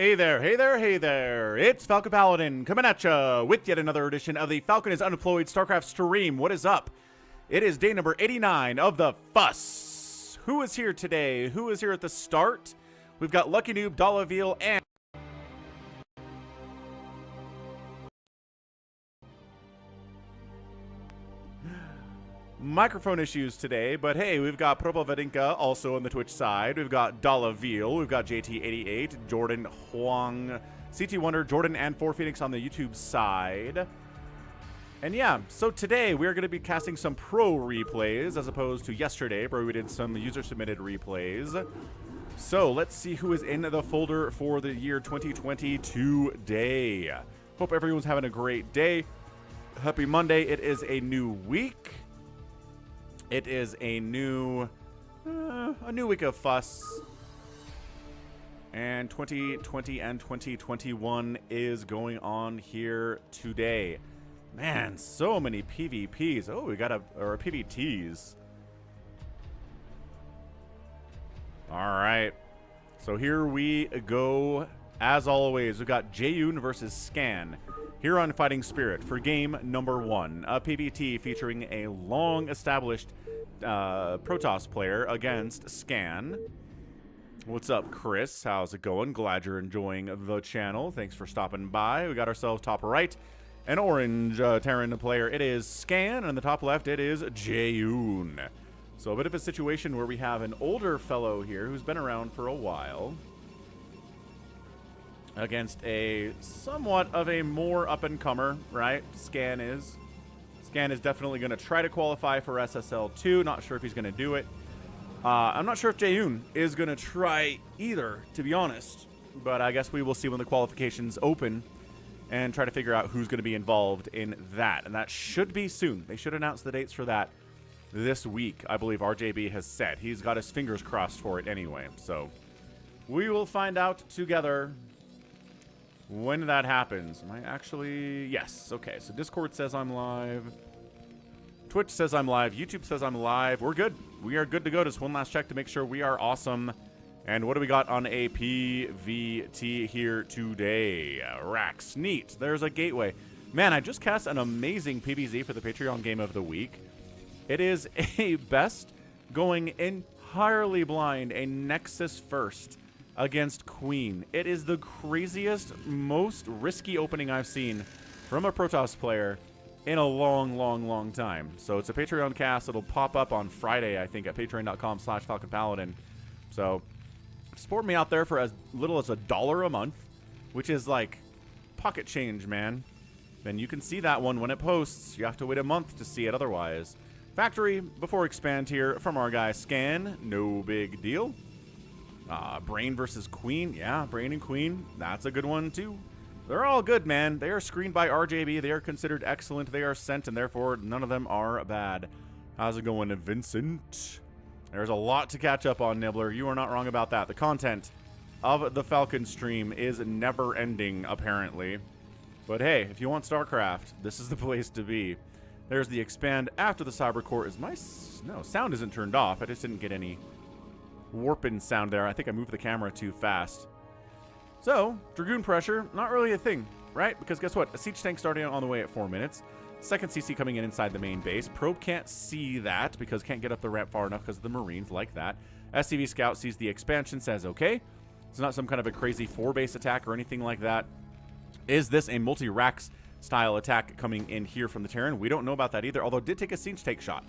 Hey there, hey there, hey there. It's Falcon Paladin coming at ya with yet another edition of the Falcon is Unemployed StarCraft stream. What is up? It is day number 89 of the Fuss. Who is here today? Who is here at the start? We've got Lucky Noob, Dollaville, and microphone issues today, but hey, we've got Propa Vadinka also on the Twitch side. We've got Dollaville, we've got JT88, Jordan Huang, CT Wonder, Jordan, and 4Phoenix on the YouTube side. And yeah, so today we're going to be casting some pro replays as opposed to yesterday where we did some user-submitted replays. So let's see who is in the folder for the year 2020 today. Hope everyone's having a great day. Happy Monday. It is a new week. It is a new week of Fuss. And 2020 and 2021 is going on here today. Man, so many PvPs. Oh, we got or PvTs. All right. So here we go. As always, we've got Jaehoon versus Sn0w here on Fighting Spirit for game number 1. A PvT featuring a long-established Protoss player against Sn0w. What's up, Chris? How's it going? Glad you're enjoying the channel. Thanks for stopping by. We got ourselves top right an orange Terran player. It is Sn0w, and on the top left, it is Jaehoon. So a bit of a situation where we have an older fellow here who's been around for a while against a somewhat of a more up-and-comer, right? Sn0w is. Sn0w is definitely going to try to qualify for SSL 2. Not sure if he's going to do it. I'm not sure if Jaehoon is going to try either, to be honest. But I guess we will see when the qualifications open and try to figure out who's going to be involved in that. And that should be soon. They should announce the dates for that this week, I believe RJB has said. He's got his fingers crossed for it anyway. So we will find out together when that happens. Am I actually... Yes. Okay, so Discord says I'm live. Twitch says I'm live. YouTube says I'm live. We're good. We are good to go. Just one last check to make sure we are awesome. And what do we got on a PvT here today? Rax. Neat. There's a gateway. Man, I just cast an amazing PvZ for the Patreon Game of the Week. It is a best going entirely blind, a Nexus first against Queen. It is the craziest, most risky opening I've seen from a Protoss player in a long time. So it's a Patreon cast. It'll pop up on Friday, I think, at patreon.com/FalconPaladin. So support me out there for as little as $1 a month, which is like pocket change, man. Then you can see that one when it posts. You have to wait a month to see it otherwise. Factory, before expand here from our guy Sn0w, no big deal. Brain versus Queen. Yeah, Brain and Queen. That's a good one, too. They're all good, man. They are screened by RJB. They are considered excellent. They are sent, and therefore none of them are bad. How's it going, Vincent? There's a lot to catch up on, Nibbler. You are not wrong about that. The content of the Falcon stream is never ending, apparently. But hey, if you want StarCraft, this is the place to be. There's the expand after the Cyber Core. Is my... No, sound isn't turned off. I just didn't get any warping sound there. I think I moved the camera too fast. So, Dragoon pressure, not really a thing, right? Because guess what? A siege tank starting on the way at 4 minutes. Second CC coming in inside the main base. Probe can't see that because can't get up the ramp far enough because of the Marines like that. SCV Scout sees the expansion, says okay. It's not some kind of a crazy 4-base attack or anything like that. Is this a multi-racks style attack coming in here from the Terran? We don't know about that either, although it did take a siege tank shot.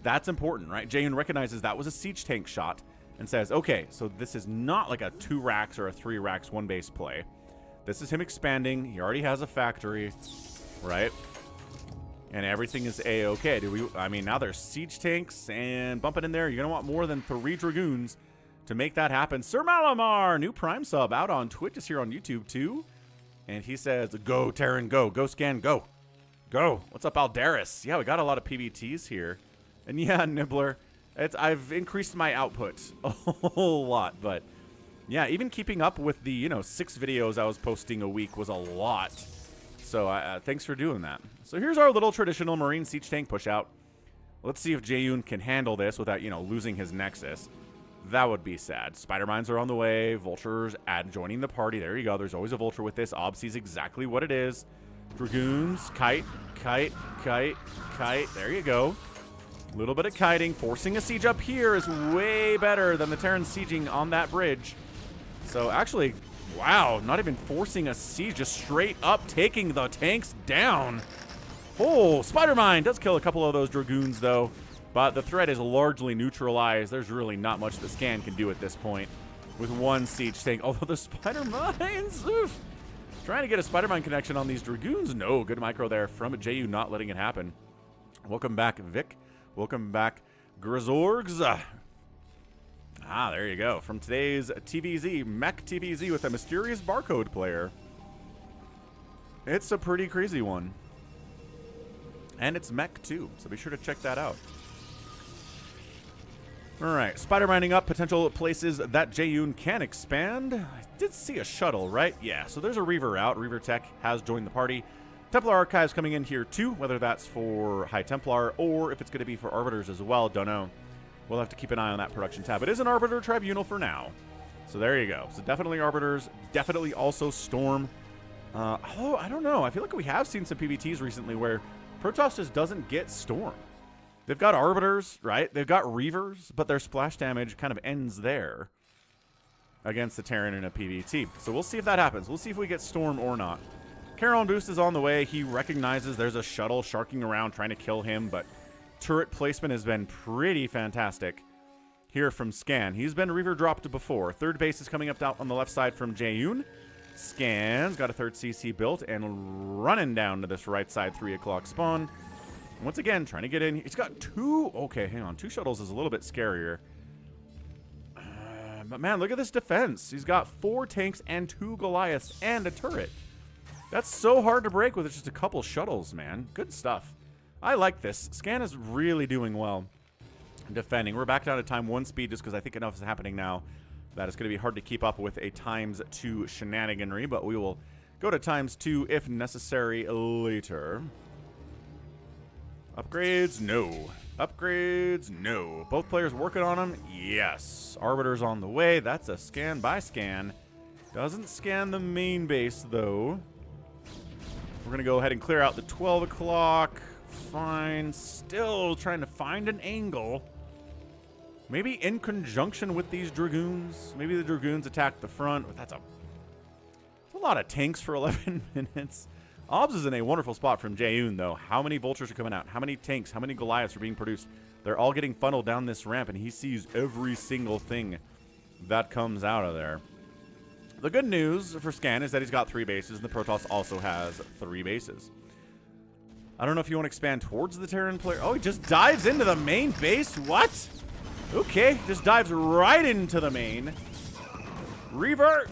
That's important, right? Jaehoon recognizes that was a siege tank shot and says, okay, so this is not like a 2 racks or a 3 racks 1-base play. This is him expanding. He already has a factory, right? And everything is A-okay. I mean, now there's siege tanks and bumping in there. You're going to want more than 3 Dragoons to make that happen. Sir Malamar, new Prime sub out on Twitch, is here on YouTube too. And he says, go, Terran, go. Go, Sn0w, go. Go. What's up, Aldaris? Yeah, we got a lot of PvTs here. And yeah, Nibbler, I've increased my output a whole lot. But yeah, even keeping up with the, 6 videos I was posting a week was a lot. So thanks for doing that. So here's our little traditional Marine siege tank push out. Let's see if Jaehoon can handle this without, losing his Nexus. That would be sad. Spider Mines are on the way. Vultures joining the party. There you go. There's always a Vulture with this. Ob sees exactly what it is. Dragoons. Kite. Kite. Kite. Kite. There you go. A little bit of kiting. Forcing a siege up here is way better than the Terran sieging on that bridge. So actually, wow. Not even forcing a siege. Just straight up taking the tanks down. Oh, Spider Mine does kill a couple of those Dragoons, though. But the threat is largely neutralized. There's really not much the Scan can do at this point with one siege tank. Although the Spider Mines, oof. Trying to get a Spider Mine connection on these Dragoons. No, good micro there from Jaehoon, not letting it happen. Welcome back, Vic. Welcome back, Grizorgs. Ah, there you go. From today's TVZ, Mech TVZ with a mysterious barcode player. It's a pretty crazy one. And it's mech too, so be sure to check that out. Alright, spider mining up, potential places that Jaehoon can expand. I did see a shuttle, right? Yeah, so there's a Reaver out. Reaver Tech has joined the party. Templar Archives coming in here too, whether that's for High Templar or if it's going to be for Arbiters as well, don't know. We'll have to keep an eye on that production tab. It is an Arbiter Tribunal for now. So there you go. So definitely Arbiters, definitely also Storm. Oh, I don't know. I feel like we have seen some PvTs recently where Protoss just doesn't get Storm. They've got Arbiters, right? They've got Reavers, but their splash damage kind of ends there against the Terran in a PvT. So we'll see if that happens. We'll see if we get Storm or not. Charon Boost is on the way. He recognizes there's a shuttle sharking around trying to kill him, but turret placement has been pretty fantastic here from Scan. He's been Reaver dropped before. Third base is coming up on the left side from Jaehoon. Scan's got a third CC built and running down to this right side 3 o'clock spawn. Once again, trying to get in. He's got two. Okay, hang on. 2 shuttles is a little bit scarier. But man, look at this defense. He's got 4 tanks and 2 Goliaths and a turret. That's so hard to break with just a couple shuttles, man. Good stuff. I like this. Scan is really doing well defending. We're back down to time 1 speed just because I think enough is happening now that it's going to be hard to keep up with a ×2 shenaniganry, but we will go to ×2 if necessary later. Upgrades? No. Upgrades? No. Both players working on them? Yes. Arbiter's on the way. That's a scan by Scan. Doesn't scan the main base, though. We're going to go ahead and clear out the 12 o'clock. Fine. Still trying to find an angle. Maybe in conjunction with these Dragoons. Maybe the Dragoons attack the front. But that's a lot of tanks for 11 minutes. Obs is in a wonderful spot from Jaehoon, though. How many Vultures are coming out? How many tanks? How many Goliaths are being produced? They're all getting funneled down this ramp, and he sees every single thing that comes out of there. The good news for Scan is that he's got 3 bases, and the Protoss also has 3 bases. I don't know if you want to expand towards the Terran player. Oh, he just dives into the main base? What? Okay, just dives right into the main. Revert!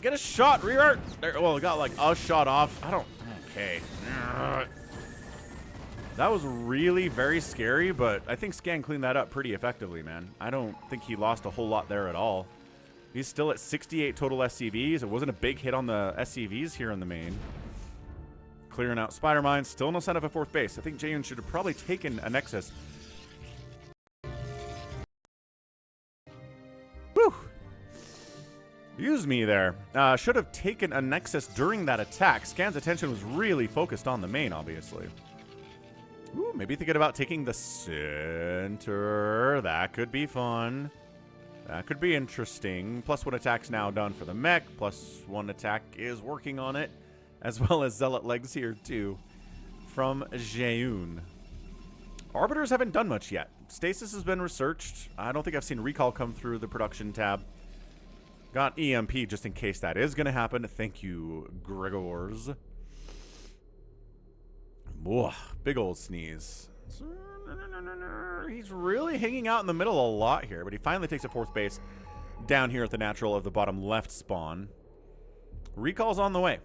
Get a shot, Revert! There, well, got like a shot off. I don't... Okay. That was really very scary, but I think Scan cleaned that up pretty effectively, man. I don't think he lost a whole lot there at all. He's still at 68 total SCVs. It wasn't a big hit on the SCVs here in the main. Clearing out Spider Mines. Still no sign of a 4th base. I think Jaehoon should have probably taken a Nexus. Whew. Excuse me there. Should have taken a Nexus during that attack. Scan's attention was really focused on the main, obviously. Ooh, maybe thinking about taking the center. That could be fun. That could be interesting. +1 attack's now done for the mech. +1 attack is working on it. As well as Zealot legs here, too. From Jaehoon. Arbiters haven't done much yet. Stasis has been researched. I don't think I've seen Recall come through the production tab. Got EMP just in case that is going to happen. Thank you, Gregors. Whoa, big old sneeze. He's really hanging out in the middle a lot here, but he finally takes a 4th base down here at the natural of the bottom left spawn. Recall's on the way.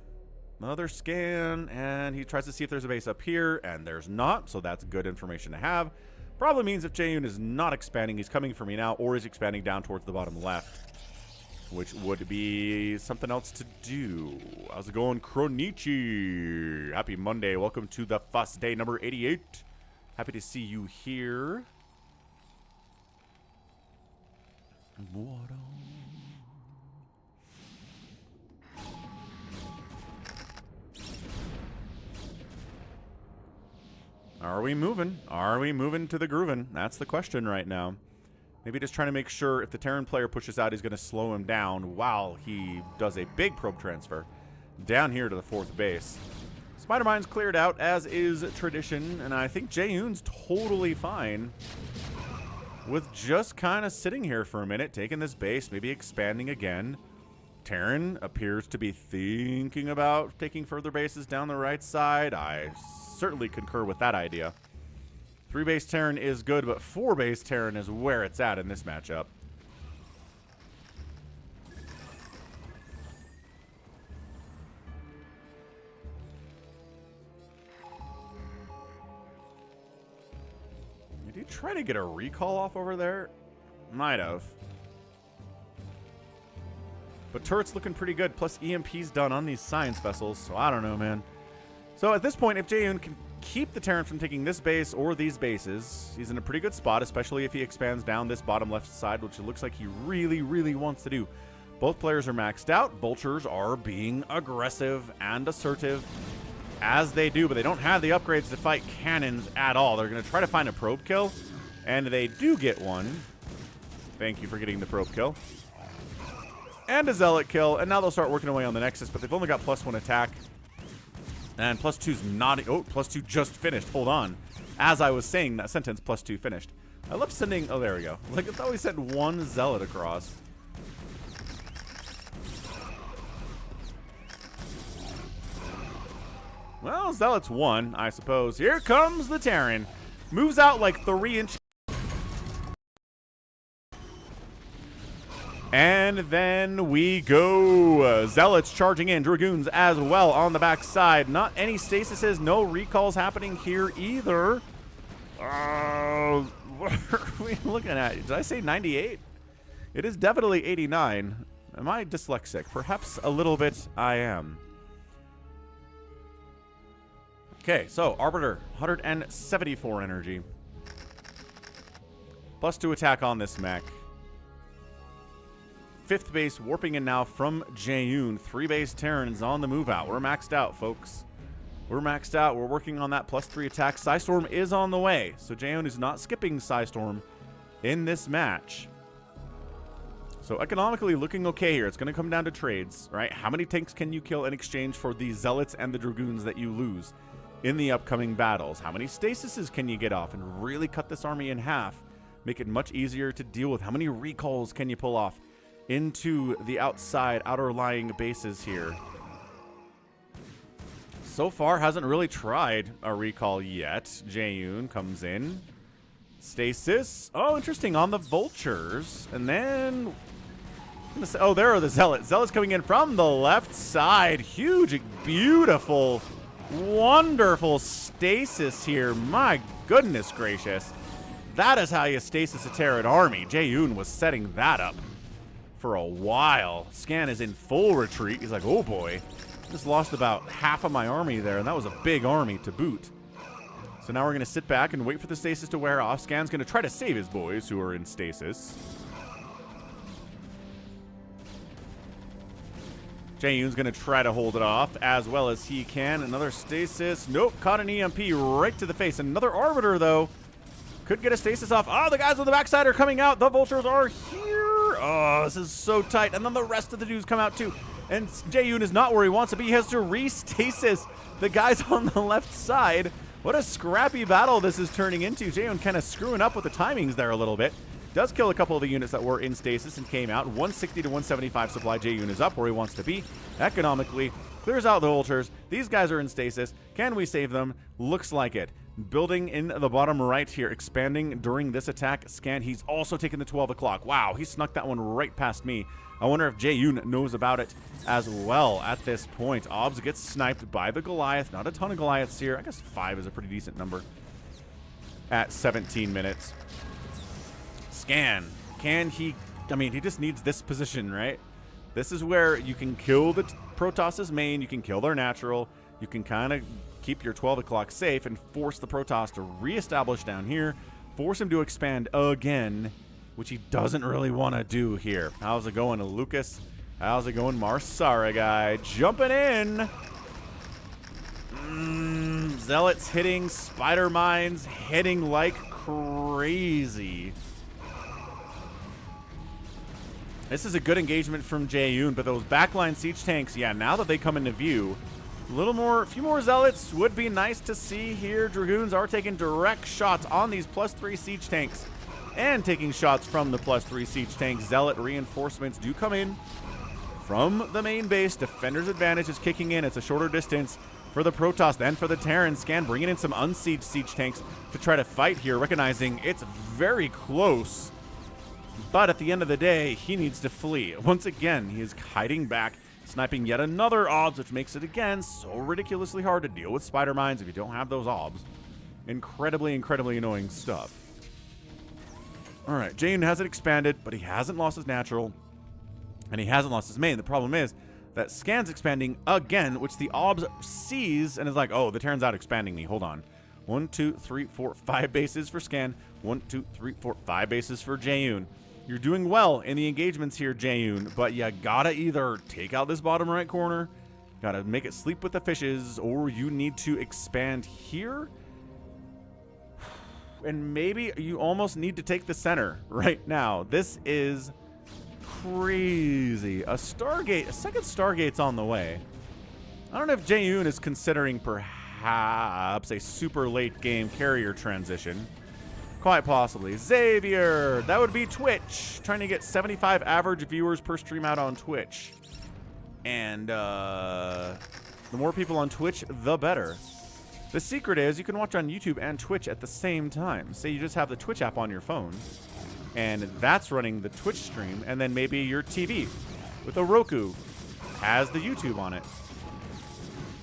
Another scan, and he tries to see if there's a base up here, and there's not, so that's good information to have. Probably means if Jaehoon is not expanding, he's coming for me now, or is expanding down towards the bottom left, which would be something else to do. How's it going, Kronichi? Happy Monday. Welcome to the FUS day number 88. Happy to see you here. Are we moving? Are we moving to the groovin'? That's the question right now. Maybe just trying to make sure if the Terran player pushes out, he's going to slow him down while he does a big probe transfer down here to the 4th base. Spider-Mine's cleared out, as is tradition, and I think Jaehoon's totally fine with just kind of sitting here for a minute, taking this base, maybe expanding again. Terran appears to be thinking about taking further bases down the right side. I certainly concur with that idea. 3-base Terran is good, but 4-base Terran is where it's at in this matchup. Did he try to get a recall off over there? Might have. But turret's looking pretty good, plus EMP's done on these science vessels, so I don't know, man. So at this point, if Jaehoon can keep the Terran from taking this base or these bases, he's in a pretty good spot, especially if he expands down this bottom left side, which it looks like he really, really wants to do. Both players are maxed out. Vultures are being aggressive and assertive as they do, but they don't have the upgrades to fight cannons at all. They're going to try to find a probe kill, and they do get one. Thank you for getting the probe kill. And a zealot kill, and now they'll start working away on the Nexus, but they've only got +1 attack. And +2's not... Oh, +2 just finished. Hold on. As I was saying that sentence, +2 finished. I love sending... Oh, there we go. Like, I thought we sent one zealot across. Well, zealot's won, I suppose. Here comes the Terran. Moves out like 3 inches. And then we go. Zealots charging in. Dragoons as well on the backside. Not any stasises. No recalls happening here either. What are we looking at? Did I say 98? It is definitely 89. Am I dyslexic? Perhaps a little bit I am. Okay, so Arbiter, 174 energy. +2 attack on this mech. 5th base warping in now from Jaehoon. 3-base Terrans on the move out. We're maxed out, folks. We're maxed out. We're working on that +3 attack. Psystorm is on the way, so Jaehoon is not skipping Psystorm in this match. So economically looking okay here. It's going to come down to trades, right? How many tanks can you kill in exchange for the Zealots and the Dragoons that you lose in the upcoming battles? How many stasises can you get off and really cut this army in half? Make it much easier to deal with. How many recalls can you pull off into the outside, outer-lying bases here? So far, hasn't really tried a recall yet. Jaehoon comes in. Stasis. Oh, interesting. On the Vultures. And then... oh, there are the Zealots. Zealots coming in from the left side. Huge, beautiful, wonderful stasis here. My goodness gracious. That is how you stasis a Terran army. Jaehoon was setting that up for a while. Scan is in full retreat. He's like, oh boy, just lost about half of my army there, and that was a big army to boot. So now we're going to sit back and wait for the stasis to wear off. Scan's going to try to save his boys who are in stasis. Jaehoon's going to try to hold it off as well as he can. Another stasis. Nope, caught an EMP right to the face. Another Arbiter, though. Could get a stasis off. Oh, the guys on the backside are coming out. The Vultures are here. Oh, this is so tight. And then the rest of the dudes come out too. And Jaehoon is not where he wants to be. He has to re-stasis the guys on the left side. What a scrappy battle this is turning into. Jaehoon kind of screwing up with the timings there a little bit. Does kill a couple of the units that were in stasis and came out. 160 to 175 supply. Jaehoon is up where he wants to be economically. Clears out the Vultures. These guys are in stasis. Can we save them? Looks like it. Building in the bottom right here, expanding during this attack. Scan, he's also taking the 12 o'clock. Wow, he snuck that one right past me. I wonder if Jaehoon knows about it as well at this point. Obs gets sniped by the Goliath. Not a ton of Goliaths here. I guess 5 is a pretty decent number at 17 minutes. Scan, can he... I mean, he just needs this position, right? This is where you can kill the Protoss's main. You can kill their natural. You can kind of keep your 12 o'clock safe and force the Protoss to reestablish down here. Force him to expand again which he doesn't really want to do here. How's it going, Lucas? How's it going, Marsara guy? Jumping in. Zealots hitting, spider mines hitting like crazy. This is a good engagement from Jaehoon, but those backline siege tanks, yeah, now that they come into view, a few more Zealots would be nice to see here. Dragoons are taking direct shots on these +3 siege tanks and taking shots from the +3 siege tanks. Zealot reinforcements do come in from the main base. Defender's advantage is kicking in. It's a shorter distance for the Protoss than for the Terran. Scan bringing in some unsieged siege tanks to try to fight here, recognizing it's very close. But at the end of the day, he needs to flee. Once again, he is hiding back, sniping yet another obs, which makes it, again, so ridiculously hard to deal with spider mines if you don't have those obs. Incredibly, incredibly annoying stuff. All right, Jaehoon hasn't expanded, but he hasn't lost his natural, and he hasn't lost his main. The problem is that Scan's expanding again, which the obs sees and is like, oh, the Terran's out expanding me. Hold on. 1, 2, 3, 4, 5 bases for Scan. 1, 2, 3, 4, 5 bases for Jaehoon. You're doing well in the engagements here, Jaehoon, but you gotta either take out this bottom right corner, gotta make it sleep with the fishes, or you need to expand here. And maybe you almost need to take the center right now. This is crazy. A second Stargate's on the way. I don't know if Jaehoon is considering perhaps a super late game carrier transition. Quite possibly. Xavier, that would be Twitch. Trying to get 75 average viewers per stream out on Twitch. And the more people on Twitch, the better. The secret is you can watch on YouTube and Twitch at the same time. Say you just have the Twitch app on your phone, and that's running the Twitch stream, and then maybe your TV with a Roku has the YouTube on it.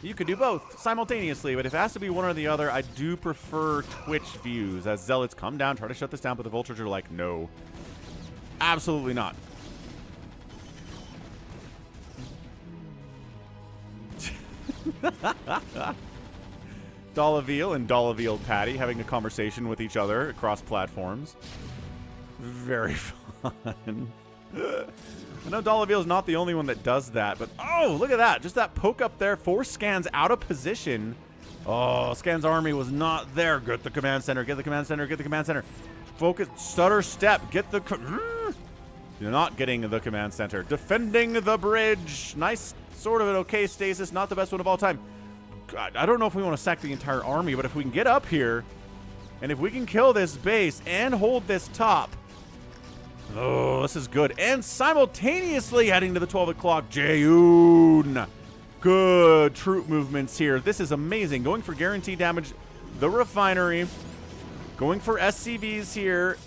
You could do both simultaneously, but if it has to be one or the other, I do prefer Twitch views as Zealots come down, try to shut this down, but the Vultures are like, no, absolutely not. Dollaville and Dollaville Patty having a conversation with each other across platforms. Very fun. I know Dollaville is not the only one that does that, but oh, look at that. Just that poke up there. 4 Scans out of position. Oh, Scan's army was not there. Get the command center. Get the command center. Get the command center. Focus. Stutter step. Get the... You're not getting the command center. Defending the bridge. Nice, sort of an okay stasis. Not the best one of all time. God, I don't know if we want to sack the entire army, but if we can get up here, and if we can kill this base and hold this top... Oh, this is good. And simultaneously heading to the 12 o'clock, Jaehoon. Good troop movements here. This is amazing. Going for guaranteed damage. The refinery. Going for SCVs here.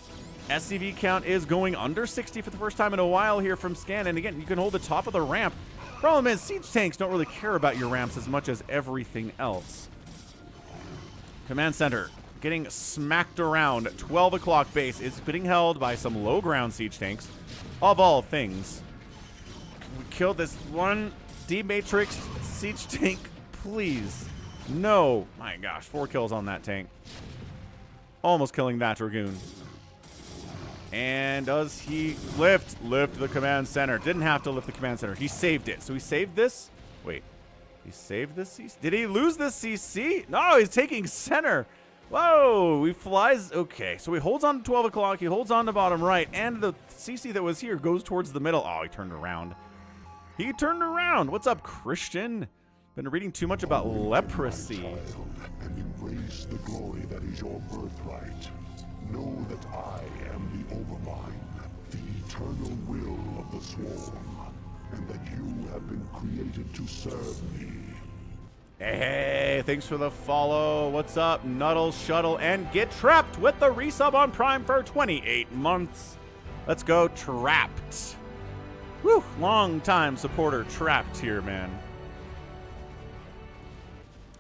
SCV count is going under 60 for the first time in a while here from Scan. And again, you can hold the top of the ramp. Problem is, siege tanks don't really care about your ramps as much as everything else. Command center. Getting smacked around. 12 o'clock base is being held by some low ground siege tanks. Of all things. We killed this one D-Matrix siege tank. Please. No. My gosh. 4 kills on that tank. Almost killing that Dragoon. And does he lift the command center? Didn't have to lift the command center. He saved it. So he saved this. Wait. He saved this CC? Did he lose this CC? No, he's taking center. Whoa, he flies. Okay, so he holds on to 12 o'clock. He holds on to bottom right. And the CC that was here goes towards the middle. Oh, he turned around. He turned around. What's up, Christian? Been reading too much about leprosy. And embrace the glory that is your birthright. Know that I am the Overmind, the eternal will of the Swarm, and that you have been created to serve me. Hey, thanks for the follow. What's up, Nuddle, Shuttle, and Get Trapped with the resub on Prime for 28 months. Let's go, Trapped. Whew, long time supporter Trapped here, man.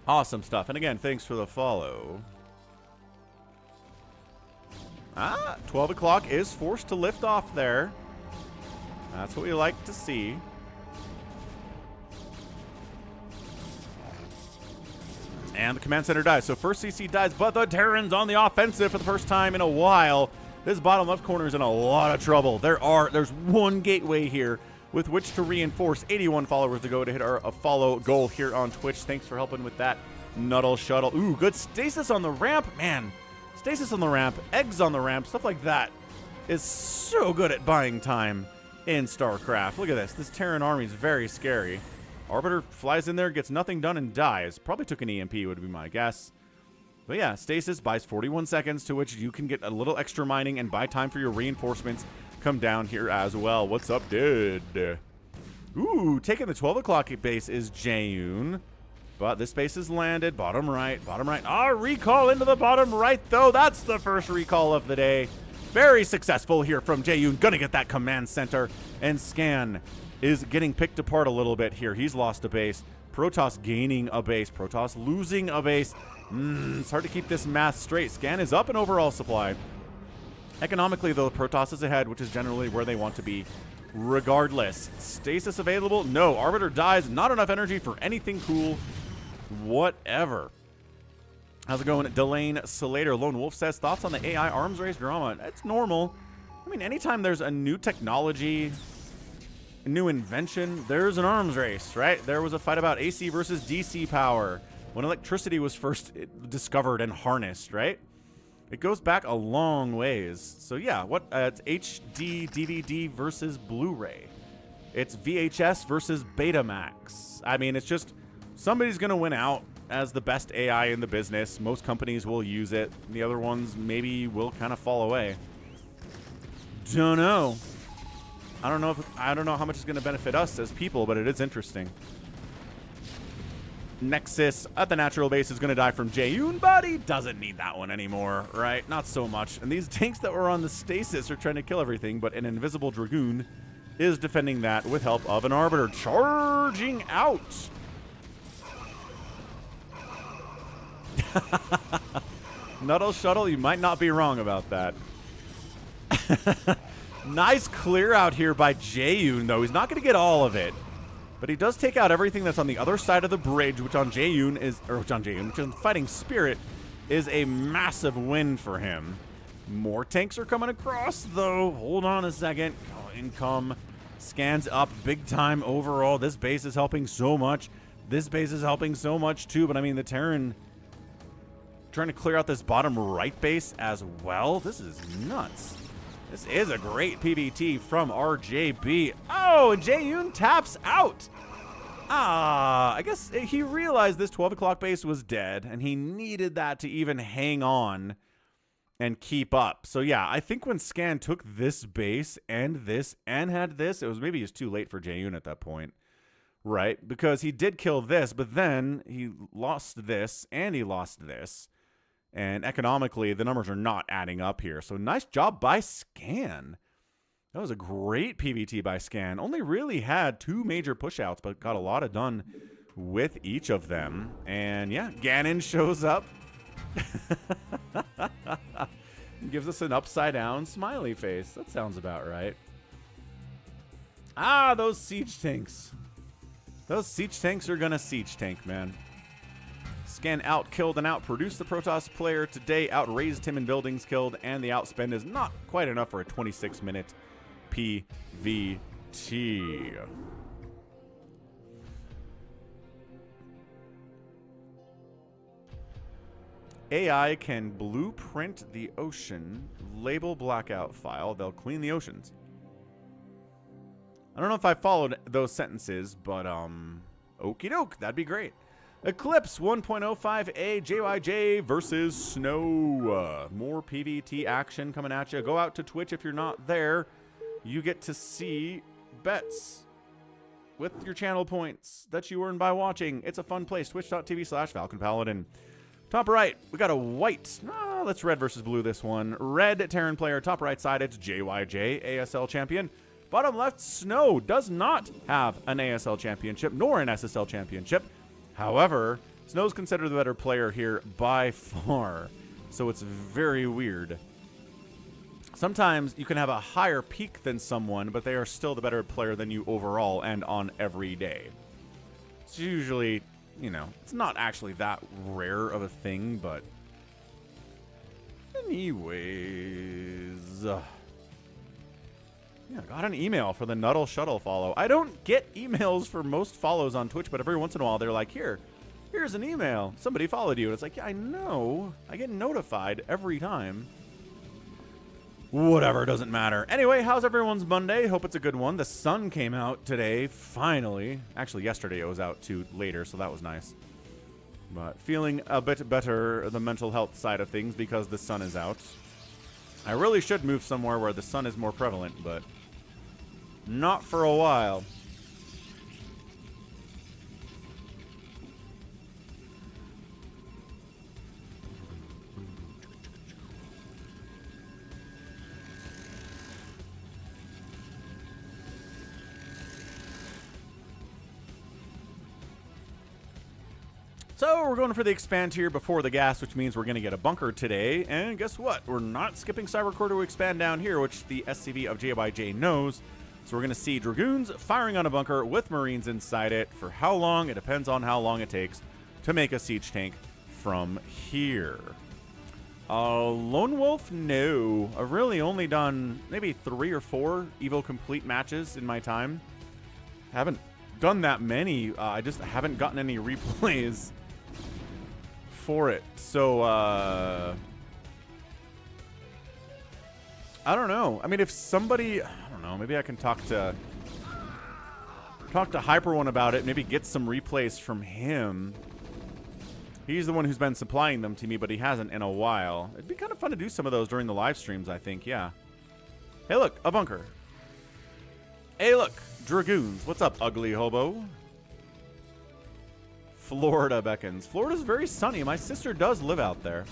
Awesome stuff. And again, thanks for the follow. 12 o'clock is forced to lift off there. That's what we like to see. And the command center dies. So first CC dies, but the Terran's on the offensive for the first time in a while. This bottom left corner is in a lot of trouble. There's one gateway here with which to reinforce. 81 followers to go to hit our follow goal here on Twitch. Thanks for helping with that. Nuddle Shuttle. Ooh, good stasis on the ramp. Man, stasis on the ramp, eggs on the ramp, stuff like that is so good at buying time in StarCraft. Look at this. This Terran army is very scary. Arbiter flies in there, gets nothing done, and dies. Probably took an EMP, would be my guess. But yeah, stasis buys 41 seconds, to which you can get a little extra mining and buy time for your reinforcements come down here as well. What's up, dude? Ooh, taking the 12 o'clock base is Jaehoon. But this base is landed. Bottom right, bottom right. Ah, recall into the bottom right, though. That's the first recall of the day. Very successful here from Jaehoon. Gonna get that command center. And Scan is getting picked apart a little bit here. He's lost a base. Protoss gaining a base. Protoss losing a base. It's hard to keep this math straight. Scan is up in overall supply. Economically, though, Protoss is ahead, which is generally where they want to be regardless. Stasis available? No. Arbiter dies. Not enough energy for anything cool whatever. How's it going? Delane Slater. Lone Wolf says, thoughts on the AI arms race drama? It's normal. I mean, anytime there's a new technology, a new invention, there's an arms race, right? There was a fight about AC versus DC power when electricity was first discovered and harnessed, right? It goes back a long ways. So yeah, it's HD DVD versus Blu-ray. It's VHS versus Betamax. I mean, it's just somebody's going to win out as the best AI in the business. Most companies will use it. The other ones maybe will kind of fall away. Don't know. I don't know how much it's going to benefit us as people, but it is interesting. Nexus at the natural base is going to die from Jaehoon, but he doesn't need that one anymore, right? Not so much. And these tanks that were on the stasis are trying to kill everything, but an invisible Dragoon is defending that with help of an Arbiter charging out. Nuddle Shuttle, you might not be wrong about that. Nice clear out here by Jaehoon, though. He's not going to get all of it. But he does take out everything that's on the other side of the bridge, which on Fighting Spirit is a massive win for him. More tanks are coming across, though. Hold on a second. Oh, income. Scans up big time overall. This base is helping so much. This base is helping so much, too. But, I mean, the Terran trying to clear out this bottom right base as well. This is nuts. This is a great PvT from RJB. Oh, and Jaehoon taps out. I guess he realized this 12 o'clock base was dead, and he needed that to even hang on and keep up. So, yeah, I think when Scan took this base and had this, it was maybe just too late for Jaehoon at that point, right? Because he did kill this, but then he lost this, and he lost this. And economically, the numbers are not adding up here. So nice job by Scan. That was a great PvT by Scan. Only really had 2 major pushouts, but got a lot of done with each of them. And yeah, Ganon shows up. Gives us an upside down smiley face. That sounds about right. Ah, those siege tanks. Those siege tanks are gonna siege tank, man. Scan out-killed and out-produced the Protoss player today, out-raised him in buildings killed, and the outspend is not quite enough for a 26-minute PvT. AI can blueprint the ocean, label blackout file, they'll clean the oceans. I don't know if I followed those sentences, but okie doke, that'd be great. Eclipse 1.05A JYJ versus Sn0w. More PvT action coming at you. Go out to Twitch if you're not there. You get to see bets with your channel points that you earn by watching. It's a fun place. Twitch.tv/Falcon Paladin. Top right, we got a white. Let's red versus blue this one. Red Terran player. Top right side, it's JYJ, ASL champion. Bottom left, Sn0w does not have an ASL championship nor an SSL championship. However, Sn0w's considered the better player here by far, so it's very weird. Sometimes you can have a higher peak than someone, but they are still the better player than you overall and on every day. It's usually, you know, it's not actually that rare of a thing, but anyways. is... yeah, got an email for the Nuddle Shuttle follow. I don't get emails for most follows on Twitch, but every once in a while they're like, here's an email. Somebody followed you. And it's like, yeah, I know. I get notified every time. Whatever, doesn't matter. Anyway, how's everyone's Monday? Hope it's a good one. The sun came out today, finally. Actually, yesterday it was out too later, so that was nice. But feeling a bit better, the mental health side of things, because the sun is out. I really should move somewhere where the sun is more prevalent, but not for a while. So we're going for the expand here before the gas, which means we're going to get a bunker today. And guess what? We're not skipping Cybercore to expand down here, which the SCV of JYJ knows. So we're going to see Dragoons firing on a bunker with Marines inside it. For how long? It depends on how long it takes to make a siege tank from here. Lone Wolf? No. I've really only done maybe 3 or 4 Evo Complete matches in my time. Haven't done that many. I just haven't gotten any replays for it. So, I don't know. I mean, if somebody, I don't know, maybe I can talk to Hyper One about it, maybe get some replays from him. He's the one who's been supplying them to me, but he hasn't in a while. It'd be kind of fun to do some of those during the live streams, I think, yeah. Hey, look, a bunker. Hey, look, Dragoons. What's up, ugly hobo? Florida beckons. Florida's very sunny. My sister does live out there.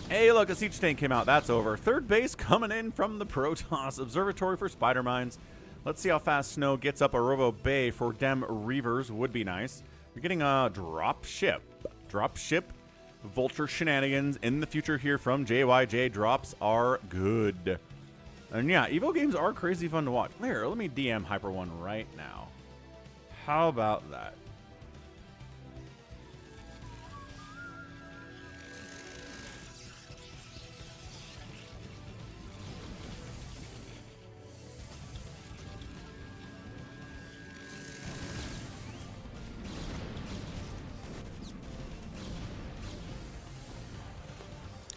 Hey, look, a siege tank came out. That's over. Third base coming in from the Protoss. Observatory for spider mines. Let's see how fast Sn0w gets up a Robo Bay for dem Reavers. Would be nice. You're getting a drop ship. Drop ship. Vulture shenanigans in the future here from JYJ. Drops are good. And yeah, Evo games are crazy fun to watch. Here, let me DM Hyper One right now. How about that?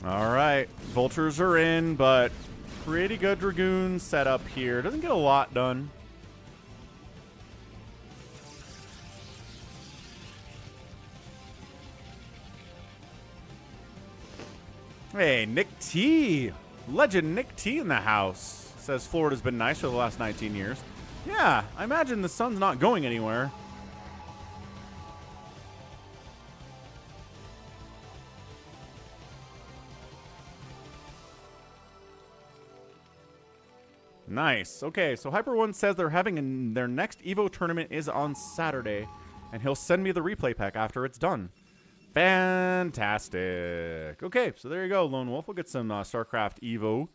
All right, Vultures are in, but pretty good Dragoon setup here. Doesn't get a lot done. Hey, Nick T. Legend Nick T in the house. Says Florida's been nice for the last 19 years. Yeah, I imagine the sun's not going anywhere. Nice. Okay, so Hyper One says they're having their next Evo tournament is on Saturday, and he'll send me the replay pack after it's done. Fantastic. Okay, so there you go, Lone Wolf. We'll get some StarCraft Evo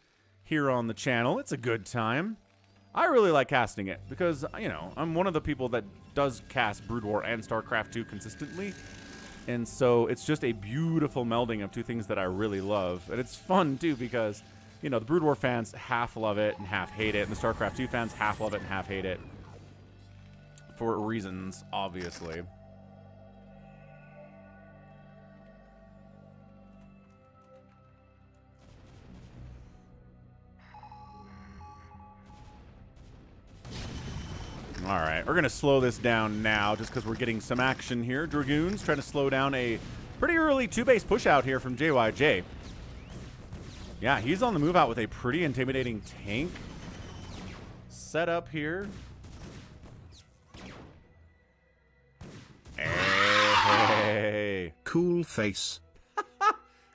here on the channel. It's a good time. I really like casting it because, you know, I'm one of the people that does cast Brood War and StarCraft 2 consistently. And so it's just a beautiful melding of two things that I really love. And it's fun, too, because, you know, the Brood War fans half love it and half hate it. And the StarCraft 2 fans half love it and half hate it. For reasons, obviously. All right, we're going to slow this down now just because we're getting some action here. Dragoons trying to slow down a pretty early two-base push out here from JYJ. Yeah, he's on the move out with a pretty intimidating tank set up here. Hey. Cool face.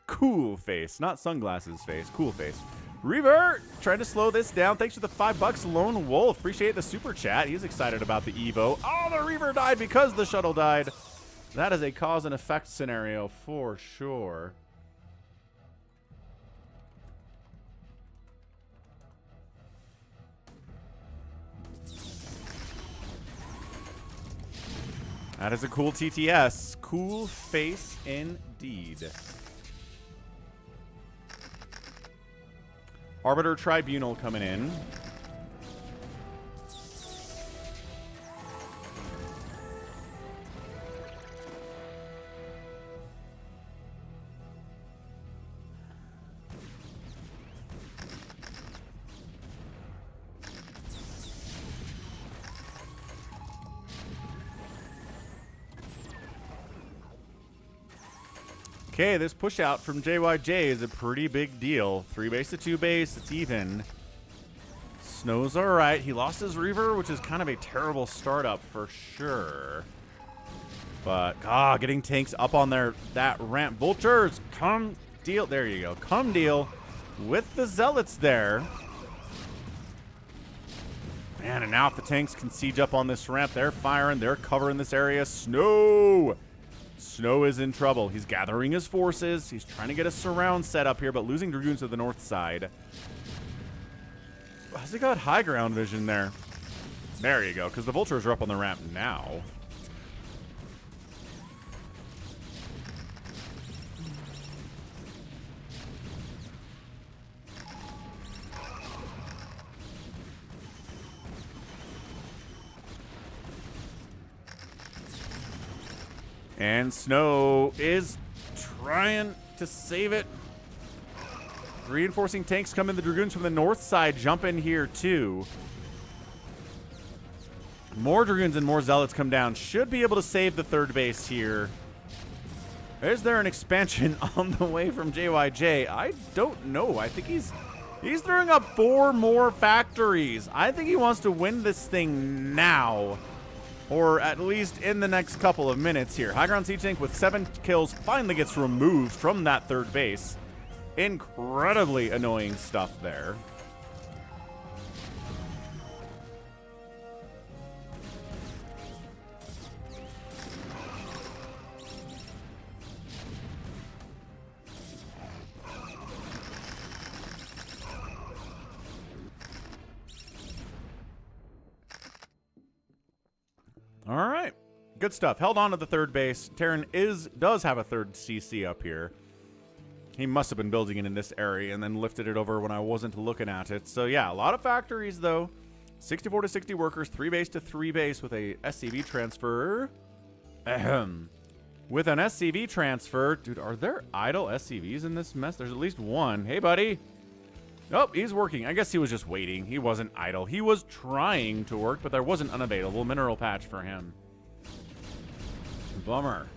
Cool face, not sunglasses face. Cool face. Revert, trying to slow this down. Thanks for the $5, Lone Wolf. Appreciate the super chat. He's excited about the Evo. Oh, the Reaver died because the shuttle died. That is a cause and effect scenario for sure. That is a cool TTS. Cool face indeed. Arbiter Tribunal coming in. Okay, this push out from JYJ is a pretty big deal. 3 base to 2 base, it's even. Sn0w's alright. He lost his Reaver, which is kind of a terrible startup for sure. But, getting tanks up on that ramp. Vultures, come deal. There you go. Come deal with the Zealots there. Man, and now if the tanks can siege up on this ramp, they're firing, they're covering this area. Sn0w! Sn0w is in trouble. He's gathering his forces. He's trying to get a surround set up here, but losing Dragoons to the north side. Has he got high ground vision there? There you go, because the Vultures are up on the ramp now. And Sn0w is trying to save it. Reinforcing tanks come in. The Dragoons from the north side jump in here too. More Dragoons and more Zealots come down. Should be able to save the third base here. Is there an expansion on the way from JYJ? I don't know. I think he's throwing up 4 more factories. I think he wants to win this thing now. Or at least in the next couple of minutes here. High ground siege tank with 7 kills finally gets removed from that third base. Incredibly annoying stuff there. All right, good stuff. Held on to the third base. Terran does have a third CC up here. He must have been building it in this area and then lifted it over when I wasn't looking at it. So yeah, a lot of factories though. 64 to 60 workers, 3 base to 3 base with a SCV transfer. Ahem. With an SCV transfer, dude, are there idle SCVs in this mess? There's at least one. Hey, buddy. Oh, he's working. I guess he was just waiting. He wasn't idle. He was trying to work, but there wasn't unavailable mineral patch for him. Bummer.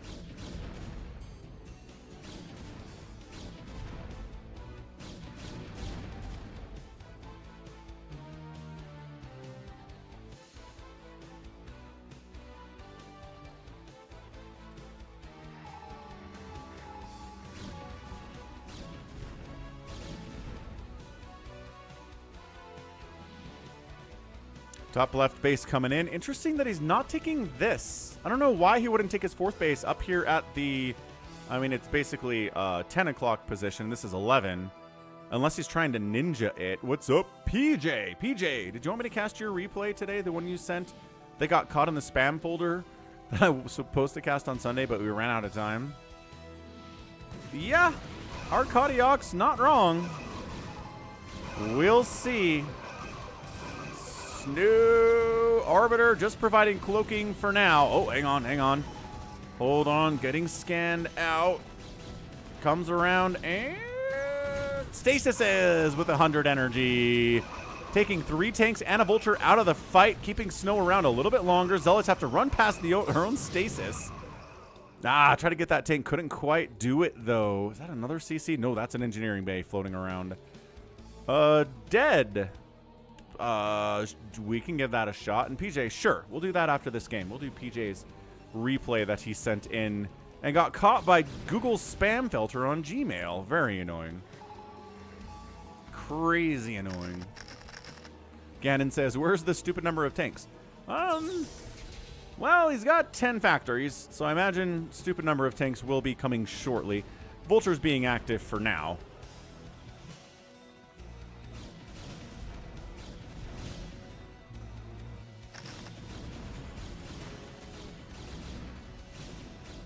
Top left base coming in. Interesting that he's not taking this. I don't know why he wouldn't take his 4th base up here at the... I mean, it's basically 10 o'clock position. This is 11. Unless he's trying to ninja it. What's up, PJ? PJ, did you want me to cast your replay today? The one you sent that got caught in the spam folder that I was supposed to cast on Sunday, but we ran out of time. Yeah, Arcadioc's not wrong. We'll see. Sn0w Arbiter just providing cloaking for now. Oh, hang on, hang on. Hold on, getting scanned out. Comes around and Stasis is with 100 energy. Taking 3 tanks and a Vulture out of the fight, keeping Sn0w around a little bit longer. Zealots have to run past her own Stasis. Try to get that tank. Couldn't quite do it, though. Is that another CC? No, that's an engineering bay floating around. Dead. We can give that a shot. And PJ, sure, we'll do that after this game. We'll do PJ's replay that he sent in and got caught by Google's spam filter on Gmail. Very annoying. Crazy annoying. Ganon says, where's the stupid number of tanks? Well, he's got 10 factories, so I imagine stupid number of tanks will be coming shortly. Vultures being active for now.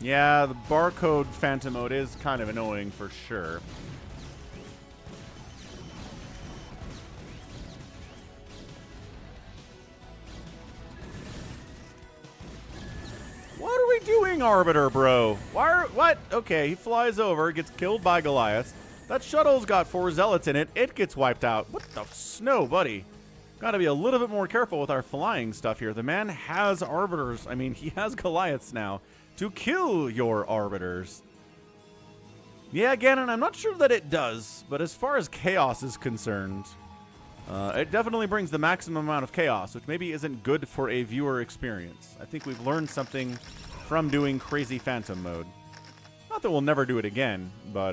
Yeah, the barcode phantom mode is kind of annoying for sure. What are we doing, Arbiter, bro? What? Okay, he flies over, gets killed by Goliath. That shuttle's got 4 zealots in it. It gets wiped out. What the snow, buddy? Gotta be a little bit more careful with our flying stuff here. The man has Arbiters. I mean, he has Goliaths now to kill your Arbiters. Yeah, Ganon, I'm not sure that it does, but as far as chaos is concerned, it definitely brings the maximum amount of chaos, which maybe isn't good for a viewer experience. I think we've learned something from doing crazy phantom mode. Not that we'll never do it again, but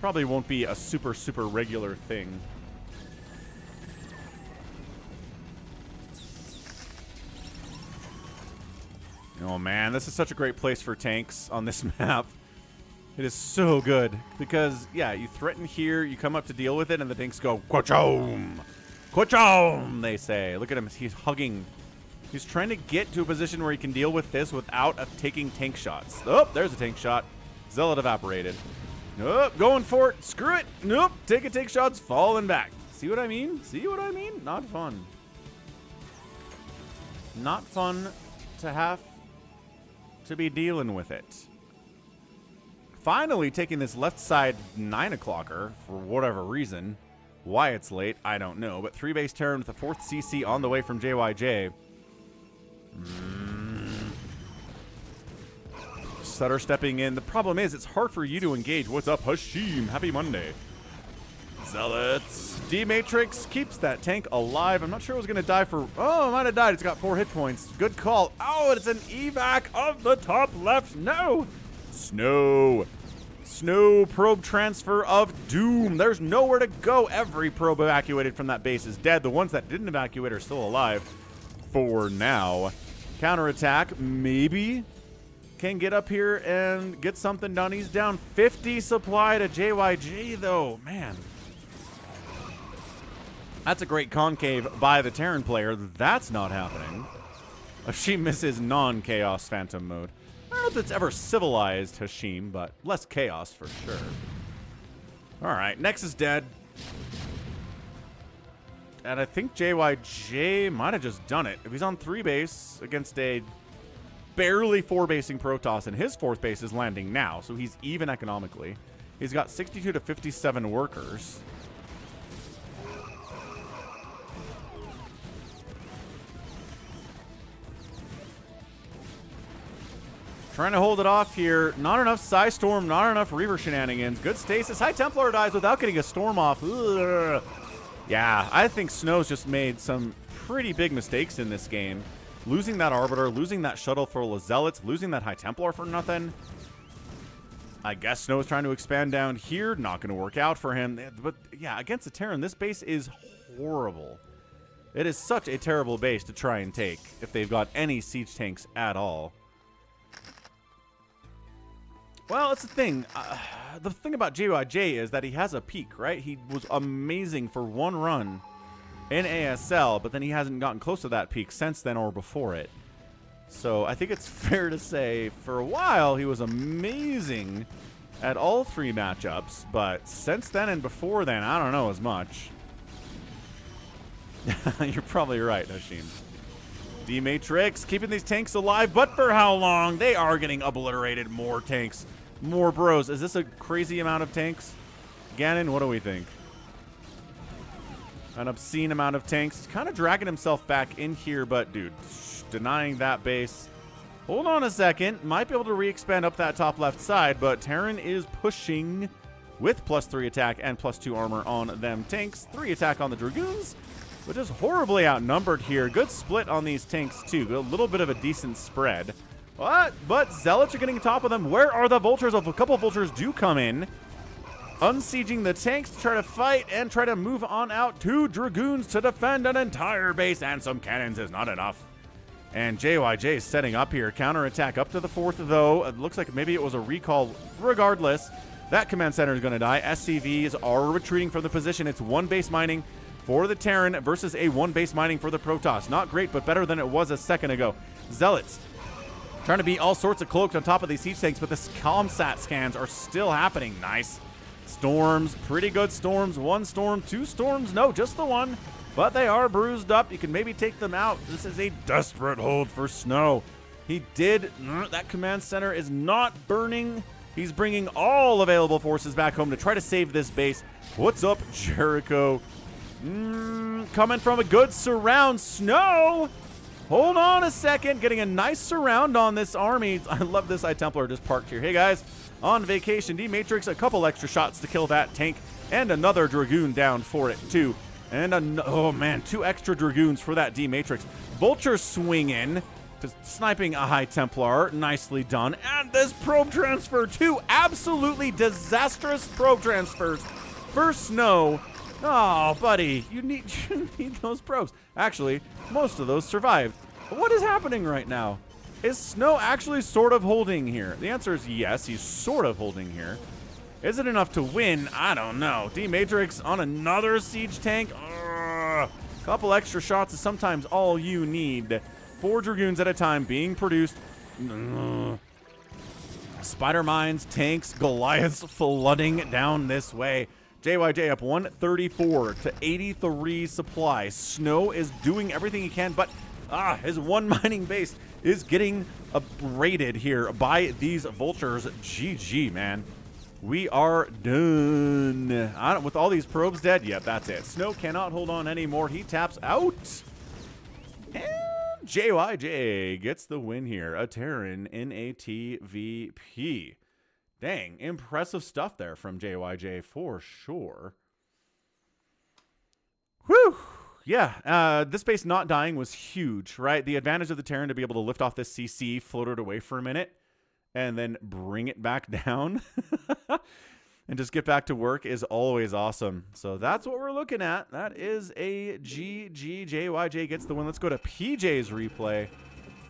probably won't be a super, super regular thing. Oh man, this is such a great place for tanks on this map. It is so good because, yeah, you threaten here, you come up to deal with it, and the tanks go, Quachom! Quachom, they say. Look at him, he's hugging. He's trying to get to a position where he can deal with this without taking tank shots. Oh, there's a tank shot. Zealot evaporated. Nope, going for it. Screw it. Nope, taking tank shots, falling back. See what I mean? See what I mean? Not fun. Not fun to have to be dealing with it. Finally taking this left side 9 o'clocker for whatever reason. Why it's late, I don't know. But 3 base Terran with the 4th CC on the way from JYJ. Sutter stepping in. The problem is it's hard for you to engage. What's up, Hashim? Happy Monday. Zealots. D-Matrix keeps that tank alive. I'm not sure it was going to die for... Oh, it might have died. It's got 4 hit points. Good call. Oh, it's an evac of the top left. No. Sn0w probe transfer of doom. There's nowhere to go. Every probe evacuated from that base is dead. The ones that didn't evacuate are still alive for now. Counterattack, maybe can get up here and get something done. He's down 50 supply to JYJ, though. Man. That's a great concave by the Terran player. That's not happening. Hashim misses non-chaos phantom mode. I don't know if it's ever civilized Hashim, but less chaos for sure. Alright, Nex is dead. And I think JYJ might have just done it. If he's on 3 base against a barely 4 basing Protoss, and his 4th base is landing now, so he's even economically. He's got 62 to 57 workers. Trying to hold it off here. Not enough Psystorm, not enough Reaver shenanigans. Good stasis. High Templar dies without getting a Storm off. Ugh. Yeah, I think Sn0w's just made some pretty big mistakes in this game. Losing that Arbiter, losing that Shuttle for the Zealots, losing that High Templar for nothing. I guess Sn0w's trying to expand down here. Not going to work out for him. But yeah, against the Terran, this base is horrible. It is such a terrible base to try and take if they've got any siege tanks at all. Well, it's the thing. The thing about JYJ is that he has a peak, right? He was amazing for 1 run in ASL, but then he hasn't gotten close to that peak since then or before it. So I think it's fair to say for a while he was amazing at all 3 matchups, but since then and before then, I don't know as much. You're probably right, Hashim. D-Matrix keeping these tanks alive, but for how long? They are getting obliterated. More tanks. More bros. Is this a crazy amount of tanks? Ganon, what do we think? An obscene amount of tanks. He's kind of dragging himself back in here, but dude, denying that base. Hold on a second. Might be able to re-expand up that top left side, but Terran is pushing with +3 attack and +2 armor on them tanks. 3 attack on the Dragoons, which is horribly outnumbered here. Good split on these tanks, too. A little bit of a decent spread. What? But Zealots are getting top of them. Where are the Vultures? A couple of Vultures do come in. unsieging the tanks to try to fight and try to move on out. 2 Dragoons to defend an entire base, and some cannons is not enough. And JYJ is setting up here. Counterattack up to the 4th, though. It looks like maybe it was a recall. Regardless, that command center is going to die. SCVs are retreating from the position. It's 1 base mining for the Terran versus a 1 base mining for the Protoss. Not great, but better than it was a second ago. Zealots trying to be all sorts of cloaked on top of these siege tanks, but the ComSat scans are still happening. Nice. Storms, pretty good storms. 1 storm, 2 storms. No, just the 1. But they are bruised up. You can maybe take them out. This is a desperate hold for Sn0w. He did. That command center is not burning. He's bringing all available forces back home to try to save this base. What's up, Jericho? Coming from a good surround. Sn0w! Hold on a second. Getting a nice surround on this army. I love this iTemplar just parked here. Hey, guys. On vacation, D-Matrix, a couple extra shots to kill that tank. And another Dragoon down for it, too. And, oh, man, 2 extra Dragoons for that D-Matrix. Vulture swing in to sniping a High Templar. Nicely done. And this probe transfer, 2 absolutely disastrous probe transfers for Sn0w. Oh, buddy, you need those probes. Actually, most of those survived. But what is happening right now? Is Sn0w actually sort of holding here? The answer is yes, he's sort of holding here. Is it enough to win? I don't know. D-Matrix on another siege tank. Couple extra shots is sometimes all you need. 4 Dragoons at a time being produced. Spider mines, tanks, Goliaths flooding down this way. JYJ up 134 to 83 supply. Sn0w is doing everything he can, but his 1 mining base is getting abraded here by these vultures. GG, man. We are done. With all these probes dead, yep, that's it. Sn0w cannot hold on anymore. He taps out. And JYJ gets the win here. A Terran in a TVP. Dang, impressive stuff there from JYJ for sure. Whew. Yeah, this base not dying was huge, right? The advantage of the Terran to be able to lift off this CC, float it away for a minute, and then bring it back down and just get back to work is always awesome. So that's what we're looking at. That is a GG. JYJ gets the win. Let's go to PJ's replay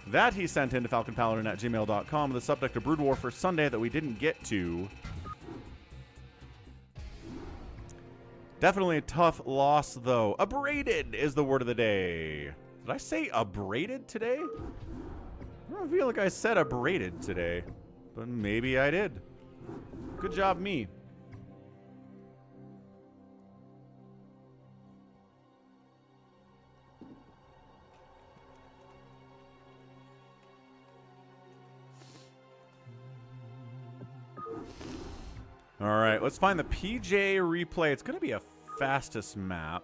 that he sent in to falconpaladin@gmail.com with the subject of Brood War for Sunday that we didn't get to. Definitely a tough loss, though. Abraded is the word of the day. Did I say abraded today? I don't feel like I said abraded today, but maybe I did. Good job, me. All right, let's find the PJ replay. It's going to be a fastest map.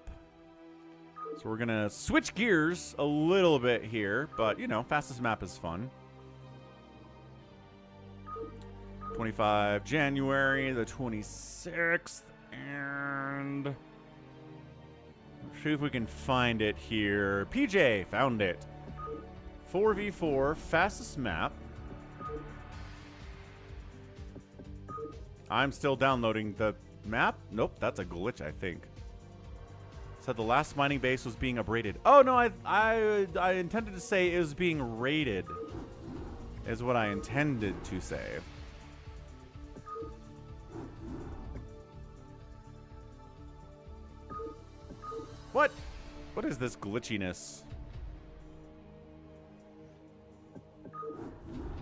So we're going to switch gears a little bit here, but, you know, fastest map is fun. 25 January, the 26th, and let's see if we can find it here. PJ, found it. 4v4, fastest map. I'm still downloading the map. Nope, that's a glitch, I think. Said the last mining base was being abraded. Oh, no, I intended to say it was being raided, is what I intended to say. What? What is this glitchiness?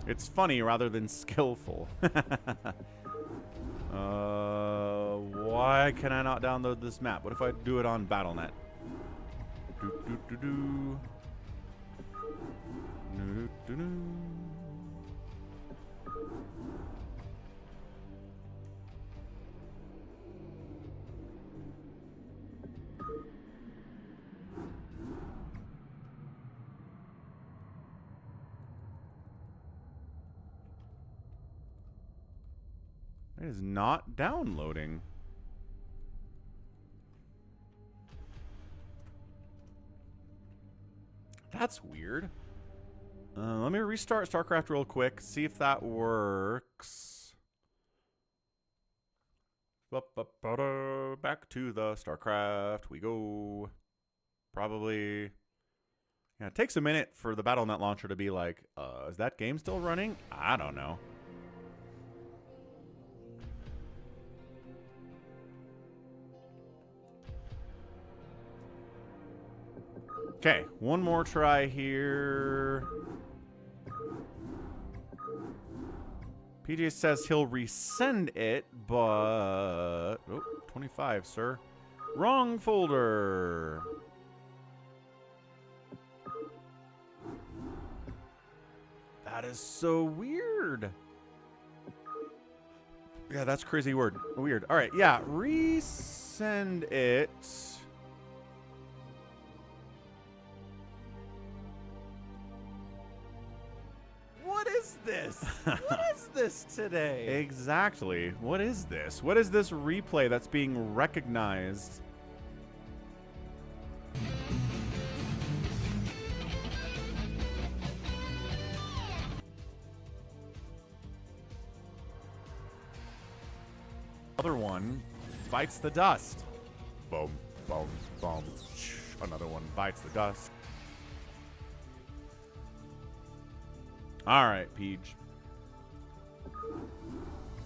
It's funny rather than skillful. Why can I not download this map? What if I do it on BattleNet? It is not downloading. That's weird. Let me restart StarCraft real quick, see if that works. Back to the StarCraft we go. Probably. Yeah, it takes a minute for the BattleNet launcher to be like, is that game still running? I don't know. Okay, one more try here. PJ says he'll resend it, but... Oh, 25, sir. Wrong folder. That is so weird. Yeah, that's crazy weird. All right, yeah, resend it. What is this? What is this today? Exactly. What is this? What is this replay that's being recognized? Other one bites the dust. Boom, boom, boom. Another one bites the dust. All right, Peach.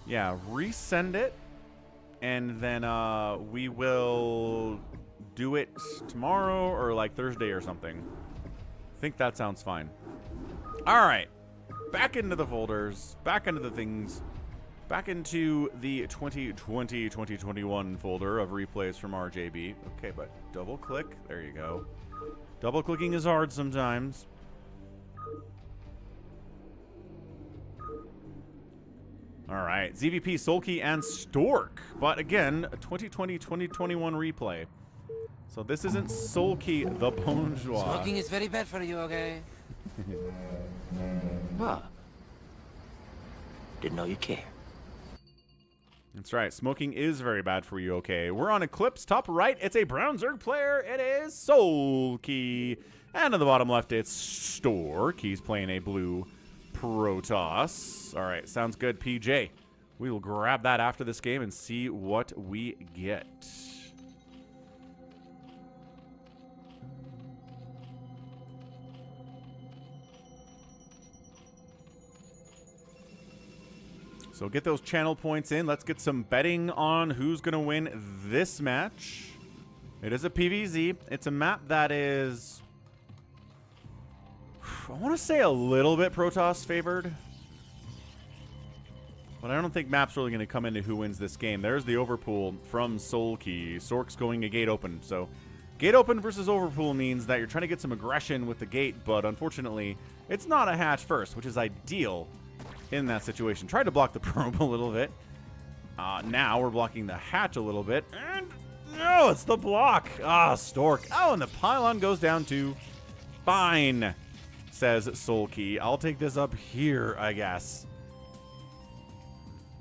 Yeah, resend it, and then we will do it tomorrow or like Thursday or something. I think that sounds fine. All right, back into the folders, back into the things, back into the 2020-2021 folder of replays from RJB. Okay, but double click. There you go. Double clicking is hard sometimes. All right, ZVP, Soulkey, and Stork. But again, a 2020-2021 replay. So this isn't Soulkey the Bourgeois. Smoking is very bad for you, okay? What? Didn't know you care. That's right, smoking is very bad for you, okay? We're on Eclipse, top right, it's a brown Zerg player. It is Soulkey. And on the bottom left, it's Stork. He's playing a blue Protoss. All right, sounds good, PJ. We will grab that after this game and see what we get. So get those channel points in. Let's get some betting on who's going to win this match. It is a PvZ. It's a map that is, I want to say, a little bit Protoss favored. But I don't think map's really going to come into who wins this game. There's the overpool from Soulkey. Stork's going a gate open. So gate open versus overpool means that you're trying to get some aggression with the gate, but unfortunately, it's not a hatch first, which is ideal in that situation. Tried to block the probe a little bit. Now we're blocking the hatch a little bit. And no, it's the block. Stork. Oh, and the pylon goes down too. Fine, says Soulkey. I'll take this up here, I guess.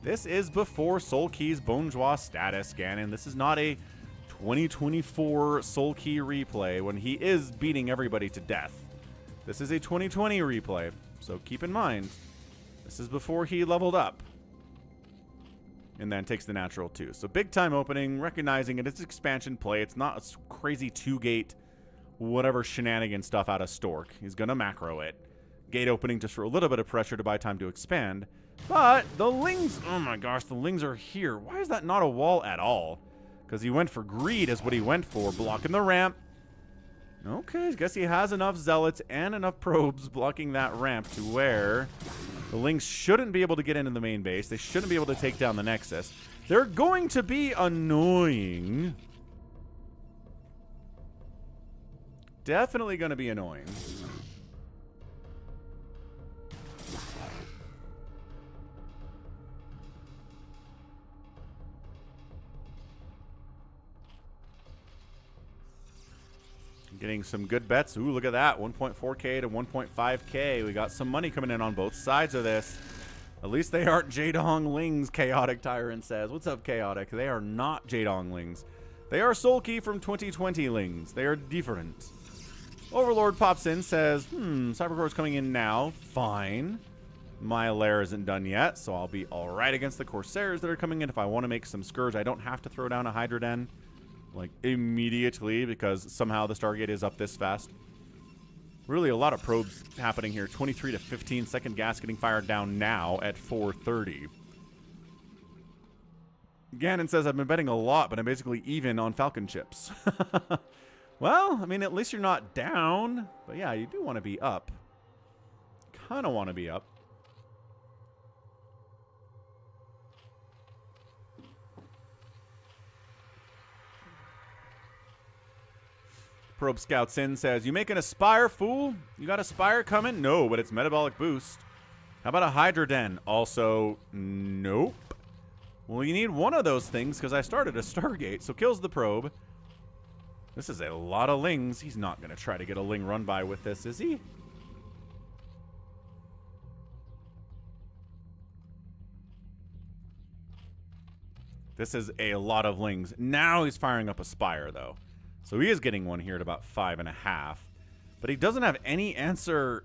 This is before Soulkey's Bourgeois status, Ganon. This is not a 2024 Soulkey replay when he is beating everybody to death. This is a 2020 replay, so keep in mind, this is before he leveled up. And then takes the natural too. So big time opening, recognizing it is expansion play. It's not a crazy 2-gate, whatever shenanigan stuff out of Stork. He's going to macro it. Gate opening just for a little bit of pressure to buy time to expand. But the Lings, oh my gosh, the Lings are here. Why is that not a wall at all? Because he went for greed is what he went for. Blocking the ramp. Okay, I guess he has enough zealots and enough probes blocking that ramp to where the Lings shouldn't be able to get into the main base. They shouldn't be able to take down the Nexus. They're going to be annoying. Definitely going to be annoying. Getting some good bets. Ooh, look at that. 1.4K to 1.5K. We got some money coming in on both sides of this. At least they aren't Jaedong Lings, Chaotic Tyrant says. What's up, Chaotic? They are not Jaedong Lings. They are Soulkey from 2020 Lings. They are different. Overlord pops in, says, Cybercore's coming in now. Fine. My lair isn't done yet, so I'll be all right against the Corsairs that are coming in. If I want to make some Scourge, I don't have to throw down a Hydra Den, like, immediately, because somehow the Stargate is up this fast. Really a lot of probes happening here. 23 to 15 second gas getting fired down now at 4:30. Gannon says, I've been betting a lot, but I'm basically even on Falcon chips. Well, I mean, at least you're not down. But yeah, you do want to be up. Kind of want to be up. Probe Scouts in says, you making a Spire, fool? You got a Spire coming? No, but it's Metabolic Boost. How about a Hydra Den? Also, nope. Well, you need one of those things because I started a Stargate, so kills the probe. This is a lot of Lings. He's not going to try to get a Ling run by with this, is he? This is a lot of Lings. Now he's firing up a Spire, though. So he is getting one here at about 5.5. But he doesn't have any answer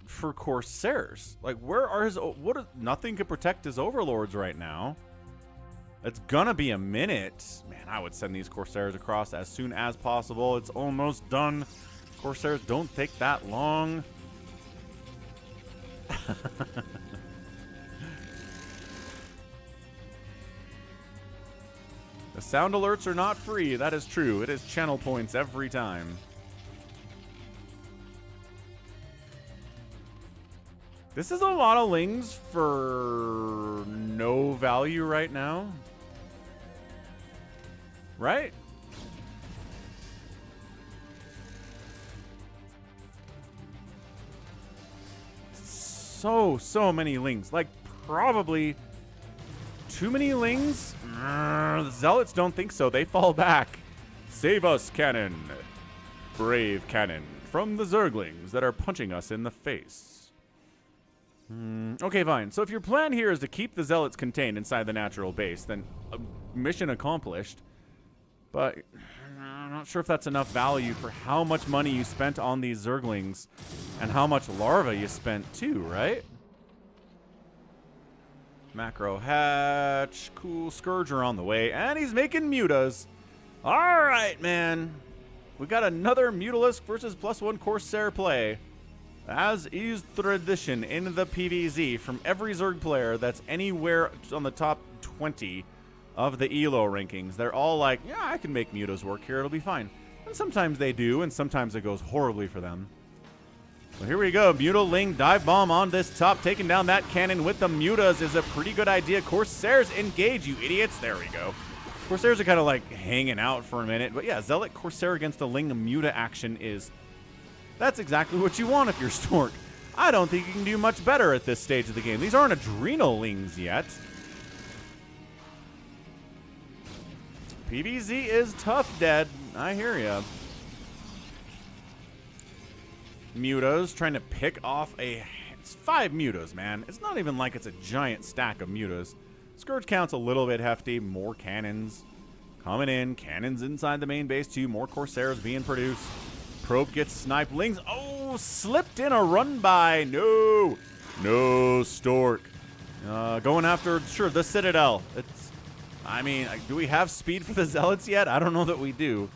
for Corsairs. Like, where are his... nothing can protect his Overlords right now. It's gonna be a minute. Man, I would send these Corsairs across as soon as possible. It's almost done. Corsairs don't take that long. The sound alerts are not free. That is true. It is channel points every time. This is a lot of Lings for no value right now. Right? So many Lings. Like, probably too many Lings? The Zealots don't think so. They fall back. Save us, cannon. Brave cannon. From the Zerglings that are punching us in the face. Okay, fine. So if your plan here is to keep the Zealots contained inside the natural base, then mission accomplished. But I'm not sure if that's enough value for how much money you spent on these Zerglings and how much larva you spent too, right? Macro hatch. Cool. Scourger on the way. And he's making mutas. All right, man. We got another Mutalisk versus +1 Corsair play. As is tradition in the PvZ from every Zerg player that's anywhere on the top 20 of the ELO rankings. They're all like, yeah, I can make mutas work here. It'll be fine. And sometimes they do, and sometimes it goes horribly for them. Well, here we go. Mutaling dive bomb on this top. Taking down that cannon with the mutas is a pretty good idea. Corsairs engage, you idiots. There we go. Corsairs are kind of like hanging out for a minute. But yeah, Zealot Corsair against a Ling muta action is... That's exactly what you want if you're Stork. I don't think you can do much better at this stage of the game. These aren't Adrenal Lings yet. PvZ is tough, Dead. I hear ya. Mutas trying to pick off a... It's 5 mutas, man. It's not even like it's a giant stack of mutas. Scourge count's a little bit hefty. More cannons coming in. Cannons inside the main base too. More Corsairs being produced. Probe gets sniped. Lings. Oh, slipped in a run by. No. No, Stork. Going after, sure, the Citadel. It's... I mean, do we have speed for the Zealots yet? I don't know that we do.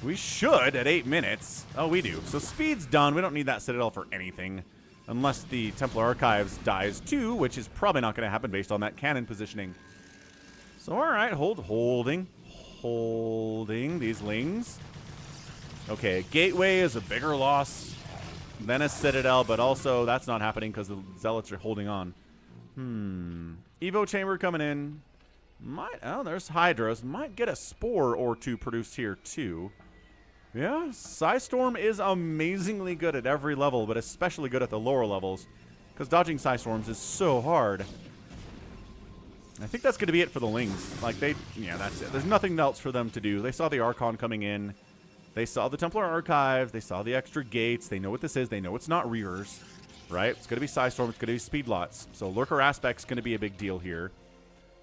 We should at 8 minutes. Oh, we do. So speed's done. We don't need that Citadel for anything. Unless the Templar Archives dies too, which is probably not going to happen based on that cannon positioning. So, all right. Holding these Lings. Okay, Gateway is a bigger loss than a Citadel, but also that's not happening because the Zealots are holding on. Evo Chamber coming in. Oh, there's Hydras. Might get a Spore or two produced here, too. Yeah, Psystorm is amazingly good at every level, but especially good at the lower levels, because dodging Psystorms is so hard. I think that's going to be it for the Lings. Like, yeah, that's it. There's nothing else for them to do. They saw the Archon coming in. They saw the Templar Archives. They saw the extra gates. They know what this is. They know it's not Rearers, right? It's going to be Psystorm. It's going to be Speed Lots. So Lurker Aspect's going to be a big deal here.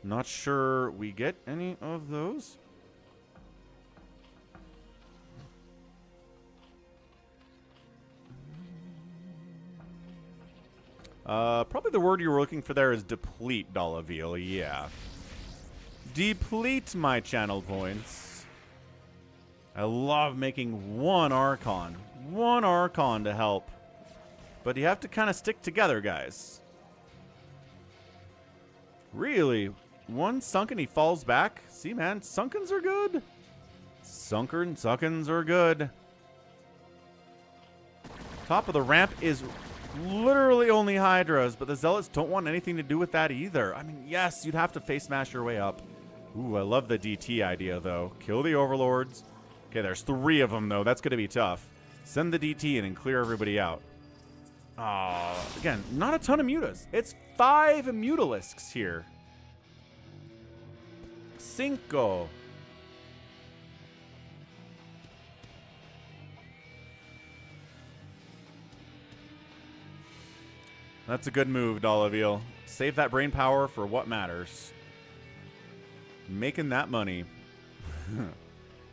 Not sure we get any of those. Probably the word you were looking for there is deplete, Dollaville. Yeah. Deplete my channel points. I love making one Archon. One Archon to help. But you have to kind of stick together, guys. Really? One Sunken, he falls back? See, man, Sunkens are good. Sunkens are good. Top of the ramp is literally only Hydras, but the Zealots don't want anything to do with that either. I mean, yes, you'd have to face smash your way up. Ooh, I love the DT idea, though. Kill the Overlords. Okay, there's 3 of them, though. That's going to be tough. Send the DT in and clear everybody out. Again, not a ton of mutas. It's 5 Mutalisks here. 5. That's a good move, Dollaville. Save that brain power for what matters. Making that money.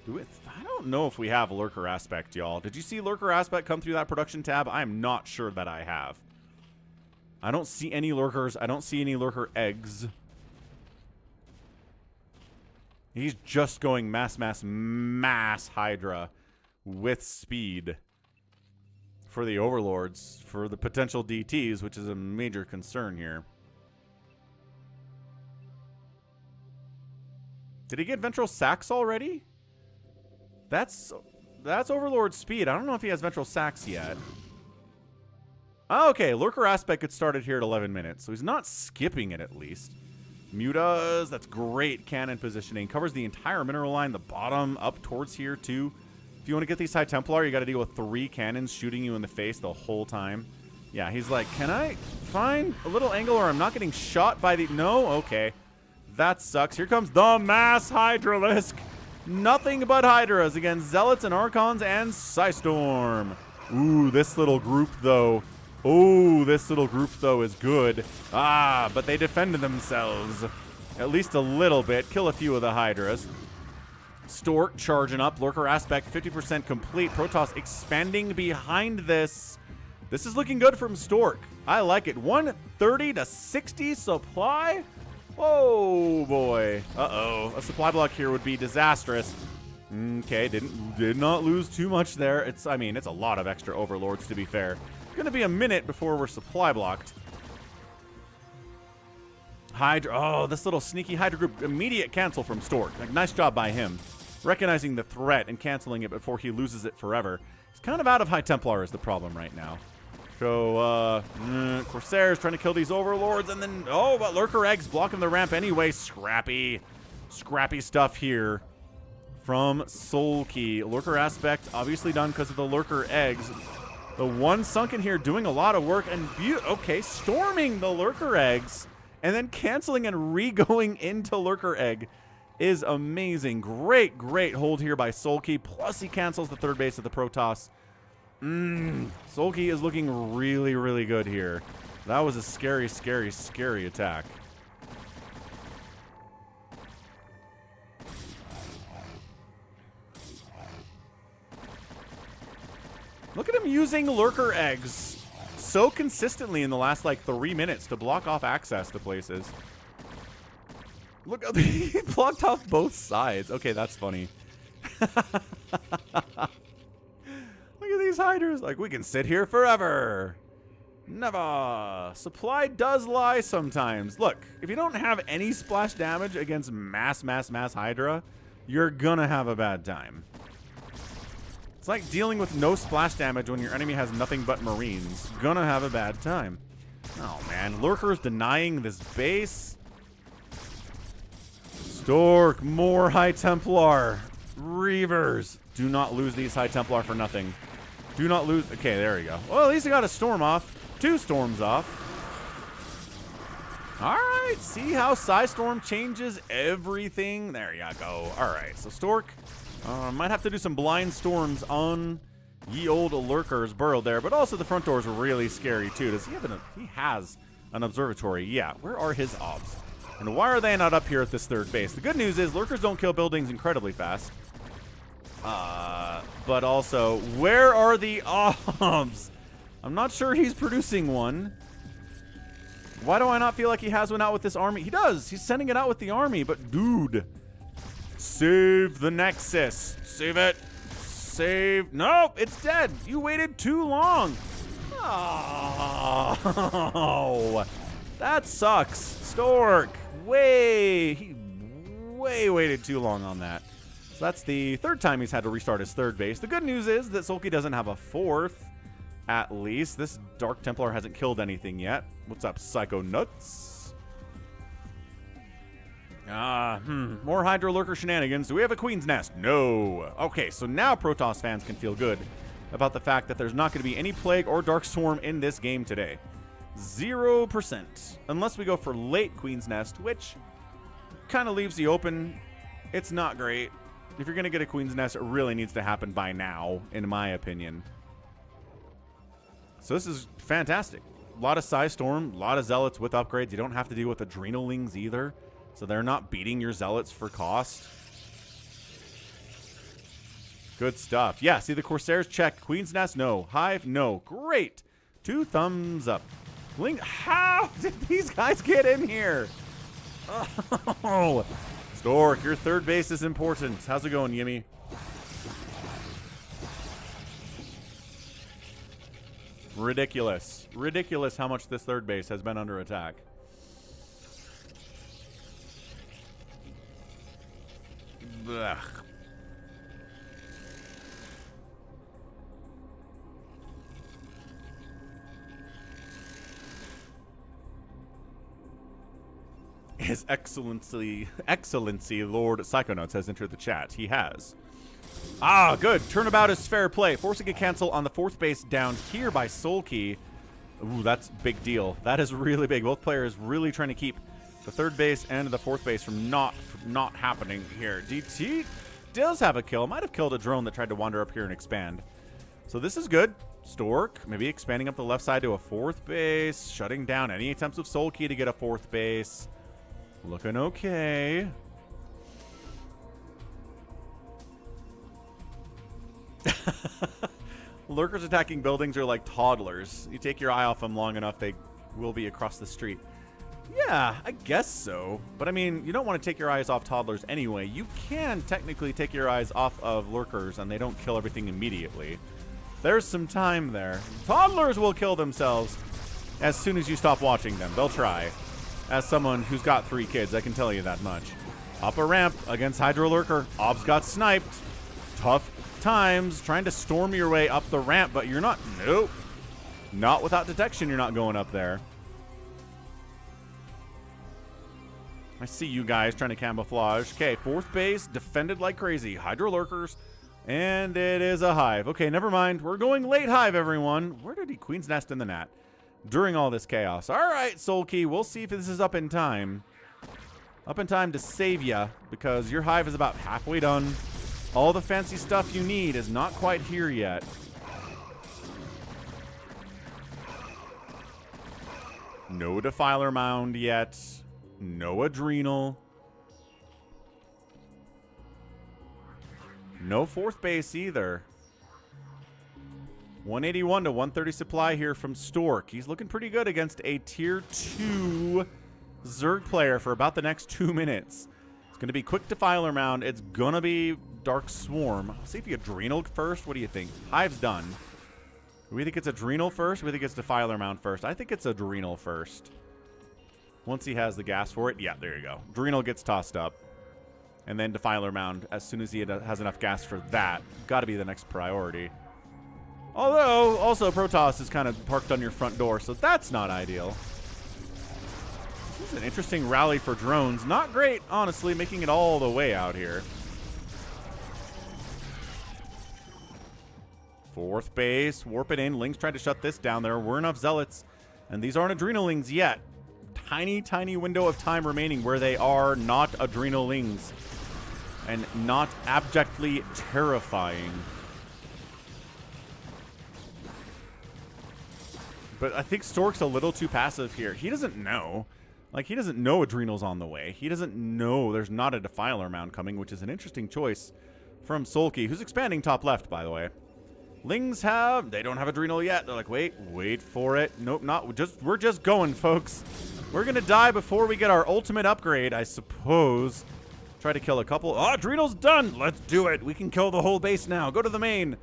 I don't know if we have Lurker Aspect, y'all. Did you see Lurker Aspect come through that production tab? I'm not sure that I have. I don't see any Lurkers. I don't see any Lurker eggs. He's just going mass Hydra with speed for the Overlords, for the potential DTs, which is a major concern here. Did he get Ventral Sacs already? That's Overlord speed. I don't know if he has Ventral Sacs yet. Oh, okay, Lurker Aspect gets started here at 11 minutes, so he's not skipping it at least. Mutas, that's great cannon positioning. Covers the entire mineral line, the bottom, up towards here too. If you want to get these High Templar, you got to deal with 3 cannons shooting you in the face the whole time. Yeah, he's like, can I find a little angle or I'm not getting shot by the... No? Okay. That sucks. Here comes the Mass Hydralisk. Nothing but Hydras against Zealots and Archons and Psystorm. Ooh, this little group, though. Oh, this little group, though, is good. Ah, but they defended themselves. At least a little bit. Kill a few of the Hydras. Stork charging up. Lurker Aspect 50% complete. Protoss expanding behind this. This is looking good from Stork. I like it. 130 to 60 supply. Oh boy. Uh-oh. A supply block here would be disastrous. Okay, did not lose too much there. I mean, it's a lot of extra Overlords, to be fair. Gonna be a minute before we're supply blocked. Hydra. Oh, this little sneaky Hydra group. Immediate cancel from Stork. Like, nice job by him. Recognizing the threat and canceling it before he loses it forever. He's kind of out of High Templar is the problem right now. So, Corsairs trying to kill these Overlords, and then, oh, but Lurker Eggs blocking the ramp anyway. Scrappy stuff here from Soulkey. Lurker Aspect obviously done because of the Lurker Eggs. The one Sunken here doing a lot of work, and okay, storming the Lurker Eggs, and then canceling and re-going into Lurker Egg is amazing. Great hold here by Soulkey, plus he cancels the 3rd base of the Protoss. Soulkey is looking really good here. That was a scary attack. Look at him using Lurker Eggs so consistently in the last, like, 3 minutes to block off access to places. Look, he blocked off both sides. Okay, that's funny. Look at these Hydras. Like, we can sit here forever. Never. Supply does lie sometimes. Look, if you don't have any splash damage against mass Hydra, you're gonna have a bad time. It's like dealing with no splash damage when your enemy has nothing but Marines. Gonna have a bad time. Oh, man. Lurkers denying this base. Stork, more High Templar. Reavers. Do not lose these High Templar for nothing. Do not lose. Okay, there we go. Well, at least he got a storm off. 2 storms off. All right. See how Psystorm changes everything? There you go. All right. So Stork might have to do some blind storms on ye old Lurkers burrowed there. But also the front door is really scary, too. Does he have he has an observatory. Yeah. Where are his obs? And why are they not up here at this 3rd base? The good news is Lurkers don't kill buildings incredibly fast. But also, where are the obs? I'm not sure he's producing one. Why do I not feel like he has one out with this army? He does. He's sending it out with the army, but dude, save the Nexus. Save it. Save. Nope, it's dead. You waited too long. Oh, that sucks. Stork, he way waited too long on that. So that's the third time he's had to restart his third base. The good news is that Soulkey doesn't have a fourth, at least. This Dark Templar hasn't killed anything yet. What's up, Psycho Nuts? More Hydro Lurker shenanigans. Do we have a Queen's Nest? No. Okay, so now Protoss fans can feel good about the fact that there's not going to be any Plague or Dark Swarm in this game today. 0%. Unless we go for late Queen's Nest, which kind of leaves you open. It's not great. If you're going to get a Queen's Nest, it really needs to happen by now, in my opinion. So this is fantastic. A lot of Psy Storm, a lot of Zealots with upgrades. You don't have to deal with Adrenalings either, so they're not beating your Zealots for cost. Good stuff. Yeah, see the Corsairs check. Queen's Nest, no. Hive, no. Great. 2 thumbs up. Link, how did these guys get in here? Oh, Stork, your third base is important. How's it going, Yimmy? Ridiculous. Ridiculous how much this third base has been under attack. Ugh. His Excellency Lord Psychonauts has entered the chat. He has. Ah, good. Turnabout is fair play. Forcing a cancel on the fourth base down here by Soulkey. Ooh, that's big deal. That is really big. Both players really trying to keep the third base and the fourth base from not happening here. DT does have a kill. Might have killed a drone that tried to wander up here and expand. So this is good. Stork maybe expanding up the left side to a fourth base, shutting down any attempts of Soulkey to get a fourth base. Looking okay. Lurkers attacking buildings are like toddlers. You take your eye off them long enough, they will be across the street. Yeah, I guess so. But I mean, you don't want to take your eyes off toddlers anyway. You can technically take your eyes off of lurkers and they don't kill everything immediately. There's some time there. Toddlers will kill themselves as soon as you stop watching them. They'll try. As someone who's got 3 kids, I can tell you that much. Up a ramp against Hydro Lurker. Obs got sniped. Tough times trying to storm your way up the ramp, but you're not. Nope. Not without detection, you're not going up there. I see you guys trying to camouflage. Okay, fourth base, defended like crazy. Hydro Lurkers, and it is a Hive. Okay, never mind. We're going late Hive, everyone. Where did he Queen's Nest in the Nat? During all this chaos. All right, Soulkey, we'll see if this is up in time. Up in time to save ya, because your Hive is about halfway done. All the fancy stuff you need is not quite here yet. No Defiler Mound yet. No Adrenal. No fourth base either. 181 to 130 supply here from Stork. He's looking pretty good against a tier 2 Zerg player for about the next 2 minutes. It's going to be quick Defiler Mound. It's going to be Dark Swarm. I'll see if you Adrenal first. What do you think? Hive's done. Do we think it's Adrenal first? Or do we think it's Defiler Mound first? I think it's Adrenal first. Once he has the gas for it. Yeah, there you go. Adrenal gets tossed up. And then Defiler Mound as soon as he has enough gas for that. Got to be the next priority. Although, also, Protoss is kind of parked on your front door, so that's not ideal. This is an interesting rally for drones. Not great, honestly, making it all the way out here. Fourth base, warp it in. Lynx tried to shut this down. There were enough Zealots, and these aren't Adrenalings yet. Tiny, tiny window of time remaining where they are not Adrenalings and not abjectly terrifying. But I think Stork's a little too passive here. He doesn't know. Like, he doesn't know Adrenal's on the way. He doesn't know there's not a Defiler Mound coming, which is an interesting choice from Soulkey, who's expanding top left, by the way. Lings have, they don't have Adrenal yet. They're like, wait for it. Nope, we're just going, folks. We're gonna die before we get our ultimate upgrade, I suppose. Try to kill a couple. Oh, Adrenal's done. Let's do it. We can kill the whole base now. Go to the main.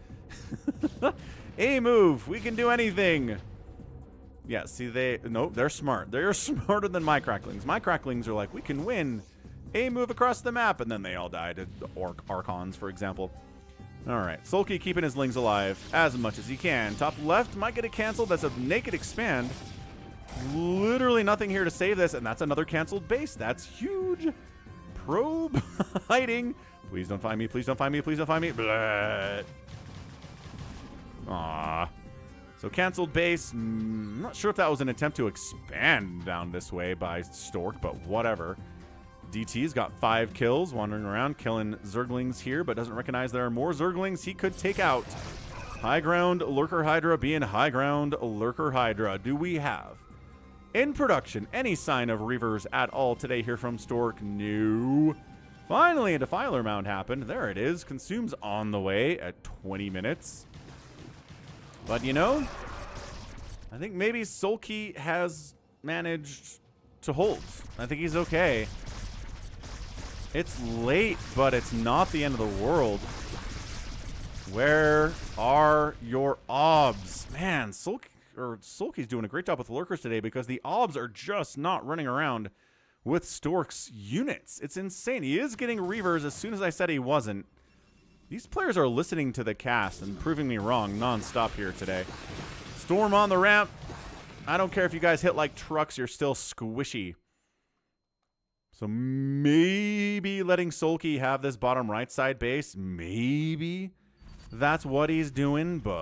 A move. We can do anything. Yeah, see, nope, they're smart. They're smarter than my cracklings. My cracklings are like, we can win. A move across the map, and then they all died. The Archons, for example. All right, Soulkey keeping his Lings alive as much as he can. Top left might get it canceled. That's a naked expand. Literally nothing here to save this, and that's another canceled base. That's huge. Probe hiding. Please don't find me. Please don't find me. Please don't find me. Blah. Aww. So canceled base. I'm not sure if that was an attempt to expand down this way by Stork, but whatever. DT's got 5 kills, wandering around, killing Zerglings here, but doesn't recognize there are more Zerglings he could take out. High ground Lurker Hydra being high ground Lurker Hydra. Do we have in production any sign of Reavers at all today here from Stork? No. Finally, a Defiler Mound happened. There it is. Consumes on the way at 20 minutes. But you know, I think maybe Soulkey has managed to hold. I think he's okay. It's late, but it's not the end of the world. Where are your obs? Man, Soulkey's doing a great job with lurkers today because the obs are just not running around with Stork's units. It's insane. He is getting Reavers as soon as I said he wasn't. These players are listening to the cast and proving me wrong nonstop here today. Storm on the ramp. I don't care if you guys hit like trucks, you're still squishy. So maybe letting Soulkey have this bottom right side base, maybe that's what he's doing, but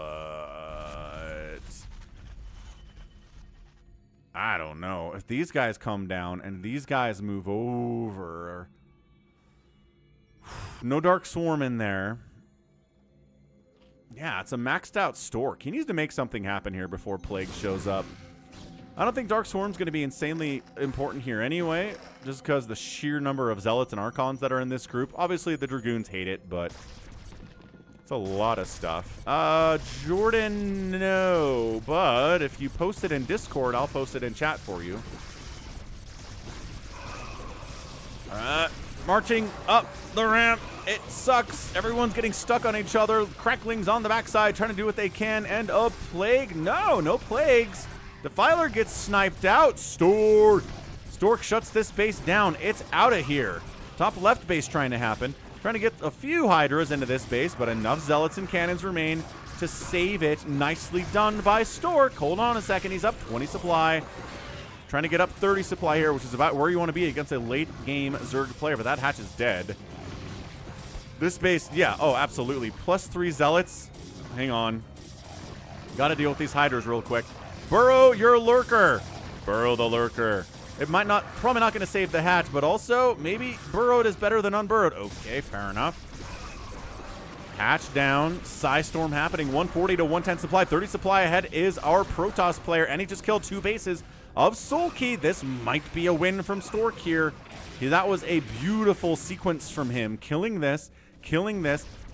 I don't know. If these guys come down and these guys move over, no Dark Swarm in there. Yeah, it's a maxed out Stork. He needs to make something happen here before Plague shows up. I don't think Dark Swarm's going to be insanely important here anyway, just because the sheer number of Zealots and Archons that are in this group. Obviously, the Dragoons hate it, but it's a lot of stuff. Jordan, no. But if you post it in Discord, I'll post it in chat for you. Marching up the ramp. It sucks. Everyone's getting stuck on each other. Cracklings on the backside trying to do what they can. And a Plague. No Plagues. Defiler gets sniped out. Stork shuts this base down. It's out of here. Top left base trying to happen. Trying to get a few Hydras into this base, but enough Zealots and Cannons remain to save it. Nicely done by Stork. Hold on a second. He's up 20 supply. Trying to get up 30 supply here, which is about where you want to be against a late game Zerg player, but that hatch is dead. This base, yeah, oh, absolutely. +3 Zealots. Hang on. Got to deal with these Hydras real quick. Burrow your Lurker. Burrow the Lurker. It might not, probably not going to save the hatch, but also maybe burrowed is better than unburrowed. Okay, fair enough. Hatch down. Psystorm happening. 140 to 110 supply. 30 supply ahead is our Protoss player, and he just killed 2 bases of Soulkey. This might be a win from Stork here. That was a beautiful sequence from him. Killing this,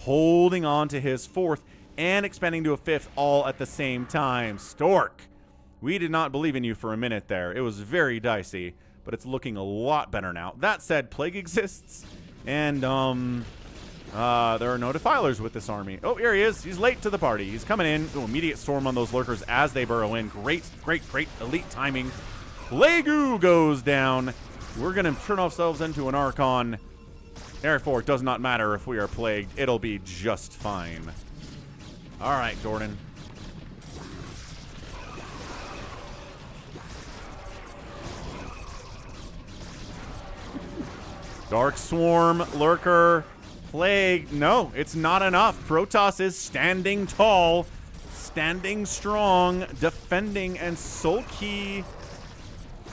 holding on to his 4th, and expanding to a 5th all at the same time. Stork, we did not believe in you for a minute there. It was very dicey, but it's looking a lot better now. That said, Plague exists, and there are no Defilers with this army. Oh, here he is. He's late to the party. He's coming in. Oh, immediate storm on those Lurkers as they burrow in. Great elite timing. Plague goes down. We're going to turn ourselves into an Archon. Therefore, it does not matter if we are plagued. It'll be just fine. All right, Jordan. Dark Swarm, Lurker, Plague. No, it's not enough. Protoss is standing tall, standing strong, defending, and Soulkey,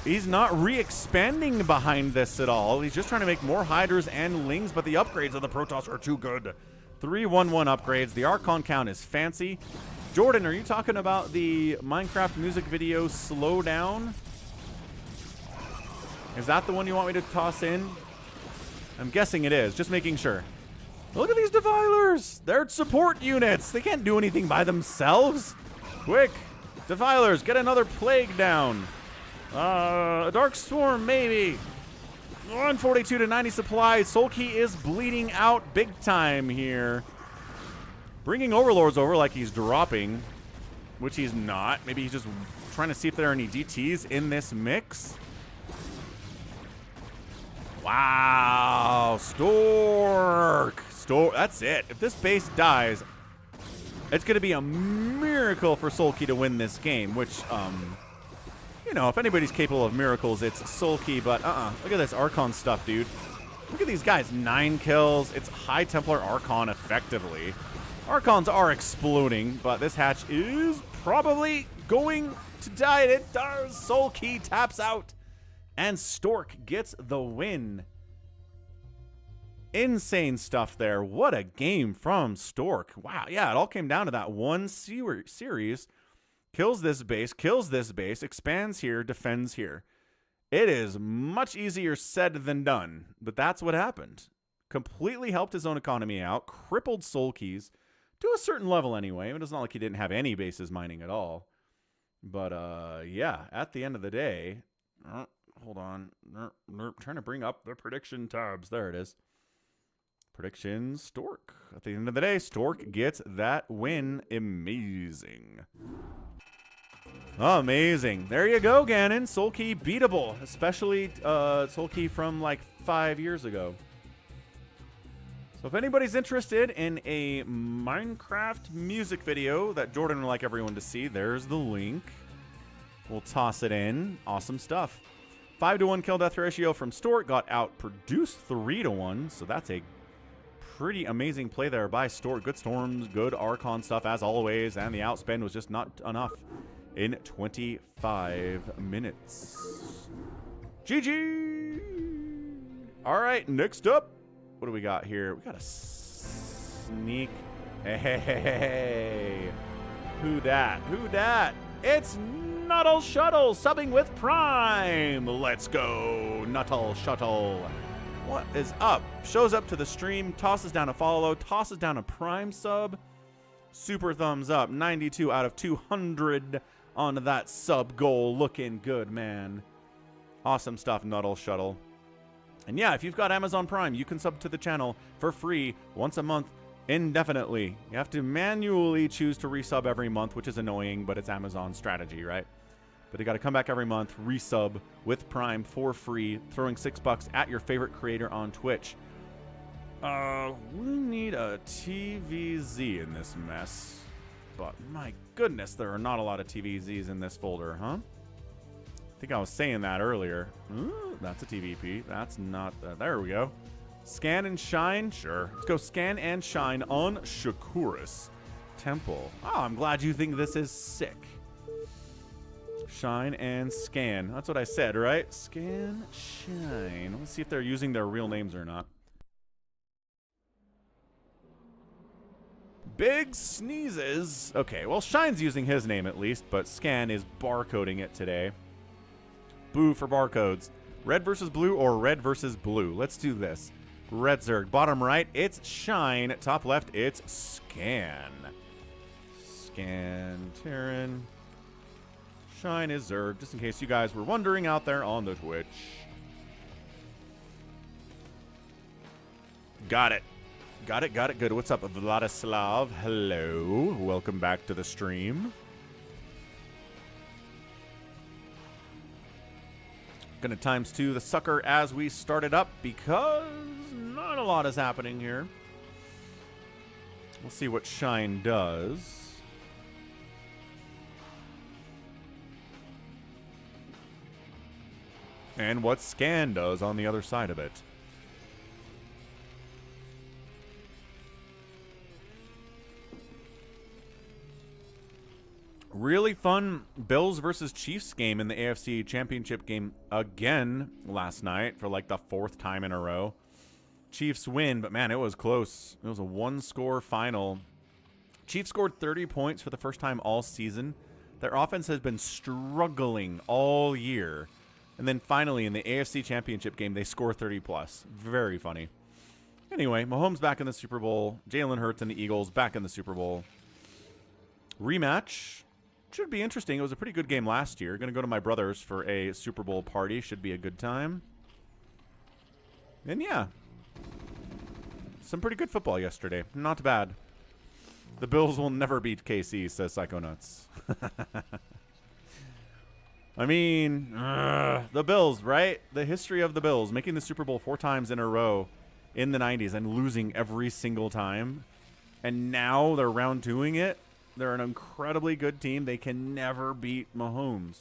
he's not re-expanding behind this at all. He's just trying to make more Hydras and Lings, but the upgrades of the Protoss are too good. 3-1-1 upgrades. The Archon count is fancy. Jordan, are you talking about the Minecraft music video Slow Down? Is that the one you want me to toss in? I'm guessing it is. Just making sure. Look at these Defilers. They're support units. They can't do anything by themselves. Quick, Defilers, get another Plague down. A Dark Storm, maybe. 142 to 90 supplies. Soulkey is bleeding out big time here. Bringing Overlords over like he's dropping, which he's not. Maybe he's just trying to see if there are any DTs in this mix. Wow, Stork. That's it. If this base dies, it's going to be a miracle for Soulkey to win this game, which, you know, if anybody's capable of miracles, it's Soulkey, but look at this Archon stuff, dude. Look at these guys. 9 kills. It's High Templar Archon effectively. Archons are exploding, but this hatch is probably going to die. And it does. Soulkey taps out, and Stork gets the win. Insane stuff there. What a game from Stork. Wow. Yeah, it all came down to that one series. Kills this base, expands here, defends here. It is much easier said than done, but that's what happened. Completely helped his own economy out, crippled Soulkey's to a certain level anyway. It's not like he didn't have any bases mining at all. But, yeah, at the end of the day, hold on. Trying to bring up the prediction tabs. There it is. Prediction Stork. At the end of the day, Stork gets that win. Amazing. Amazing. There you go, Ganon. Soulkey beatable, especially Soulkey from like 5 years ago. So if anybody's interested in a Minecraft music video that Jordan would like everyone to see, there's the link. We'll toss it in. Awesome stuff. 5-to-1 kill death ratio from Stork. Got outproduced 3-to-1, so that's a pretty amazing play there by Stork. Good storms, good Archon stuff as always, and the outspend was just not enough in 25 minutes. GG! All right, next up, what do we got here? We got a sneak. Hey, who dat? Who dat? It's Shuttle subbing with Prime. Let's go, Shuttle. What is up? Shows up to the stream, tosses down a follow, tosses down a Prime sub. Super thumbs up. 92 out of 200 on that sub goal. Looking good, man. Awesome stuff, Shuttle. And yeah, if you've got Amazon Prime, you can sub to the channel for free once a month indefinitely. You have to manually choose to resub every month, which is annoying, but it's Amazon's strategy, right? But you got to come back every month, resub with Prime for free, throwing $6 at your favorite creator on Twitch. We need a TVZ in this mess. But my goodness, there are not a lot of TVZs in this folder, huh? I think I was saying that earlier. Ooh, that's a TVP. That's not... there we go. Scan and shine? Sure. Let's go scan and shine on Shakuras Temple. Oh, I'm glad you think this is sick. Shine and scan. That's what I said, right? Scan, shine. Let's see if they're using their real names or not. Big sneezes. Okay, well, Shine's using his name at least, but Scan is barcoding it today. Boo for barcodes. Red versus blue or red versus blue? Let's do this. Red Zerg. Bottom right, it's Shine. Top left, it's Scan. Scan, Terran. Shine is Zerg, just in case you guys were wondering out there on the Twitch. Got it. Got it, good. What's up, Vladislav? Hello. Welcome back to the stream. Gonna ×2 the sucker as we start it up because not a lot is happening here. We'll see what Shine does. And what Scan does on the other side of it. Really fun Bills versus Chiefs game in the AFC Championship game again last night for like the 4th time in a row. Chiefs win, but man, it was close. It was a 1-score final. Chiefs scored 30 points for the first time all season. Their offense has been struggling all year. And then finally in the AFC Championship game, they score 30 plus. Very funny. Anyway, Mahomes back in the Super Bowl. Jalen Hurts and the Eagles back in the Super Bowl. Rematch. Should be interesting. It was a pretty good game last year. Going to go to my brother's for a Super Bowl party. Should be a good time. And yeah. Some pretty good football yesterday. Not bad. The Bills will never beat KC, says Psychonauts. I mean, the Bills, right? The history of the Bills. Making the Super Bowl 4 times in a row in the 90s and losing every single time. And now they're round 2ing it. They're an incredibly good team. They can never beat Mahomes.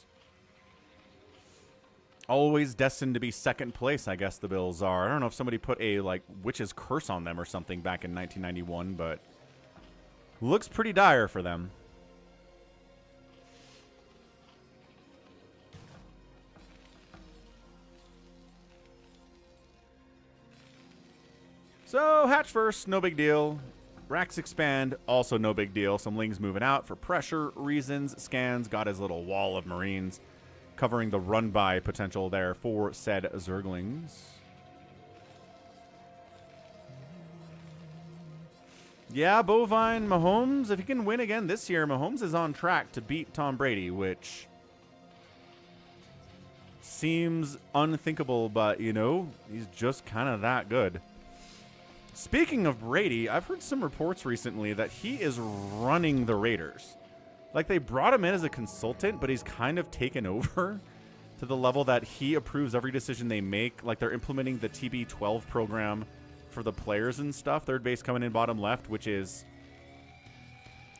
Always destined to be second place, I guess the Bills are. I don't know if somebody put a, like, witch's curse on them or something back in 1991, but looks pretty dire for them. So, hatch first, no big deal. Racks expand, also no big deal. Some Lings moving out for pressure reasons. Scans got his little wall of Marines covering the run-by potential there for said Zerglings. Yeah, Bovine, Mahomes, if he can win again this year, Mahomes is on track to beat Tom Brady, which seems unthinkable, but, you know, he's just kind of that good. Speaking of Brady, I've heard some reports recently that he is running the Raiders. Like, they brought him in as a consultant, but he's kind of taken over to the level that he approves every decision they make. Like, they're implementing the TB12 program for the players and stuff. Third base coming in bottom left, which is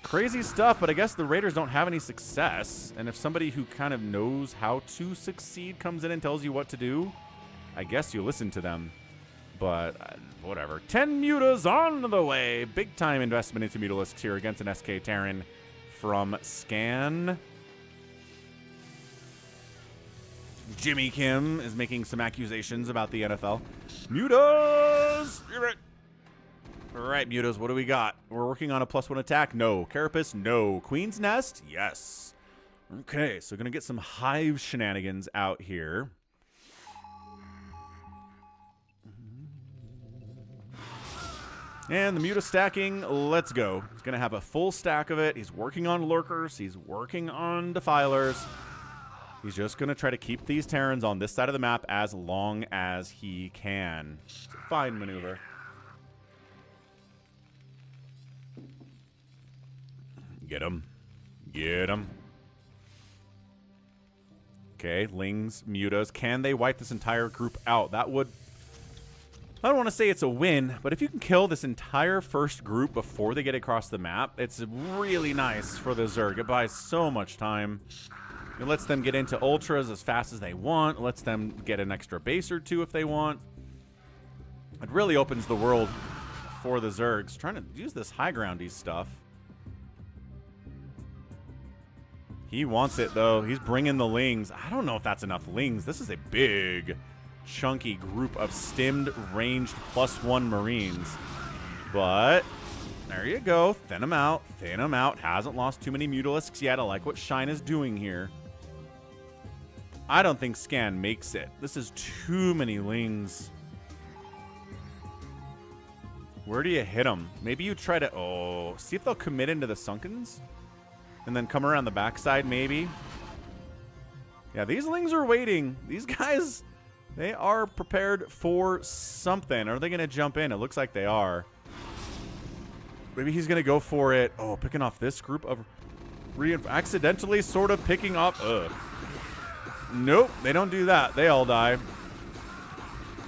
crazy stuff, but I guess the Raiders don't have any success. And if somebody who kind of knows how to succeed comes in and tells you what to do, I guess you listen to them. But whatever. 10 mutas on the way. Big time investment into Mutalisks here against an SK Terran from Scan. Jimmy Kim is making some accusations about the NFL. Mutas! All right, Mutas, what do we got? We're working on a +1 attack. No. Carapace? No. Queen's Nest? Yes. Okay, so going to get some Hive shenanigans out here. And the Muta stacking, let's go. He's going to have a full stack of it. He's working on Lurkers. He's working on Defilers. He's just going to try to keep these Terrans on this side of the map as long as he can. It's a fine maneuver. Get him. Get him. Okay, Lings, Mutas. Can they wipe this entire group out? That would... I don't want to say it's a win, but if you can kill this entire first group before they get across the map, it's really nice for the Zerg. It buys so much time. It lets them get into Ultras as fast as they want. It lets them get an extra base or two if they want. It really opens the world for the Zergs. Trying to use this high groundy stuff. He wants it, though. He's bringing the Lings. I don't know if that's enough Lings. This is a big... chunky group of stimmed ranged +1 Marines. But there you go. Thin them out. Thin them out. Hasn't lost too many Mutalisks yet. I like what Shine is doing here. I don't think Scan makes it. This is too many Lings. Where do you hit them? Maybe you try to... Oh, see if they'll commit into the Sunkens? And then come around the backside, maybe? Yeah, these Lings are waiting. These guys... They are prepared for something. Are they going to jump in? It looks like they are. Maybe he's going to go for it. Oh, picking off this group of... accidentally sort of picking up... Ugh. Nope, they don't do that. They all die.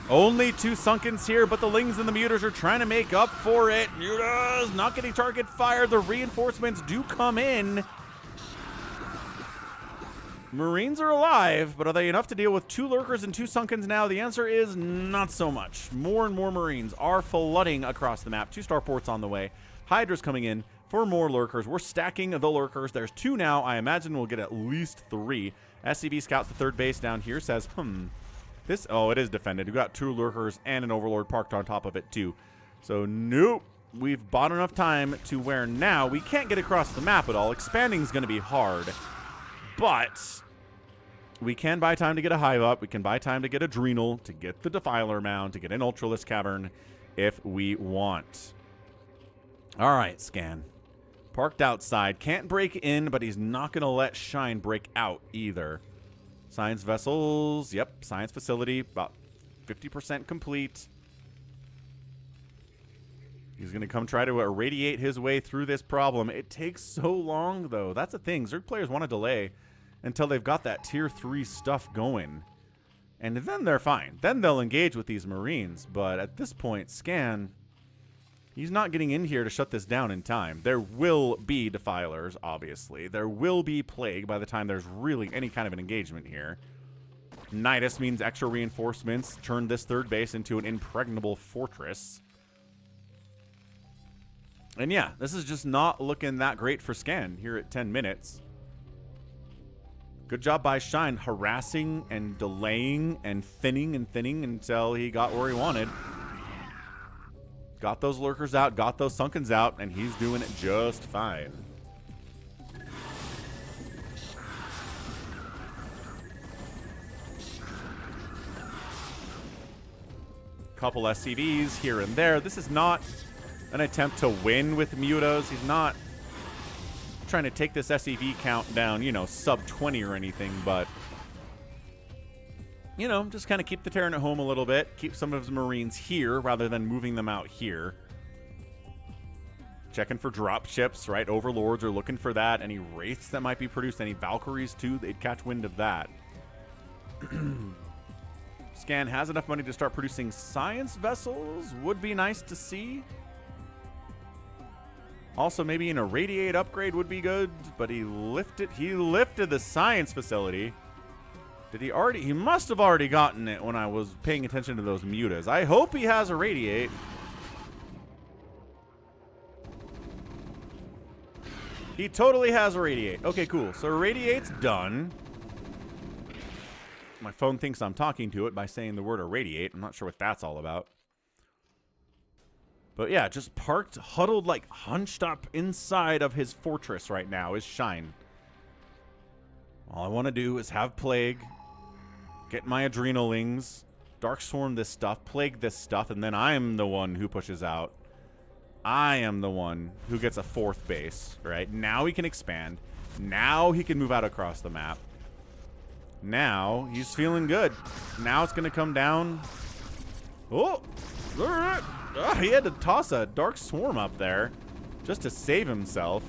Only 2 Sunkens here, but the Lings and the Mutas are trying to make up for it. Mutas not getting target fire. The reinforcements do come in. Marines are alive, but are they enough to deal with 2 Lurkers and 2 Sunkens now? The answer is not so much. More and more Marines are flooding across the map. 2 starports on the way. Hydra's coming in for more Lurkers. We're stacking the Lurkers. There's 2 now. I imagine we'll get at least 3. SCV scouts the third base down here. Says, this... Oh, it is defended. We've got 2 Lurkers and an Overlord parked on top of it, too. So, nope. We've bought enough time to where now we can't get across the map at all. Expanding is going to be hard. But... we can buy time to get a Hive up. We can buy time to get Adrenal, to get the Defiler Mound, to get an Ultralisk Cavern. if we want. All right, Scan. Parked outside. Can't break in, but he's not going to let Shine break out either. Science vessels. Yep, science facility. About 50% complete. He's going to come try to irradiate his way through this problem. It takes so long, though. That's the thing. Zerg players want to delay until they've got that tier 3 stuff going. And then they're fine. Then they'll engage with these Marines. But at this point, Scan, he's not getting in here to shut this down in time. There will be Defilers, obviously. There will be Plague by the time there's really any kind of an engagement here. Nidus means extra reinforcements. Turn this third base into an impregnable fortress. And yeah, this is just not looking that great for Scan here at 10 minutes. Good job by Shine, harassing and delaying and thinning until he got where he wanted. Got those lurkers out, got those Sunkens out, and he's doing it just fine. Couple SCVs here and there. This is not an attempt to win with Mutos. He's not trying to take this SCV count down, you know, sub 20 or anything, but, you know, just kind of keep the Terran at home a little bit. Keep some of his Marines here rather than moving them out here. Checking for drop ships, right? Overlords are looking for that. Any Wraiths that might be produced, any Valkyries too, they'd catch wind of that. Scan has enough money to start producing science vessels. Would be nice to see. Also, maybe an irradiate upgrade would be good, but he lifted the science facility. Did he already? He must have already gotten it when I was paying attention to those mutas. I hope he has irradiate. He totally has irradiate. Okay, cool. So irradiate's done. My phone thinks I'm talking to it by saying the word irradiate. I'm not sure what that's all about. But yeah, just parked, huddled, like hunched up inside of his fortress right now is Shine. All I want to do is have Plague, get my Adrenalings, Dark Swarm this stuff, Plague this stuff, and then I'm the one who pushes out. I am the one who gets a 4th base, right? Now he can expand. Now he can move out across the map. Now he's feeling good. Now it's going to come down. Oh! He had to toss a Dark Swarm up there just to save himself.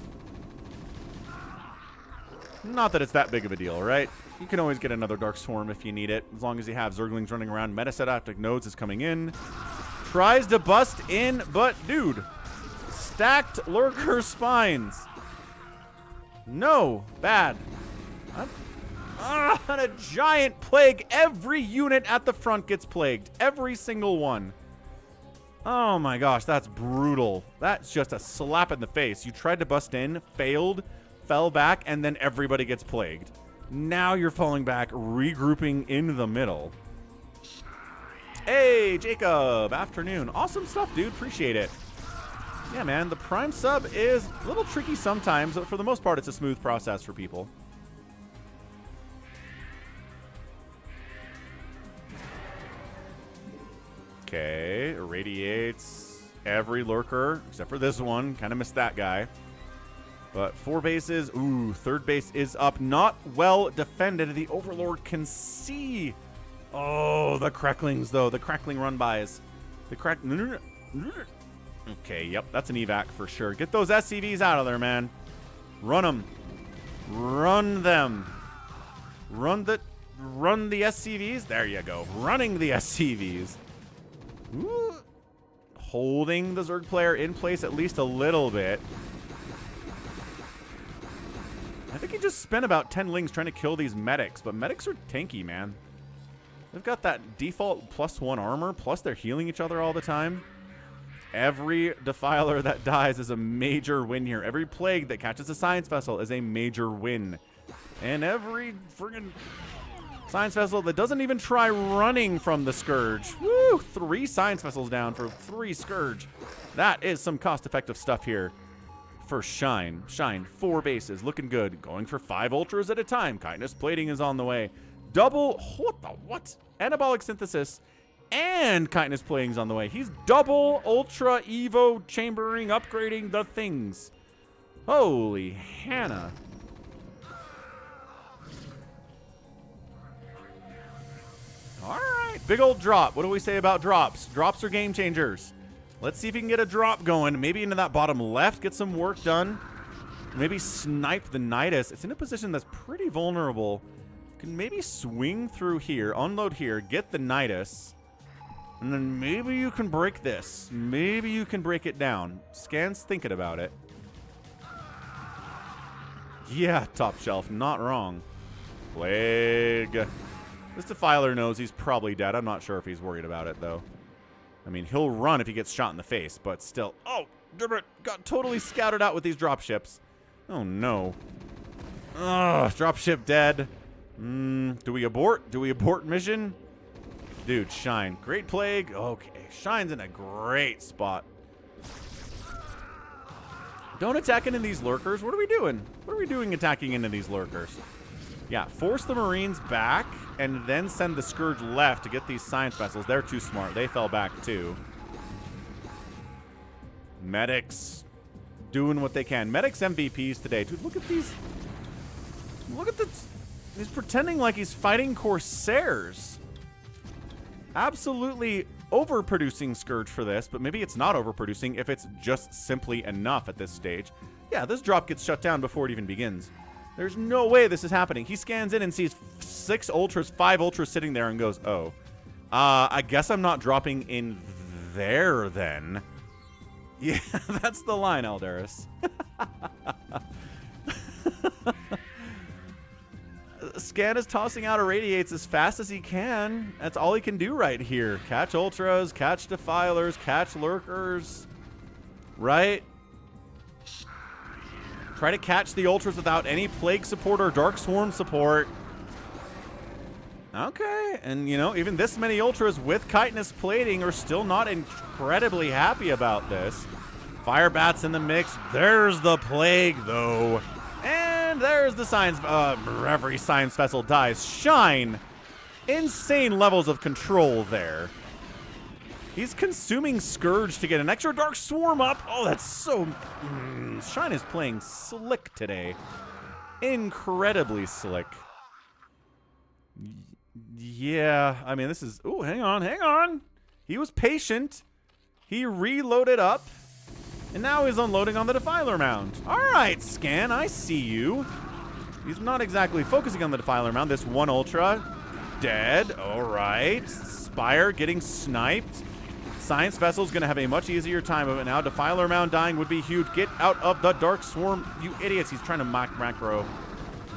Not that it's that big of a deal, right? You can always get another Dark Swarm if you need it, as long as you have Zerglings running around. Metastatic Nodes is coming in. Tries to bust in, but dude, stacked Lurker Spines. No, bad. And a giant Plague. Every unit at the front gets plagued. Every single one. Oh my gosh, that's brutal. That's just a slap in the face. You tried to bust in, failed, fell back, and then everybody gets plagued. Now you're falling back, regrouping in the middle. Hey, Jacob. Afternoon. Awesome stuff, dude. Appreciate it. Yeah, man, the Prime sub is a little tricky sometimes, but for the most part, it's a smooth process for people. Okay, irradiates every lurker, except for this one. Kind of missed that guy. But 4 bases. Ooh, 3rd base is up. Not well defended. The Overlord can see. Oh, the Cracklings, though. The Crackling run-bys. The crack... Okay, yep, that's an evac for sure. Get those SCVs out of there, man. Run them. Run them. Run the SCVs. There you go. Running the SCVs. Ooh. Holding the Zerg player in place at least a little bit. I think he just spent about 10 lings trying to kill these medics, but medics are tanky, man. They've got that default +1 armor, plus they're healing each other all the time. Every Defiler that dies is a major win here. Every Plague that catches a Science Vessel is a major win. And every friggin' Science Vessel that doesn't even try running from the Scourge. Woo! 3 Science Vessels down for 3 Scourge. That is some cost-effective stuff here for Shine. Shine, 4 bases, looking good. Going for 5 Ultras at a time. Kindness Plating is on the way. Double, what? Anabolic Synthesis and Chitinous Plague's on the way. He's double Ultra Evo chambering, upgrading the things. Holy Hannah. All right, big old drop. What do we say about drops? Drops are game changers. Let's see if he can get a drop going. Maybe into that bottom left, get some work done. Maybe snipe the Nidus. It's in a position that's pretty vulnerable. Can maybe swing through here, unload here, get the Nidus. And then maybe you can break this. Maybe you can break it down. Scan's thinking about it. Yeah, top shelf, not wrong. Plague. This Defiler knows he's probably dead. I'm not sure if he's worried about it, though. I mean, he'll run if he gets shot in the face, but still. Oh, got totally scouted out with these dropships. Oh, no. Ugh, dropship dead. Do we abort? Do we abort mission? Dude, Shine. Great Plague. Okay, Shine's in a great spot. Don't attack into these lurkers. What are we doing? What are we doing attacking into these lurkers? Yeah, force the Marines back and then send the Scourge left to get these science vessels. They're too smart. They fell back too. Medics doing what they can. Medics MVPs today. Dude, look at these. Look at this. He's pretending like he's fighting Corsairs. Absolutely overproducing Scourge for this, but maybe it's not overproducing if it's just simply enough at this stage. Yeah, this drop gets shut down before it even begins. There's no way this is happening. He scans in and sees 6 Ultras, 5 Ultras sitting there and goes, oh. I guess I'm not dropping in there then. Yeah, that's the line, Aldaris. Scan is tossing out irradiates as fast as he can. That's all he can do right here. Catch Ultras, catch Defilers, catch Lurkers. Right? Try to catch the Ultras without any Plague support or Dark Swarm support. Okay, and you know, even this many Ultras with Chitinous Plating are still not incredibly happy about this. Fire Bats in the mix. There's the Plague, though. And there's the Science... every Science Vessel dies. Shine! Insane levels of control there. He's consuming Scourge to get an extra Dark Swarm up. Oh, that's so... Shine is playing slick today. Incredibly slick. Yeah, I mean, this is... Oh, hang on, hang on. He was patient. He reloaded up. And now he's unloading on the Defiler Mound. All right, Scan, I see you. He's not exactly focusing on the Defiler Mound. This one Ultra, dead. All right. Spire getting sniped. Science Vessel's going to have a much easier time of it now. Defiler Mound dying would be huge. Get out of the Dark Swarm, you idiots. He's trying to macro.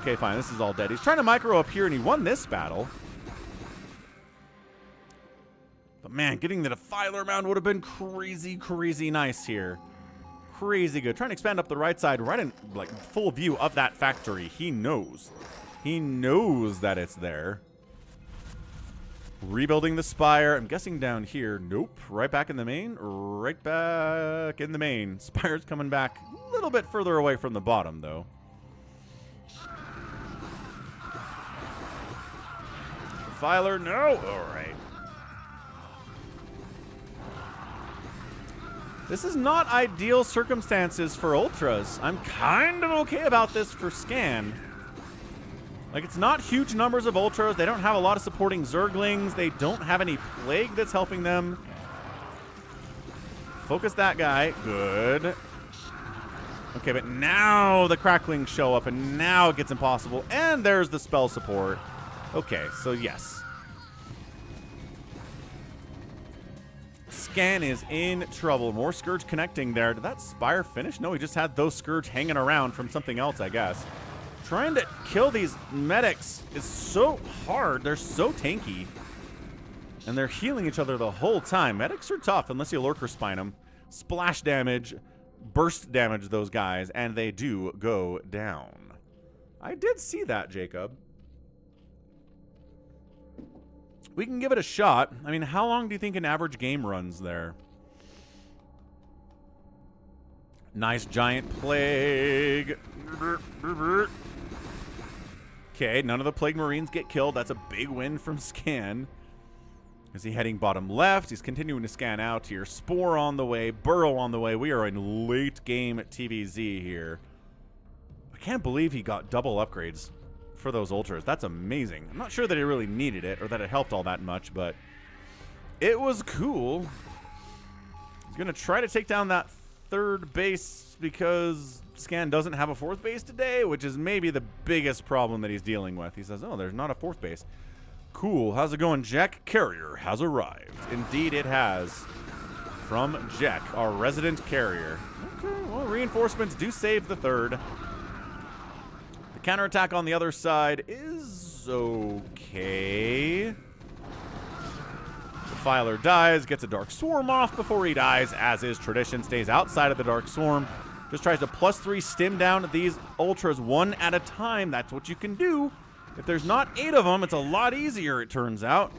Okay, fine. This is all dead. He's trying to micro up here, and he won this battle. But, man, getting the Defiler Mound would have been crazy, crazy nice here. Crazy good. Trying to expand up the right side, right in like full view of that factory. He knows. He knows that it's there. Rebuilding the Spire. I'm guessing down here. Nope. Right back in the main. Right back in the main. Spire's coming back a little bit further away from the bottom, though. Defiler, no. All right. This is not ideal circumstances for Ultras. I'm kind of okay about this for Scan. Like, it's not huge numbers of Ultras. They don't have a lot of supporting Zerglings. They don't have any Plague that's helping them. Focus that guy. Good. Okay, but now the Cracklings show up, and now it gets impossible. And there's the spell support. Okay, so yes. Scan is in trouble. More Scourge connecting there. Did that Spire finish? No, he just had those Scourge hanging around from something else, I guess. Trying to kill these medics is so hard. They're so tanky. And they're healing each other the whole time. Medics are tough unless you Lurker Spine them. Splash damage, burst damage those guys, and they do go down. I did see that, Jacob. We can give it a shot. I mean, how long do you think an average game runs there? Nice giant Plague. Okay, none of the Plague Marines get killed. That's a big win from Scan. Is he heading bottom left? He's continuing to scan out here. Spore on the way. Burrow on the way. We are in late game TVZ here. I can't believe he got double upgrades for those ultras. That's amazing. I'm not sure that he really needed it or that it helped all that much, but it was cool. He's going to try to take down that third base because Scan doesn't have a fourth base today, which is maybe the biggest problem that he's dealing with. He says, oh, there's not a fourth base. Cool. How's it going, Jack? Carrier has arrived. Indeed, it has. From Jack, our resident carrier. Okay, well, reinforcements do save the third. The counterattack on the other side is okay. The Filer dies, gets a Dark Swarm off before he dies, as is tradition. Stays outside of the Dark Swarm. Just tries to +3 stim down these ultras one at a time. That's what you can do. If there's not 8 of them, it's a lot easier, it turns out.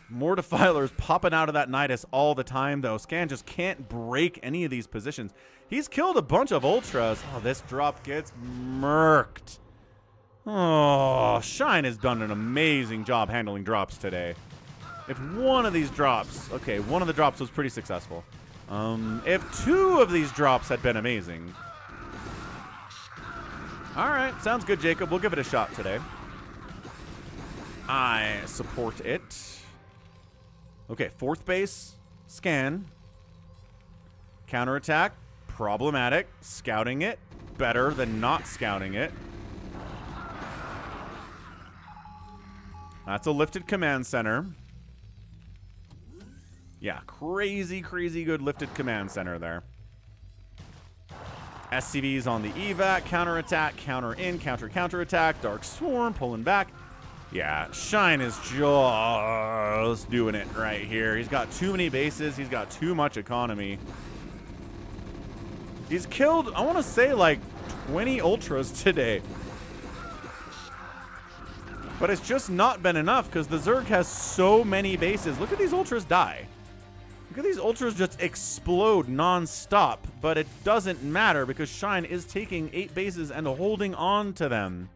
More Defilers popping out of that Nidus all the time, though. Scan just can't break any of these positions. He's killed a bunch of Ultras. Oh, this drop gets murked. Oh, Shine has done an amazing job handling drops today. If one of these drops... Okay, one of the drops was pretty successful. If 2 of these drops had been amazing... All right, sounds good, Jacob. We'll give it a shot today. I support it. Okay, fourth base, Scan. Counterattack, problematic. Scouting it, better than not scouting it. That's a lifted command center. Yeah, crazy, crazy good lifted command center there. SCVs on the evac, counterattack, counter in, counterattack, Dark Swarm pulling back. Yeah, Shine is just doing it right here. He's got too many bases. He's got too much economy. He's killed, I want to say, like 20 Ultras today. But it's just not been enough because the Zerg has so many bases. Look at these Ultras die. Look at these Ultras just explode non-stop, but it doesn't matter because Shine is taking 8 bases and holding on to them.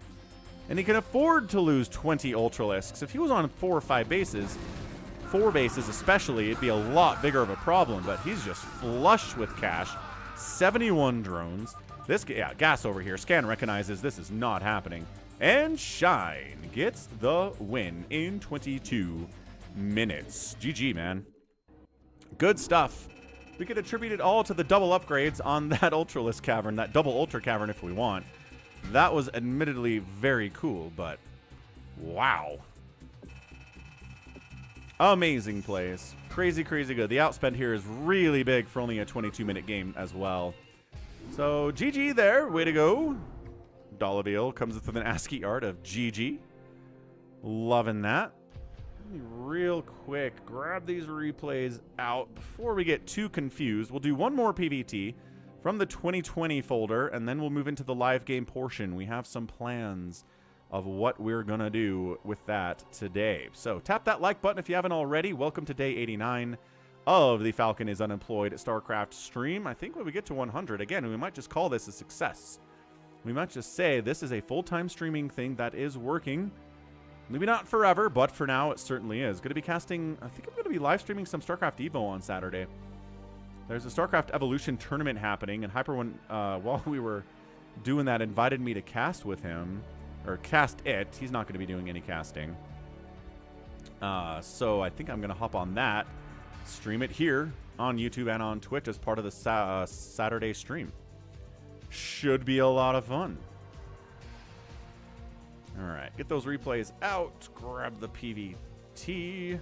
And he can afford to lose 20 Ultralisks. If he was on 4 or 5 bases, 4 bases especially, it'd be a lot bigger of a problem, but he's just flush with cash. 71 drones. This, yeah, gas over here. Scan recognizes this is not happening. And Shine gets the win in 22 minutes. GG, man. Good stuff. We could attribute it all to the double upgrades on that Ultralisk Cavern, that double Ultra Cavern if we want. That was admittedly very cool, but wow. Amazing plays. Crazy, crazy good. The outspend here is really big for only a 22-minute game as well. So GG there. Way to go. Dollaville comes with an ASCII art of GG. Loving that. Real quick, grab these replays out before we get too confused. We'll do one more PvT from the 2020 folder, and then we'll move into the live game portion. We have some plans of what we're going to do with that today. So tap that like button if you haven't already. Welcome to day 89 of the Falcon is Unemployed StarCraft stream. I think when we get to 100, again, we might just call this a success. We might just say this is a full-time streaming thing that is working. Maybe not forever, but for now it certainly is. Going to be casting, I think I'm going to be live streaming some StarCraft Evo on Saturday. There's a StarCraft Evolution tournament happening, and Hyper, while we were doing that, invited me to cast with him, or cast it. He's not going to be doing any casting. So I think I'm going to hop on that, stream it here on YouTube and on Twitch as part of the Saturday stream. Should be a lot of fun. All right, get those replays out. Grab the PvT.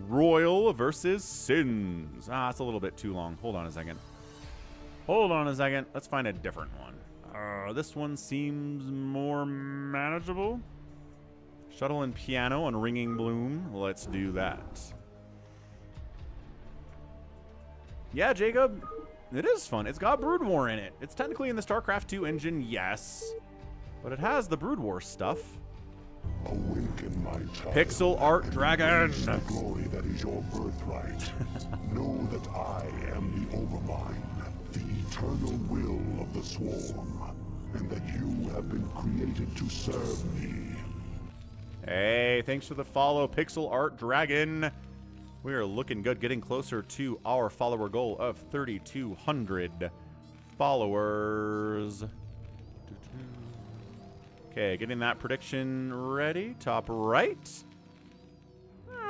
Royal versus Sins. Ah, it's a little bit too long. Hold on a second. Hold on a second. Let's find a different one. This one seems more manageable. Shuttle and Piano on Ringing Bloom. Let's do that. Yeah, Jacob. It is fun. It's got Brood War in it. It's technically in the StarCraft 2 engine, yes. But it has the Brood War stuff. Awaken, my child. Pixel Art Dragon. The glory that is your birthright. Know that I am the Overmind, the eternal will of the Swarm. and that you have been created to serve me. Hey, thanks for the follow, Pixel Art Dragon. We are looking good, getting closer to our follower goal of 3,200 followers. Okay, getting that prediction ready. Top right.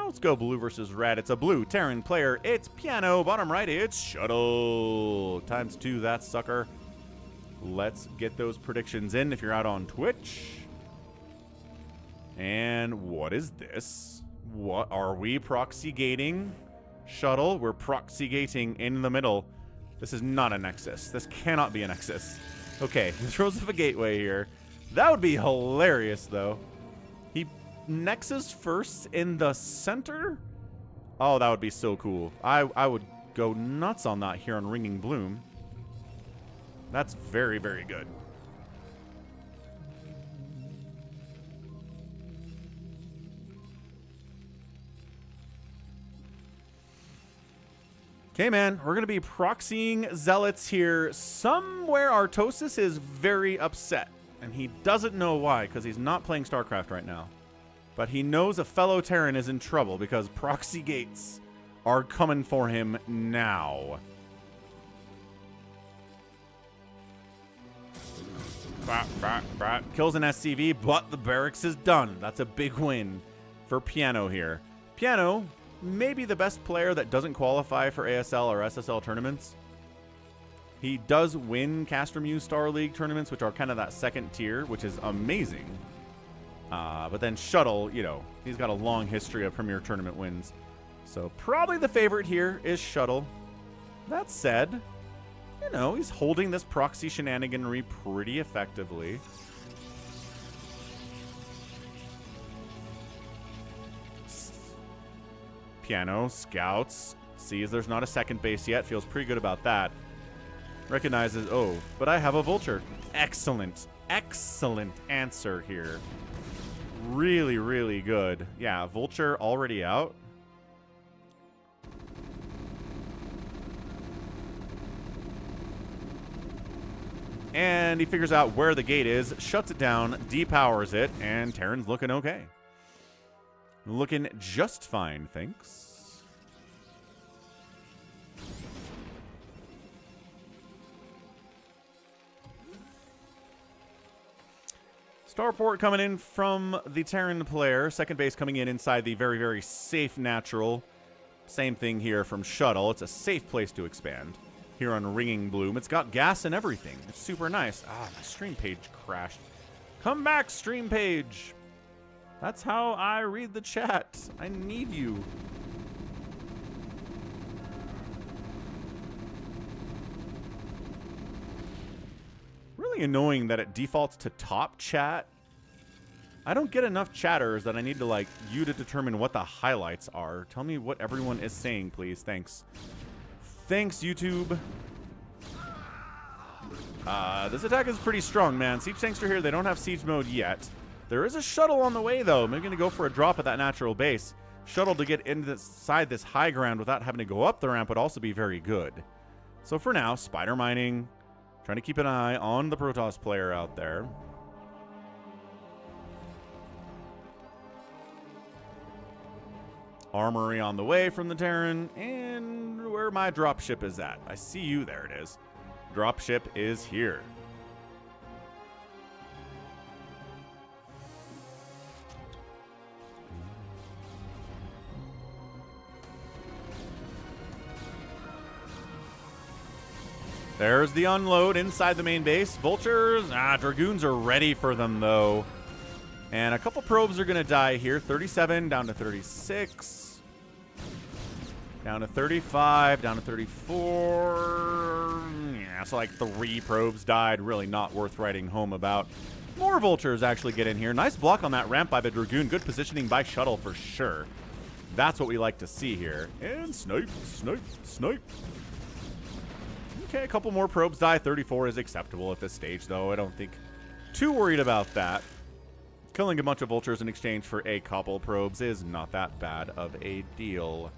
Let's go blue versus red. It's a blue Terran player. It's Piano. Bottom right, it's Shuttle. Times 2 that sucker. Let's get those predictions in if you're out on Twitch. And what is this? What are we proxy gating? Shuttle, we're proxy gating in the middle. This is not a Nexus. This cannot be a Nexus. Okay, he throws up a gateway here. That would be hilarious, though. He Nexus first in the center? Oh, that would be so cool. I would go nuts on that here on Ringing Bloom. That's very, very good. Okay, man, we're going to be proxying Zealots here. Somewhere Artosis is very upset, and he doesn't know why, because he's not playing StarCraft right now. But he knows a fellow Terran is in trouble, because proxy gates are coming for him now. Kills an SCV, but the barracks is done. That's a big win for Piano here. Piano, maybe the best player that doesn't qualify for ASL or SSL tournaments. He does win Castermuse Star League tournaments, which are kind of that second tier, which is amazing. But then Shuttle, you know, he's got a long history of Premier Tournament wins. So probably the favorite here is Shuttle. That said, you know, he's holding this proxy shenaniganry pretty effectively. Piano scouts, sees there's not a second base yet, feels pretty good about that. Recognizes, oh, but I have a Vulture. Excellent, excellent answer here. Really, really good. Yeah, Vulture already out. And he figures out where the gate is, shuts it down, depowers it, and Terran's looking okay. Looking just fine, thanks. Starport coming in from the Terran player. Second base coming in inside the very, very safe natural. Same thing here from Shuttle. It's a safe place to expand. Here on Ringing Bloom. It's got gas and everything. It's super nice. Ah, my stream page crashed. Come back, stream page. That's how I read the chat. I need you. Really annoying that it defaults to top chat. I don't get enough chatters that I need to, like, you to determine what the highlights are. Tell me what everyone is saying, please. Thanks. Thanks, YouTube. This attack is pretty strong, man. Siege tanks are here. They don't have siege mode yet. There is a shuttle on the way, though. Maybe going to go for a drop at that natural base. Shuttle to get inside this high ground without having to go up the ramp would also be very good. So for now, spider mining. Trying to keep an eye on the Protoss player out there. Armory on the way from the Terran. And where my dropship is at. I see you. There it is. Dropship is here. There's the unload inside the main base. Vultures, Dragoons are ready for them, though. And a couple probes are going to die here. 37 down to 36. Down to 35, down to 34. Yeah, so like 3 probes died. Really not worth writing home about. More Vultures actually get in here. Nice block on that ramp by the Dragoon. Good positioning by Shuttle for sure. That's what we like to see here. And snipe, snipe, snipe. Okay, a couple more probes die. 34 is acceptable at this stage, though. I don't think too worried about that. Killing a bunch of Vultures in exchange for a couple probes is not that bad of a deal.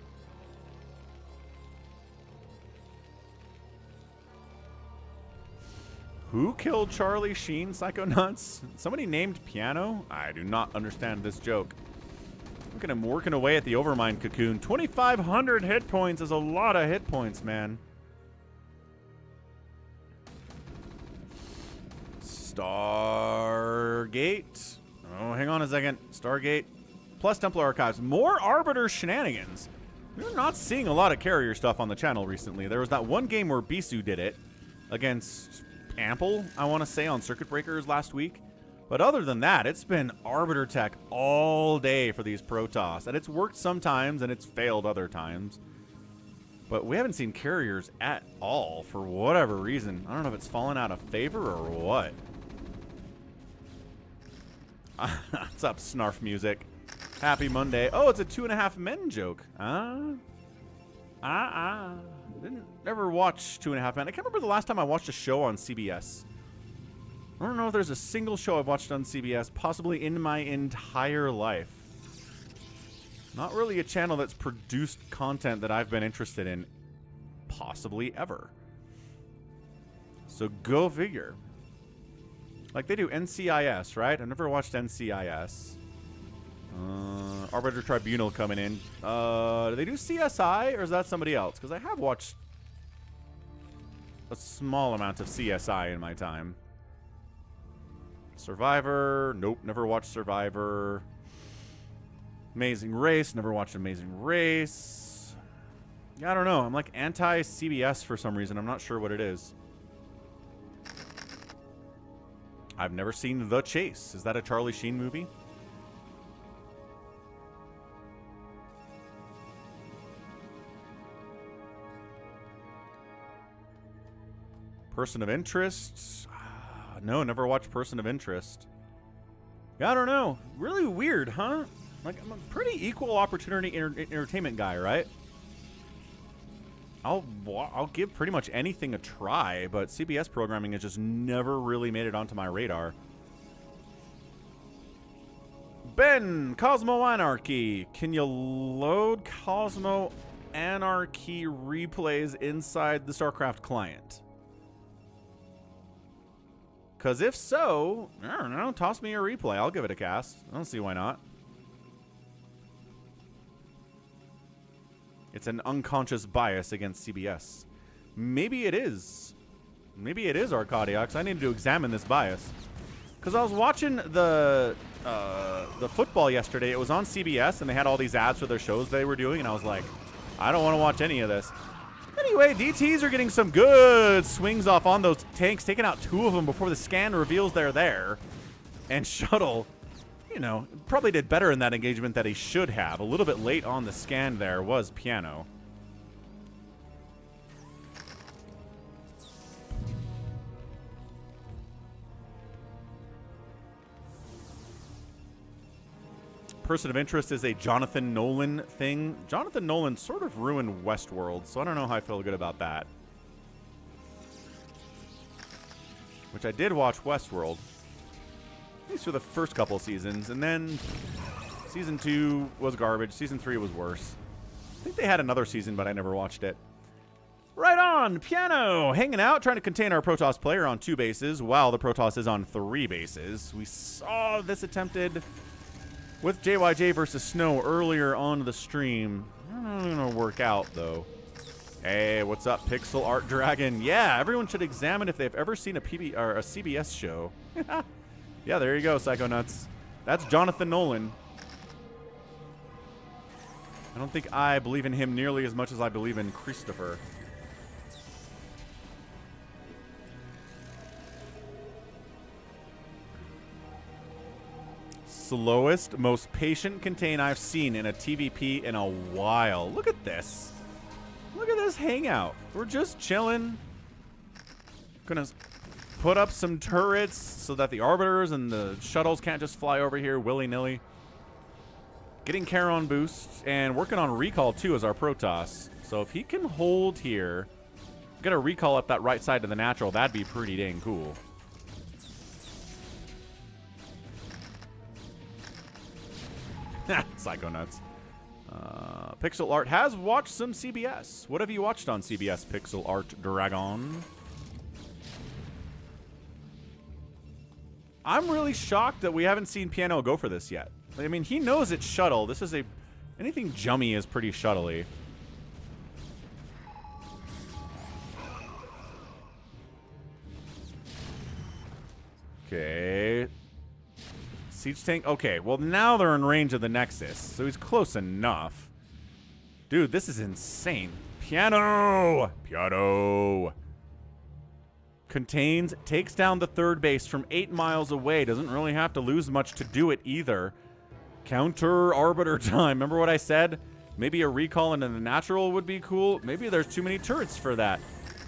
Who killed Charlie Sheen, Psychonauts? Somebody named Piano? I do not understand this joke. Look at him working away at the Overmind Cocoon. 2,500 hit points is a lot of hit points, man. Stargate. Oh, hang on a second. Stargate plus Templar Archives. More Arbiter shenanigans. We're not seeing a lot of carrier stuff on the channel recently. There was that one game where Bisu did it against Ample, I want to say, on Circuit Breakers last week. But other than that, it's been Arbiter tech all day for these Protoss. And it's worked sometimes and it's failed other times. But we haven't seen carriers at all for whatever reason. I don't know if it's fallen out of favor or what. What's up, Snarf Music? Happy Monday. Oh, it's a 2.5 Men joke. Didn't ever watch 2.5 Men. I can't remember the last time I watched a show on CBS. I don't know if there's a single show I've watched on CBS, possibly in my entire life. Not really a channel that's produced content that I've been interested in, possibly ever. So go figure. Like they do NCIS, right? I've never watched NCIS. Arbiter Tribunal coming in. Do they do CSI or is that somebody else? Because I have watched a small amount of CSI in my time. Survivor. Nope, never watched Survivor. Amazing Race. Never watched Amazing Race. Yeah, I don't know. I'm like anti-CBS for some reason. I'm not sure what it is. I've never seen The Chase. Is that a Charlie Sheen movie? Person of Interest? No, never watched Person of Interest. Yeah, I don't know. Really weird, huh? Like, I'm a pretty equal opportunity entertainment guy, right? I'll give pretty much anything a try, but CBS programming has just never really made it onto my radar. Ben, Cosmo Anarchy. Can you load Cosmo Anarchy replays inside the StarCraft client? Because if so, I don't know, toss me a replay. I'll give it a cast. I don't see why not. It's an unconscious bias against CBS. Maybe it is. Maybe it is Arcadiox. I need to examine this bias. Because I was watching the football yesterday. It was on CBS, and they had all these ads for their shows they were doing, and I was like, I don't want to watch any of this. Anyway, DTs are getting some good swings off on those tanks, taking out 2 of them before the scan reveals they're there. And Shuttle, you know, probably did better in that engagement that he should have. A little bit late on the scan there was Piano. Person of Interest is a Jonathan Nolan thing. Jonathan Nolan sort of ruined Westworld, so I don't know how I feel good about that. Which I did watch Westworld. At least for the first couple seasons, and then season 2 was garbage. Season 3 was worse. I think they had another season, but I never watched it. Right on, Piano, hanging out, trying to contain our Protoss player on 2 bases, while the Protoss is on 3 bases. We saw this attempted with JYJ versus Sn0w earlier on the stream. I don't know if it's gonna work out, though. Hey, what's up, Pixel Art Dragon? Yeah, everyone should examine if they've ever seen a CBS show. Yeah, there you go, Psychonauts. That's Jonathan Nolan. I don't think I believe in him nearly as much as I believe in Christopher. Slowest, most patient contain I've seen in a TVP in a while. Look at this. Look at this hangout. We're just chilling. Gonna put up some turrets so that the Arbiters and the Shuttles can't just fly over here willy-nilly. Getting Charon boost and working on recall too as our Protoss. So if he can hold here, get a recall up that right side to the natural, that'd be pretty dang cool. Psychonauts. Pixel Art has watched some CBS. What have you watched on CBS, Pixel Art Dragon? I'm really shocked that we haven't seen Piano go for this yet. I mean, he knows it's Shuttle. This is anything jummy is pretty Shuttle-y. Okay. Siege tank. Okay, well, now they're in range of the Nexus, so he's close enough. Dude, this is insane. Piano! Piano! Contains, takes down the third base from 8 miles away. Doesn't really have to lose much to do it either. Counter Arbiter time. Remember what I said? Maybe a recall into the natural would be cool. Maybe there's too many turrets for that.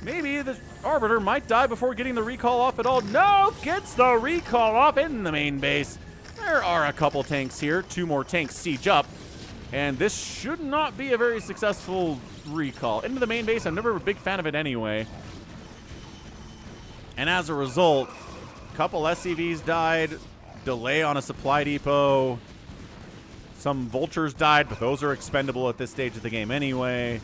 Maybe the Arbiter might die before getting the recall off at all. No! Gets the recall off in the main base. There are a couple tanks here. 2 more tanks siege up. And this should not be a very successful recall. Into the main base, I'm never a big fan of it anyway. And as a result, a couple SCVs died. Delay on a supply depot. Some vultures died, but those are expendable at this stage of the game anyway.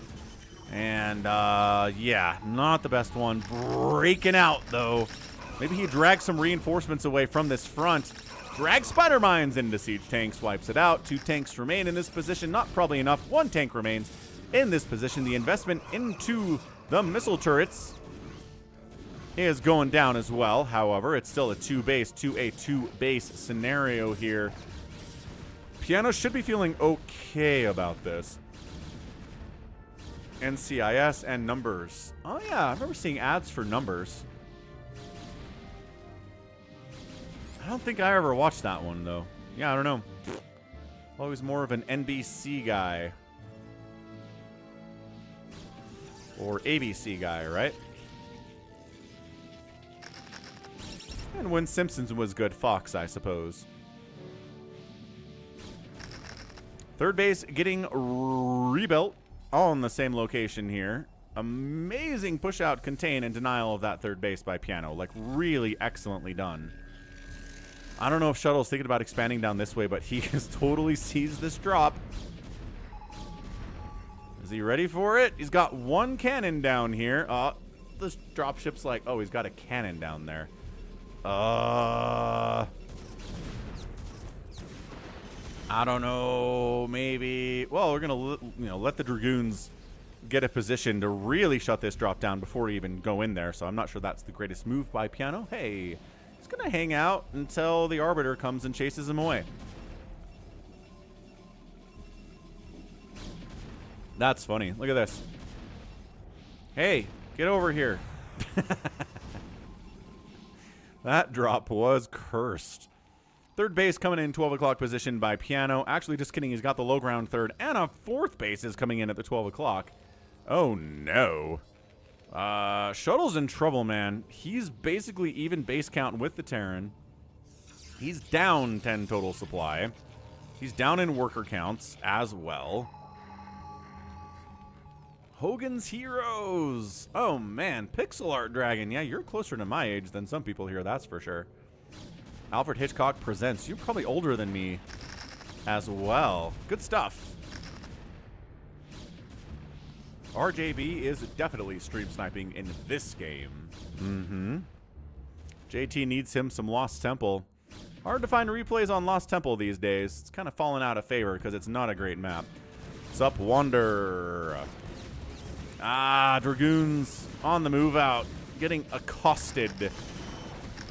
And, yeah, not the best one. Breaking out, though. Maybe he drags some reinforcements away from this front. Drags spider mines into siege tanks, wipes it out. 2 tanks remain in this position. Not probably enough. 1 tank remains in this position. The investment into the missile turrets is going down as well. However, it's still a 2-base scenario here. Piano should be feeling okay about this. NCIS and numbers. Oh, yeah. I remember seeing ads for numbers. I don't think I ever watched that one, though. Yeah, I don't know. Always more of an NBC guy. Or ABC guy, right? And when Simpsons was good, Fox, I suppose. Third base getting rebuilt on the same location here. Amazing push out, contain, and denial of that third base by Piano. Like, really excellently done. I don't know if Shuttle's thinking about expanding down this way, but he has totally seized this drop. Is he ready for it? He's got 1 cannon down here. This dropship's like, oh, he's got a cannon down there. I don't know. Maybe. Well, we're gonna let the Dragoons get a position to really shut this drop down before we even go in there. So I'm not sure that's the greatest move by Piano. Hey, he's gonna hang out until the Arbiter comes and chases him away. That's funny. Look at this. Hey, get over here. That drop was cursed. Third base coming in 12 o'clock position by Piano. Actually, just kidding. He's got the low ground third. And a 4th base is coming in at the 12 o'clock. Oh, no. Shuttle's in trouble, man. He's basically even base count with the Terran. He's down 10 total supply. He's down in worker counts as well. Hogan's Heroes. Oh, man. Pixel Art Dragon. Yeah, you're closer to my age than some people here, that's for sure. Alfred Hitchcock Presents. You're probably older than me as well. Good stuff. RJB is definitely stream sniping in this game. JT needs him some Lost Temple. Hard to find replays on Lost Temple these days. It's kind of fallen out of favor because it's not a great map. Sup, Wander. Dragoons on the move out. Getting accosted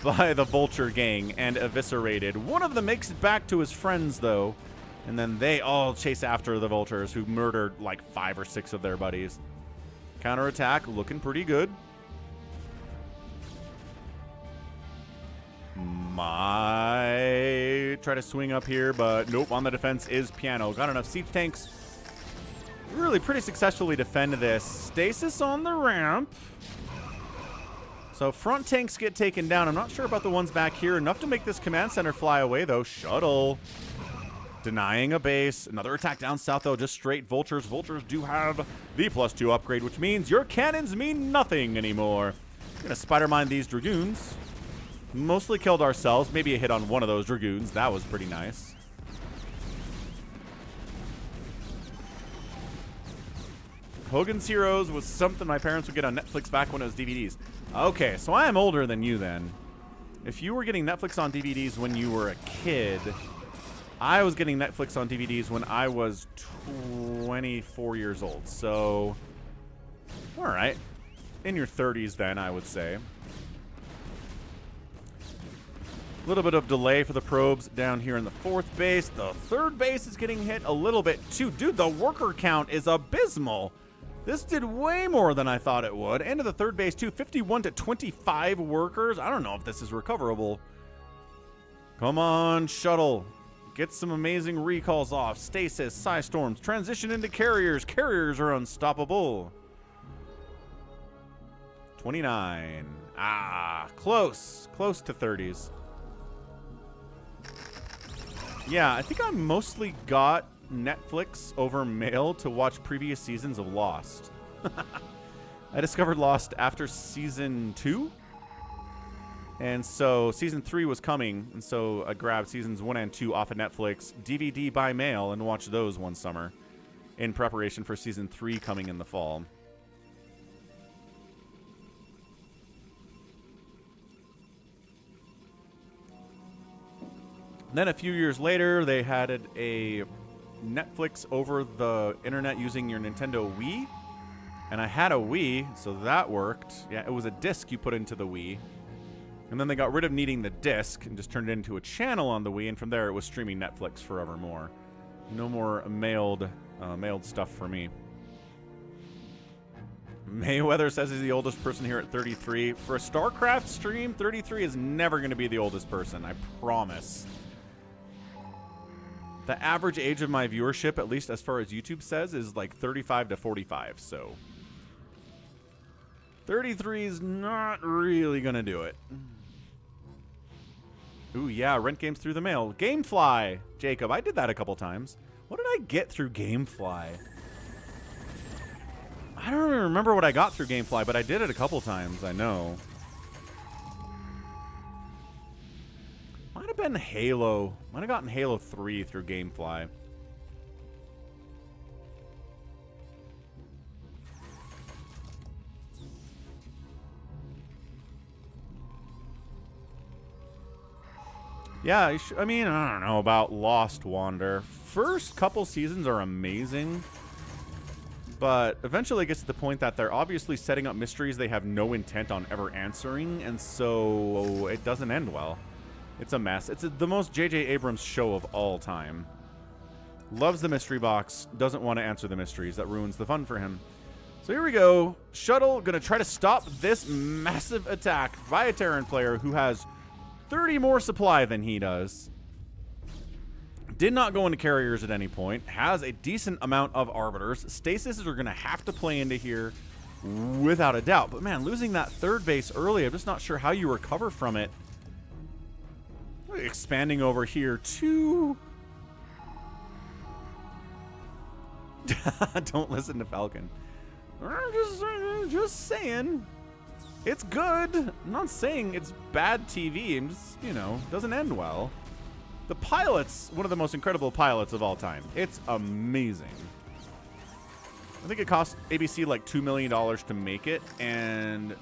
by the Vulture gang and eviscerated. One of them makes it back to his friends, though. And then they all chase after the Vultures, who murdered like 5 or 6 of their buddies. Counterattack looking pretty good. Might try to swing up here, but nope. On the defense is Piano. Got enough siege tanks. Really pretty successfully defend this. Stasis on the ramp. So front tanks get taken down. I'm not sure about the ones back here. Enough to make this command center fly away, though. Shuttle denying a base. Another attack down south, though. Just straight Vultures. Vultures do have the +2 upgrade, which means your cannons mean nothing anymore. We're going to spider mine these Dragoons. Mostly killed ourselves. Maybe a hit on one of those Dragoons. That was pretty nice. Hogan's Heroes was something my parents would get on Netflix back when it was DVDs. Okay, so I am older than you then. If you were getting Netflix on DVDs when you were a kid, I was getting Netflix on DVDs when I was 24 years old. So, all right. In your 30s then, I would say. A little bit of delay for the probes down here in the 4th base. The 3rd base is getting hit a little bit too. Dude, the worker count is abysmal. This did way more than I thought it would. And to the 3rd base too, 51 to 25 workers. I don't know if this is recoverable. Come on, Shuttle. Get some amazing recalls off. Stasis, Psystorms, transition into carriers. Carriers are unstoppable. 29. Ah, close. Close to 30s. Yeah, I think I mostly got Netflix over mail to watch previous seasons of Lost. I discovered Lost after season 2. And so season 3 was coming. And so I grabbed seasons 1 and 2 off of Netflix, DVD by mail, and watched those one summer in preparation for season 3 coming in the fall. Then a few years later, they had a Netflix over the internet using your Nintendo Wii. And I had a Wii, so that worked. Yeah, it was a disc you put into the Wii. And then they got rid of needing the disc and just turned it into a channel on the Wii. And from there, it was streaming Netflix forevermore. No more mailed stuff for me. Mayweather says he's the oldest person here at 33. For a StarCraft stream, 33 is never going to be the oldest person. I promise. The average age of my viewership, at least as far as YouTube says, is like 35 to 45. So 33 is not really going to do it. Ooh, yeah, rent games through the mail. Gamefly, Jacob. I did that a couple times. What did I get through Gamefly? I don't even remember what I got through Gamefly, but I did it a couple times, I know. Might have been Halo. Might have gotten Halo 3 through Gamefly. Yeah, I mean, I don't know about Lost Wander. First couple seasons are amazing, but eventually it gets to the point that they're obviously setting up mysteries they have no intent on ever answering, and so it doesn't end well. It's a mess. It's the most J.J. Abrams show of all time. Loves the mystery box, doesn't want to answer the mysteries. That ruins the fun for him. So here we go. Shuttle going to try to stop this massive attack by a Terran player who has 30 more supply than he does. Did not go into carriers at any point. Has a decent amount of arbiters. Stasis are going to have to play into here without a doubt. But man, losing that 3rd base early, I'm just not sure how you recover from it. Expanding over here to... Don't listen to Falcon. I'm just saying. It's good. I'm not saying it's bad TV. I'm just, you know, doesn't end well. The pilot's one of the most incredible pilots of all time. It's amazing. I think it cost ABC like $2 million to make it, and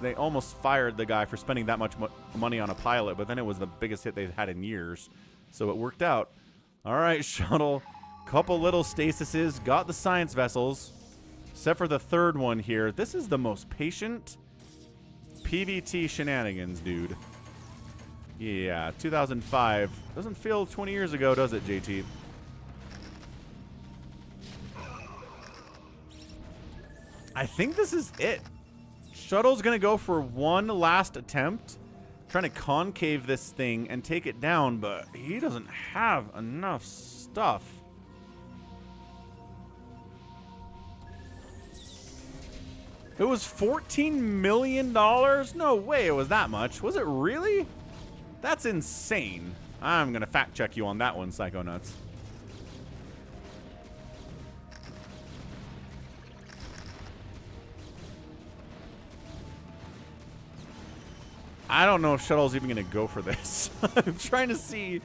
they almost fired the guy for spending that much money on a pilot, but then it was the biggest hit they've had in years, so it worked out. All right, Shuttle. Couple little stasises. Got the science vessels, except for the 3rd one here. This is the most patient PvT shenanigans, dude. Yeah, 2005. Doesn't feel 20 years ago, does it, JT? I think this is it. Shuttle's going to go for one last attempt, trying to concave this thing and take it down, but he doesn't have enough stuff. It was $14 million? No way it was that much. Was it really? That's insane. I'm going to fact check you on that one, Psychonauts. I don't know if Shuttle's even going to go for this. I'm trying to see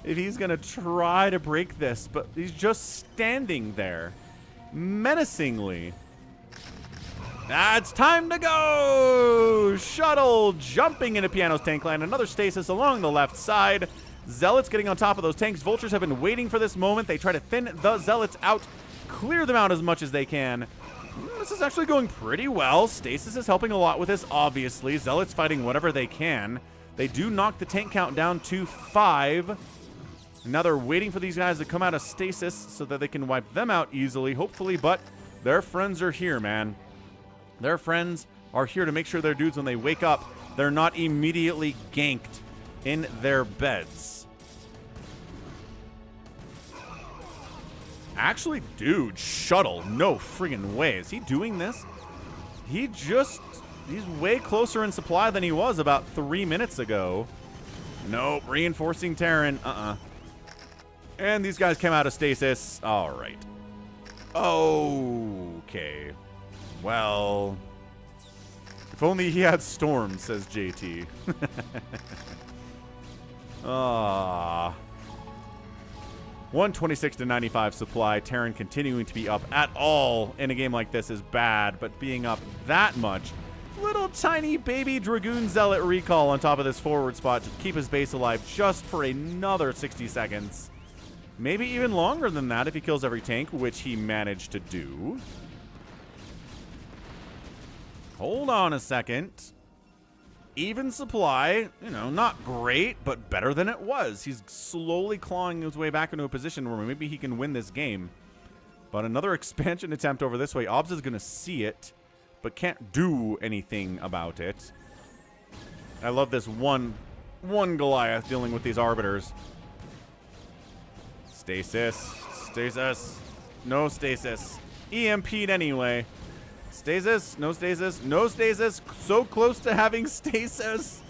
if he's going to try to break this, but he's just standing there menacingly. It's time to go! Shuttle jumping into Piano's tank line. Another stasis along the left side. Zealots getting on top of those tanks. Vultures have been waiting for this moment. They try to thin the Zealots out, clear them out as much as they can. This is actually going pretty well. Stasis is helping a lot with this, obviously. Zealots fighting whatever they can. They do knock the tank count down to 5. Now they're waiting for these guys to come out of stasis so that they can wipe them out easily, hopefully, but their friends are here, man. Their friends are here to make sure their dudes, when they wake up, they're not immediately ganked in their beds. Actually, dude, Shuttle, no friggin' way. Is he doing this? He's way closer in supply than he was about 3 minutes ago. Nope, reinforcing Terran, And these guys came out of stasis. All right. Okay. Well, if only he had Storm, says JT. Ah. 126 to 95 supply. Terran continuing to be up at all in a game like this is bad, but being up that much. Little tiny baby Dragoon Zealot recall on top of this forward spot to keep his base alive just for another 60 seconds. Maybe even longer than that if he kills every tank, which he managed to do. Hold on a second. Even supply, you know, not great, but better than it was. He's slowly clawing his way back into a position where maybe he can win this game. But another expansion attempt over this way. Obs is going to see it, but can't do anything about it. I love this one Goliath dealing with these Arbiters. Stasis. Stasis. No stasis. EMP'd anyway. Stasis. No stasis. No stasis. So close to having stasis.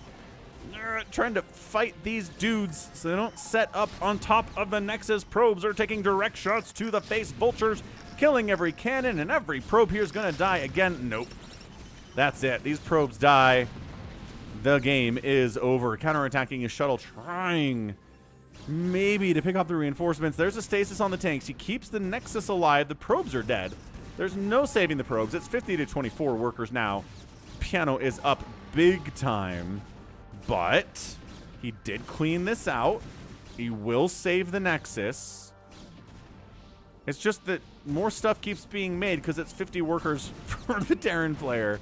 Trying to fight these dudes so they don't set up on top of the Nexus. Probes are taking direct shots to the face. Vultures killing every cannon, and every probe here is going to die again. Nope. That's it. These probes die. The game is over. Counterattacking his shuttle, trying maybe to pick up the reinforcements. There's a stasis on the tanks. He keeps the Nexus alive. The probes are dead. There's no saving the probes. It's 50 to 24 workers now. Piano is up big time. But he did clean this out. He will save the Nexus. It's just that more stuff keeps being made because it's 50 workers for the Terran player.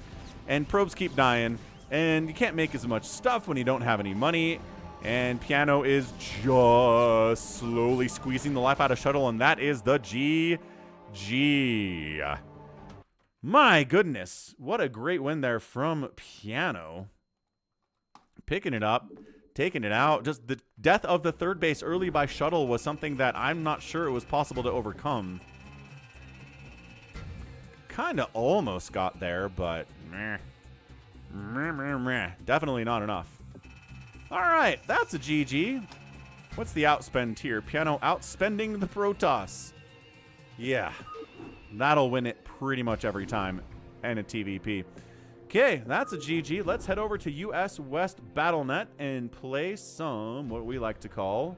And probes keep dying. And you can't make as much stuff when you don't have any money. And Piano is just slowly squeezing the life out of Shuttle. And that is the GG. My goodness. What a great win there from Piano. Picking it up, taking it out. Just the death of the third base early by Shuttle was something that I'm not sure it was possible to overcome. Kind of almost got there, but meh. Definitely not enough. All right, that's a GG. What's the outspend here? Piano outspending the Protoss. Yeah, that'll win it pretty much every time in a TVP. Okay, that's a GG. Let's head over to US West BattleNet and play some, what we like to call,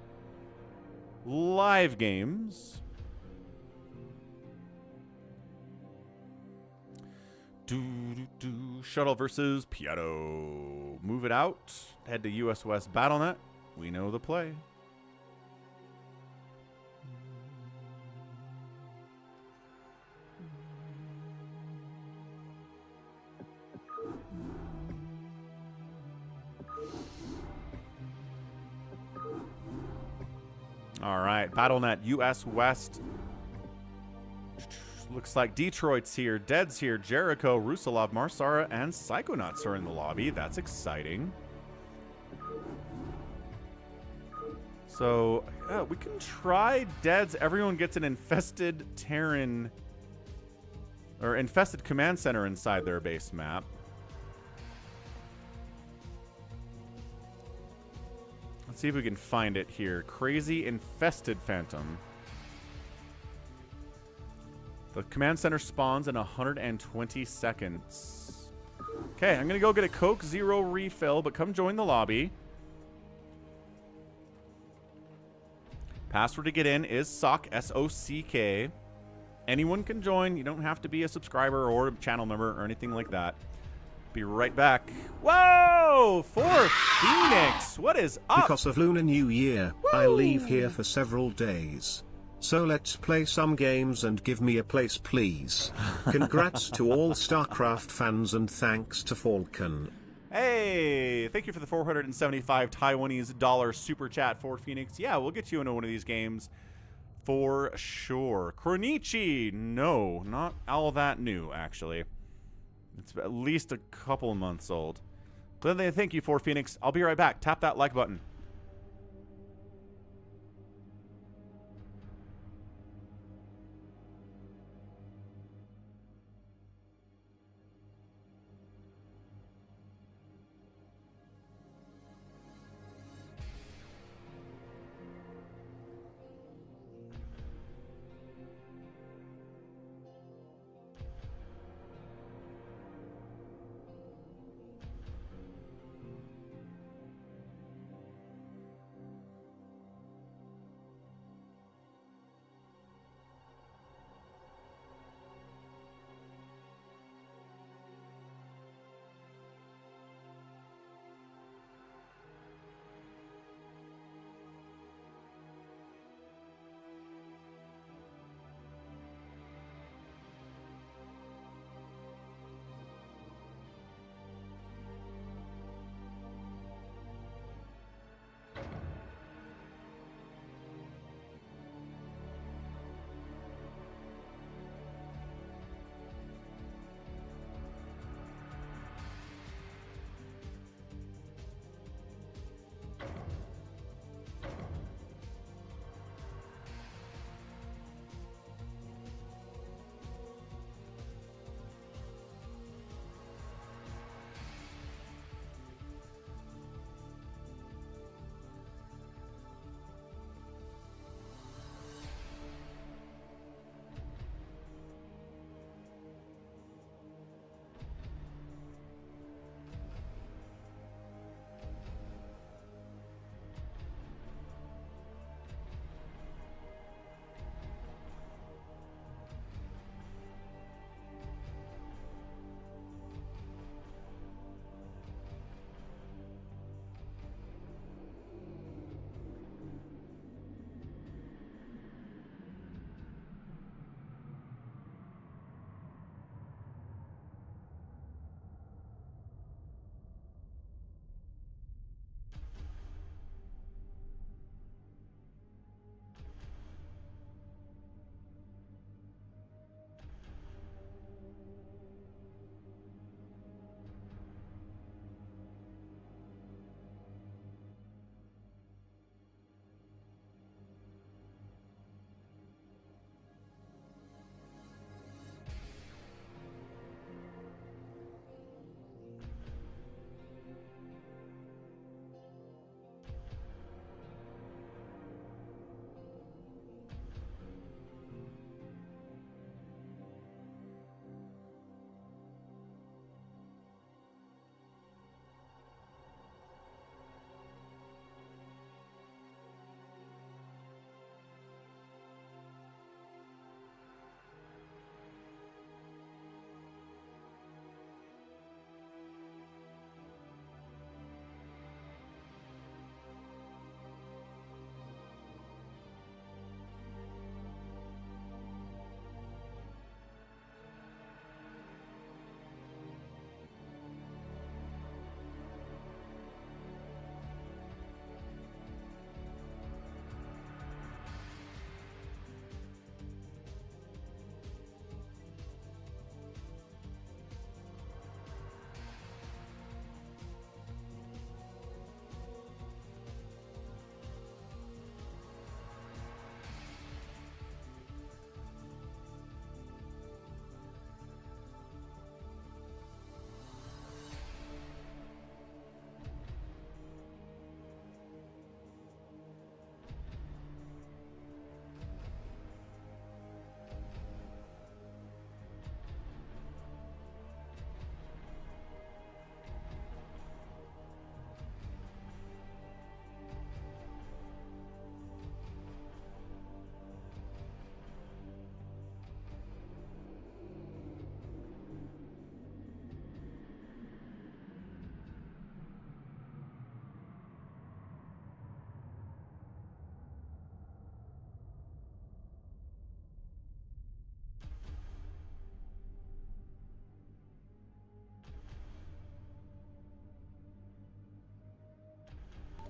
live games. Shuttle versus Piano. Move it out. Head to US West BattleNet. We know the play. All right, BattleNet, US West. Looks like Detroit's here, Dead's here, Jericho, Rusalov, Marsara, and Psychonauts are in the lobby. That's exciting. So, yeah, we can try Dead's. Everyone gets an infested Terran, or infested command center inside their base map. Let's see if we can find it here. Crazy Infested Phantom. The command center spawns in 120 seconds. Okay, I'm going to go get a Coke Zero refill, but come join the lobby. Password to get in is SOCK, S-O-C-K. Anyone can join. You don't have to be a subscriber or a channel member or anything like that. Be right back. Whoa! For Phoenix! What is up? Because of Lunar New Year, Woo! I leave here for several days. So let's play some games and give me a place, please. Congrats to all StarCraft fans and thanks to Falcon. Hey, thank you for the 475 Taiwanese dollar super chat for Phoenix. Yeah, we'll get you into one of these games for sure. Kronichi, no, not all that new, actually. It's at least a couple months old. But thank you for Phoenix. I'll be right back. Tap that like button.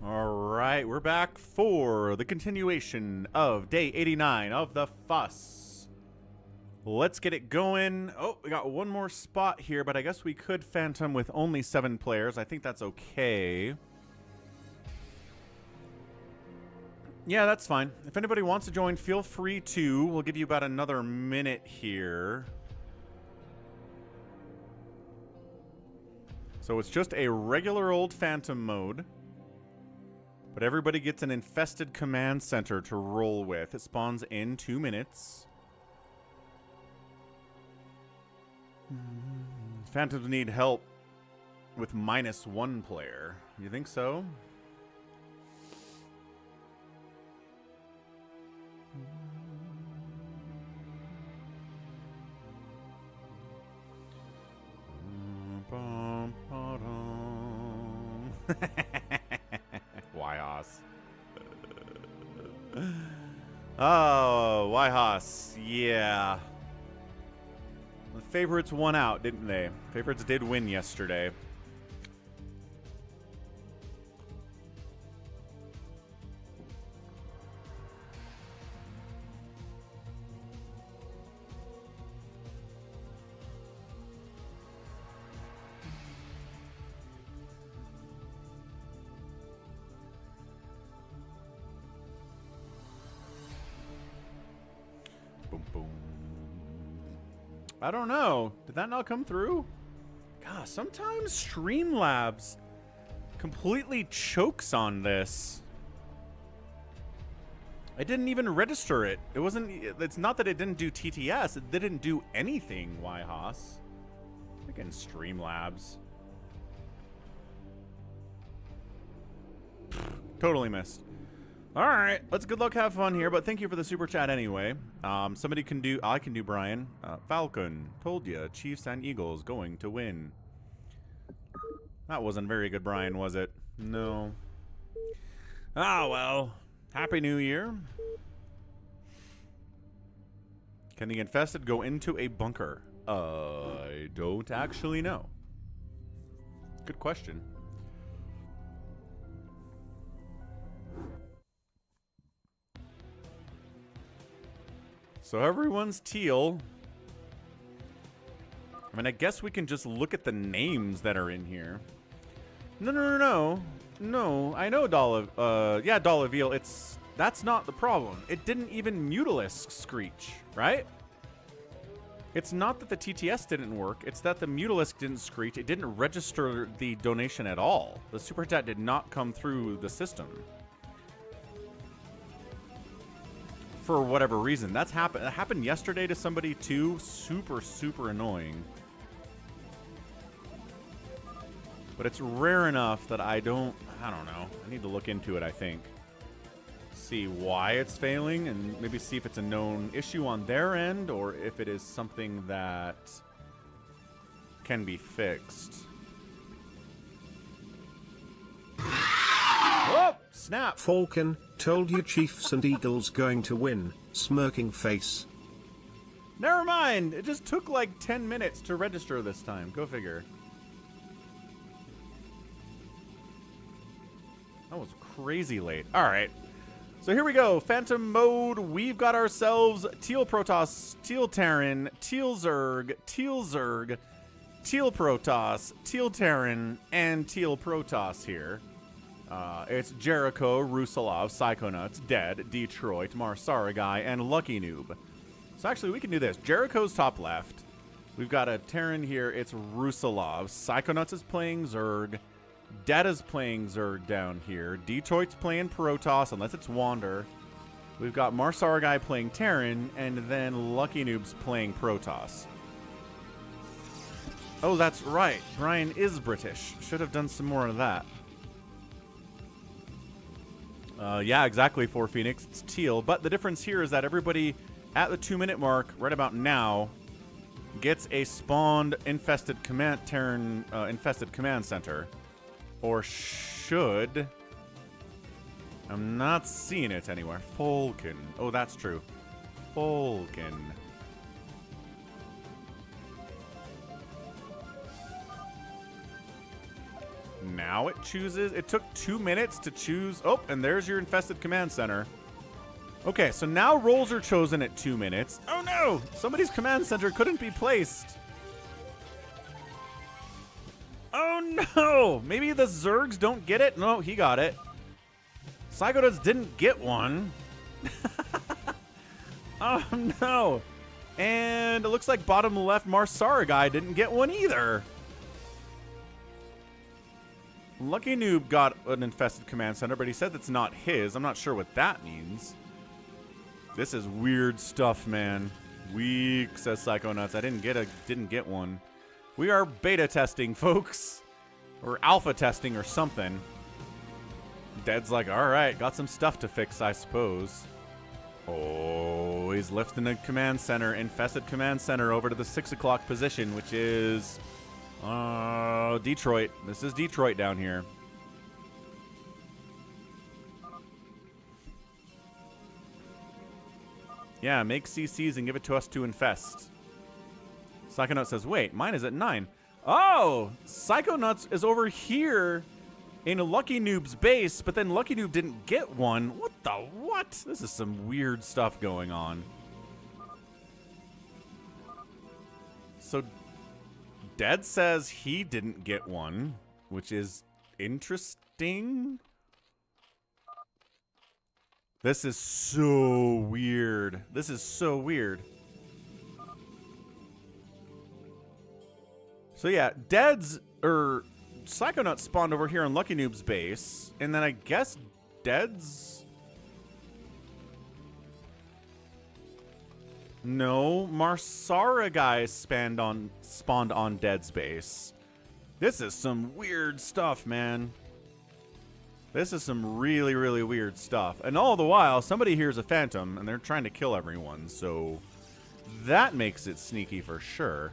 All right, we're back for the continuation of day 89 of the fuss. Let's get it going. Oh, we got one more spot here, but I guess we could Phantom with only 7 players. I think that's okay. Yeah, that's fine. If anybody wants to join, feel free to. We'll give you about another minute here. So it's just a regular old Phantom mode. But everybody gets an infested command center to roll with. It spawns in 2 minutes. Phantoms need help with -1 player. You think so? Wyhos. Oh, Wyhos. Yeah. The favorites won out, didn't they? Favorites did win yesterday. Boom, boom. I don't know. Did that not come through? God, sometimes Streamlabs completely chokes on this. I didn't even register it. It wasn't. It's not that it didn't do TTS. It didn't do anything, Wyhos. Freaking Streamlabs. Totally missed. All right, let's good luck, have fun here. But thank you for the super chat anyway. Somebody can do. I can do Brian. Falcon told you, Chiefs and Eagles going to win. That wasn't very good, Brian, was it? No. Ah well. Happy New Year. Can the infested go into a bunker? I don't actually know. Good question. So everyone's teal. I mean, I guess we can just look at the names that are in here. No, I know yeah, Dolaville, that's not the problem. It didn't even Mutalisk screech, right? It's not that the TTS didn't work, it's that the Mutalisk didn't screech. It didn't register the donation at all. The super chat did not come through the system. For whatever reason. That happened yesterday to somebody too. Super annoying. But it's rare enough that I don't know. I need to look into it, I think. See why it's failing and maybe see if it's a known issue on their end or if it is something that can be fixed. Oh, snap. Falcon told you Chiefs and Eagles going to win. Smirking face. Never mind. It just took like 10 minutes to register this time. Go figure. That was crazy late. All right. So here we go. Phantom mode. We've got ourselves Teal Protoss, Teal Terran, Teal Zerg, Teal Zerg, Teal Protoss, Teal Terran, and Teal Protoss here. It's Jericho, Rusalov, Psychonauts, Dead, Detroit, Marsaragai, and Lucky Noob. So actually, we can do this. Jericho's top left. We've got a Terran here. It's Rusalov. Psychonauts is playing Zerg. Dead is playing Zerg down here. Detroit's playing Protoss, unless it's Wander. We've got Marsaragai playing Terran, and then Lucky Noob's playing Protoss. Oh, that's right. Brian is British. Should have done some more of that. Yeah, exactly, for Phoenix. It's teal. But the difference here is that everybody at the 2-minute mark, right about now, gets a spawned infested command Terran infested command center. Or should. I'm not seeing it anywhere. Falcon. Oh, that's true. Falcon. Now it chooses. It took 2 minutes to choose. Oh, and there's your infested command center. Okay, so now roles are chosen at 2 minutes. Oh no! Somebody's command center couldn't be placed. Oh no! Maybe the Zergs don't get it? No, he got it. Psychonauts didn't get one. Oh no! And it looks like bottom left Marsara guy didn't get one either. Lucky Noob got an infested command center, but he said that's not his. I'm not sure what that means. This is weird stuff, man. Weak, says Psychonauts. I didn't get one. We are beta testing, folks. Or alpha testing or something. Dead's like, alright, got some stuff to fix, I suppose. Oh, he's lifting the command center, infested command center over to the 6 o'clock position, which is Detroit. This is Detroit down here. Yeah, make CCs and give it to us to infest. Psychonaut says, wait, mine is at 9. Oh, Psychonauts is over here in Lucky Noob's base, but then Lucky Noob didn't get one. What the what? This is some weird stuff going on. So Dead says he didn't get one, which is interesting. This is so weird. This is so weird. So yeah, Psychonaut spawned over here on Lucky Noob's base, and then I guess Dead's... No, Marsara guys spawned on Dead's base. This is some weird stuff, man. This is some really, really weird stuff. And all the while, somebody hears a phantom, and they're trying to kill everyone, so that makes it sneaky for sure.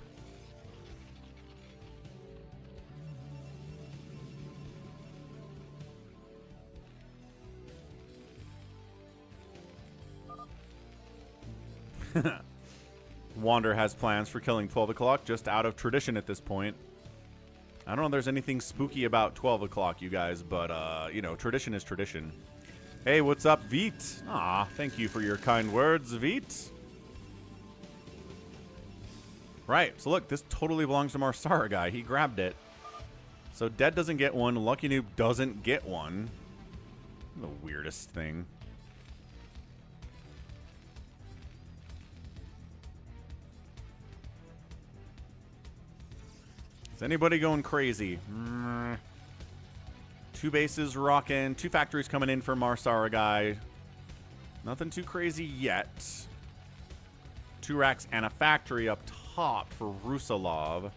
Wander has plans for killing 12 o'clock, just out of tradition at this point. I don't know if there's anything spooky about 12 o'clock, you guys, but, you know, tradition is tradition. Hey, what's up, Veet? Aw, thank you for your kind words, Veet. Right, so look, this totally belongs to Marsara guy. He grabbed it. So Dead doesn't get one, Lucky Noob doesn't get one. The weirdest thing. Is anybody going crazy? 2 bases rocking. 2 factories coming in for Marsara guy. Nothing too crazy yet. 2 racks and a factory up top for Rusalov.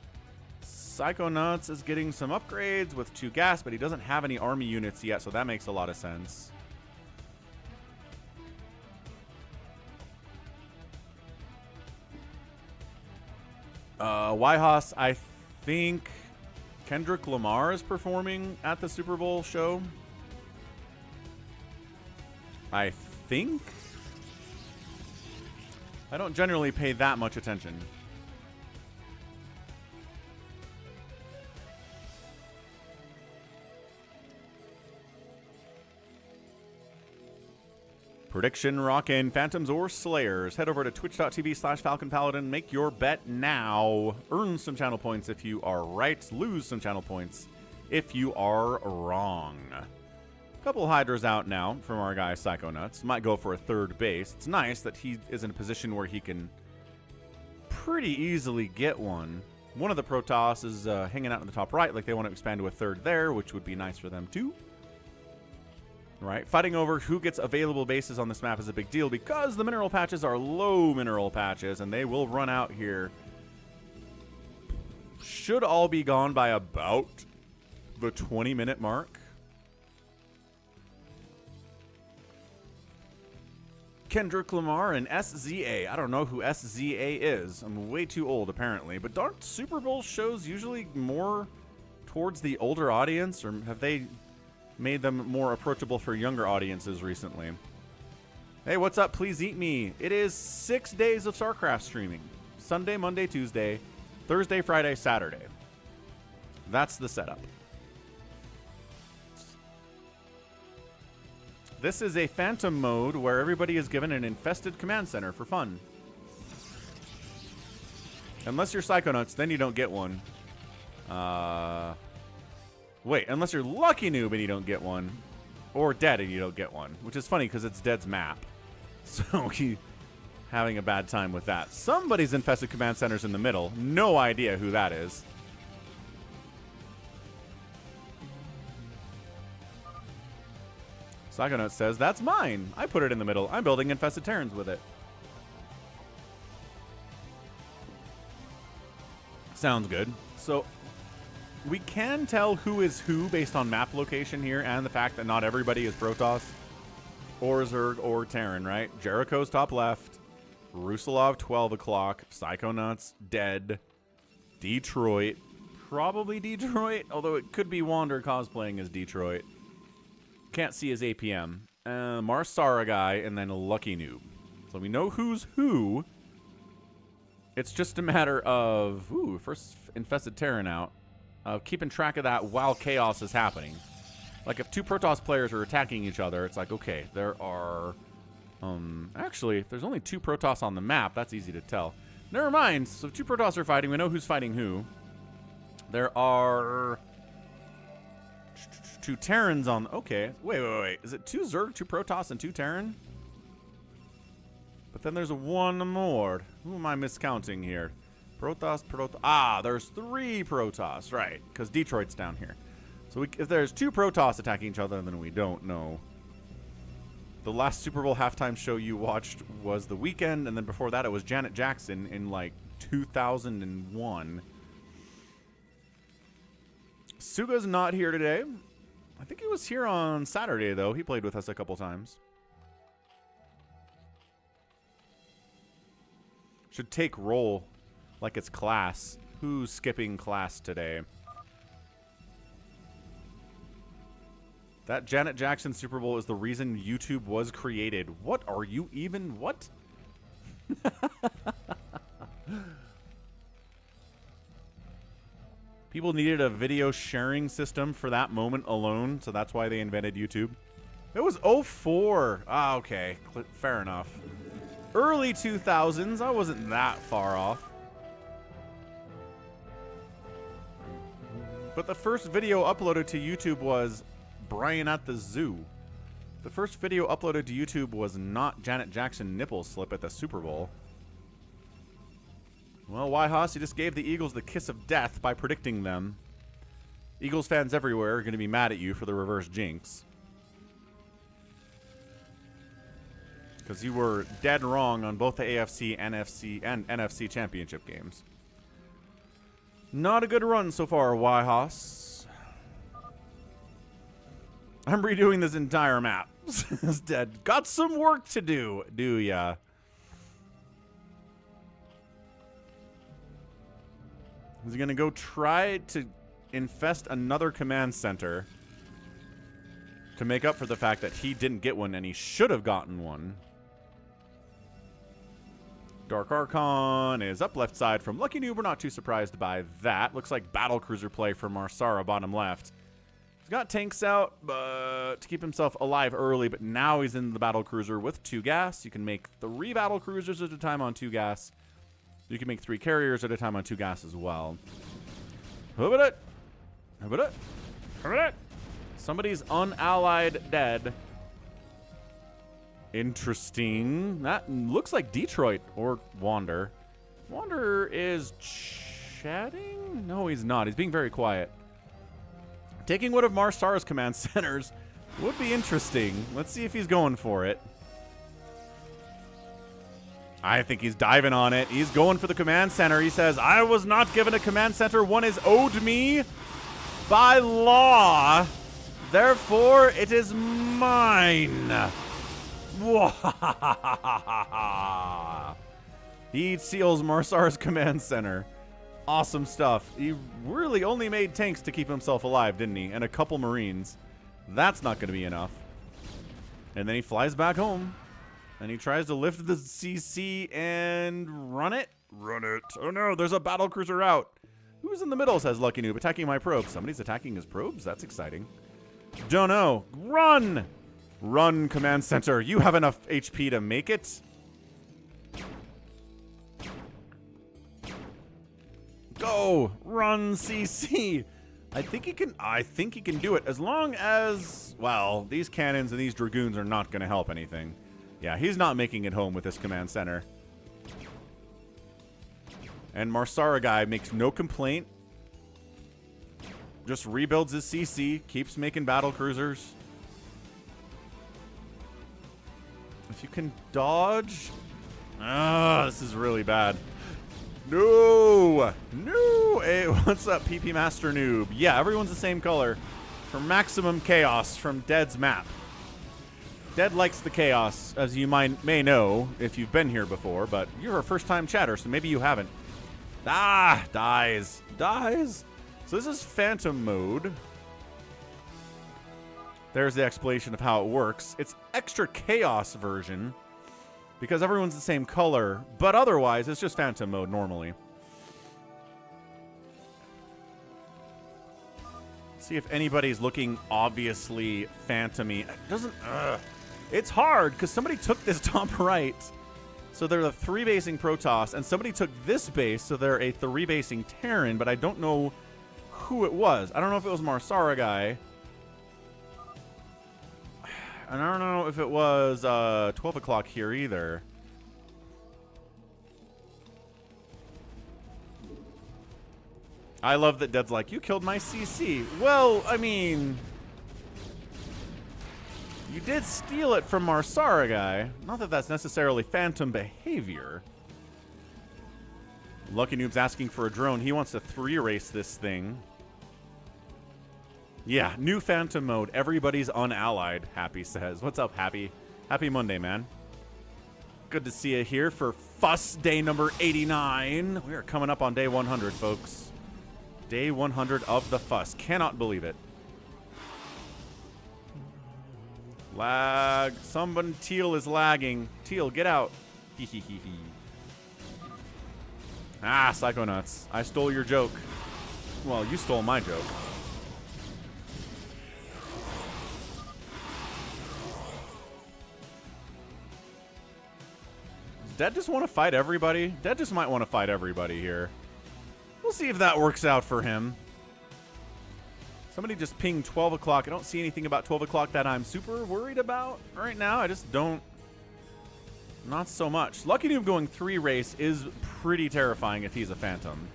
Psychonauts is getting some upgrades with 2 gas, but he doesn't have any army units yet, so that makes a lot of sense. Whitehouse, I think Kendrick Lamar is performing at the Super Bowl show. I think. I don't generally pay that much attention. Prediction, Rockin', Phantoms, or Slayers. Head over to twitch.tv/Falcon Paladin. Make your bet now. Earn some channel points if you are right. Lose some channel points if you are wrong. Couple Hydras out now from our guy Psychonauts. Might go for a 3rd base. It's nice that he is in a position where he can pretty easily get one. One of the Protoss is hanging out in the top right, like they want to expand to a 3rd there, which would be nice for them too. Right, fighting over who gets available bases on this map is a big deal because the mineral patches are low mineral patches and they will run out here. Should all be gone by about the 20-minute mark. Kendrick Lamar and SZA. I don't know who SZA is. I'm way too old apparently, but aren't Super Bowl shows usually more towards the older audience, or have they made them more approachable for younger audiences recently? Hey, what's up? Please eat me. It is 6 days of StarCraft streaming. Sunday, Monday, Tuesday, Thursday, Friday, Saturday. That's the setup. This is a phantom mode where everybody is given an infested command center for fun. Unless you're Psychonauts, then you don't get one. Wait, unless you're Lucky Noob and you don't get one. Or Dead and you don't get one. Which is funny because it's Dead's map. So he's having a bad time with that. Somebody's infested command center's in the middle. No idea who that is. Psychonaut says, that's mine. I put it in the middle. I'm building infested Terrans with it. Sounds good. So we can tell who is who based on map location here and the fact that not everybody is Protoss or Zerg or Terran, right? Jericho's top left. Rusalov, 12 o'clock. Psychonauts, Dead. Detroit. Probably Detroit, although it could be Wander cosplaying as Detroit. Can't see his APM. Marsara guy, and then Lucky Noob. So we know who's who. It's just a matter of, first infested Terran out, of keeping track of that while chaos is happening. Like if two Protoss players are attacking each other, it's like, okay, there are, actually, if there's only two Protoss on the map, that's easy to tell. Never mind, so if two Protoss are fighting, we know who's fighting who. There are two Terrans on, okay, wait. Is it two Zerg, two Protoss, and two Terran? But then there's one more. Who am I miscounting here? Protoss. Ah, there's three Protoss, right? Because Detroit's down here. So if there's two Protoss attacking each other, then we don't know. The last Super Bowl halftime show you watched was The Weeknd, and then before that it was Janet Jackson in like 2001. Suga's not here today. I think he was here on Saturday, though. He played with us a couple times. Should take roll like it's class. Who's skipping class today? That Janet Jackson Super Bowl is the reason YouTube was created. What are you even? What? People needed a video sharing system for that moment alone, so that's why they invented YouTube. It was 04. Ah, okay. Fair enough. Early 2000s. I wasn't that far off. But the first video uploaded to YouTube was Brian at the Zoo. The first video uploaded to YouTube was not Janet Jackson nipple slip at the Super Bowl. Well, Haas, you just gave the Eagles the kiss of death by predicting them. Eagles fans everywhere are going to be mad at you for the reverse jinx. Because you were dead wrong on both the AFC, NFC, and NFC championship games. Not a good run so far, Haas. I'm redoing this entire map. It's dead. Got some work to do ya? He's going to go try to infest another command center to make up for the fact that he didn't get one and he should have gotten one. Dark Archon is up left side from Lucky Noob. We're not too surprised by that. Looks like battlecruiser play from Marsara bottom left. He's got tanks out but to keep himself alive early, but now he's in the battlecruiser with 2 gas. You can make 3 battlecruisers at a time on 2 gas. You can make 3 carriers at a time on 2 gas as well. Somebody's unallied dead. Interesting. That looks like Detroit or Wander. Wander is chatting? No, he's not. He's being very quiet. Taking one of Marsara's command centers would be interesting. Let's see if he's going for it. I think he's diving on it. He's going for the command center. He says, I was not given a command center. One is owed me by law. Therefore, it is mine. He seals Marsara's command center. Awesome stuff. He really only made tanks to keep himself alive, didn't he? And a couple Marines. That's not going to be enough. And then he flies back home. And he tries to lift the CC and run it. Run it. Oh no, there's a battlecruiser out. Who's in the middle, says Lucky Noob, attacking my probes. Somebody's attacking his probes? That's exciting. Don't know. Run! Run, Command Center. You have enough HP to make it. Go! Run, CC! I think he can do it as long as, well, these cannons and these dragoons are not going to help anything. Yeah, he's not making it home with this command center. And Marsara guy makes no complaint. Just rebuilds his CC, keeps making battle cruisers. If you can dodge. Ah, this is really bad. No! No! Hey, what's up, PP Master Noob? Yeah, everyone's the same color. For maximum chaos from Dead's map. Dead likes the chaos, as you may know if you've been here before, but you're a first-time chatter, so maybe you haven't. Ah! Dies. Dies. So this is Phantom mode. There's the explanation of how it works. It's extra chaos version. Because everyone's the same color, but otherwise, it's just Phantom mode normally. See if anybody's looking obviously Phantom-y. It doesn't... It's hard, because somebody took this top right, so they're a 3-basing Protoss, and somebody took this base, so they're a 3-basing Terran, but I don't know who it was. I don't know if it was Marsara guy. And I don't know if it was 12 o'clock here either. I love that Dead's like, you killed my CC. Well, I mean, you did steal it from Marsara guy. Not that that's necessarily Phantom behavior. Lucky Noob's asking for a drone. He wants to 3-race this thing. Yeah, new Phantom mode. Everybody's unallied, Happy says. What's up, Happy? Happy Monday, man. Good to see you here for Fuss Day number 89. We are coming up on day 100, folks. Day 100 of the Fuss. Cannot believe it. Lag. Someone, Teal is lagging. Teal, get out. Ah, Psychonauts. I stole your joke. Well, you stole my joke. Dead just want to fight everybody? Dead just might want to fight everybody here. We'll see if that works out for him. Somebody just pinged 12 o'clock. I don't see anything about 12 o'clock that I'm super worried about right now. I just don't. Not so much. Lucky Noob going 3-race is pretty terrifying if he's a Phantom.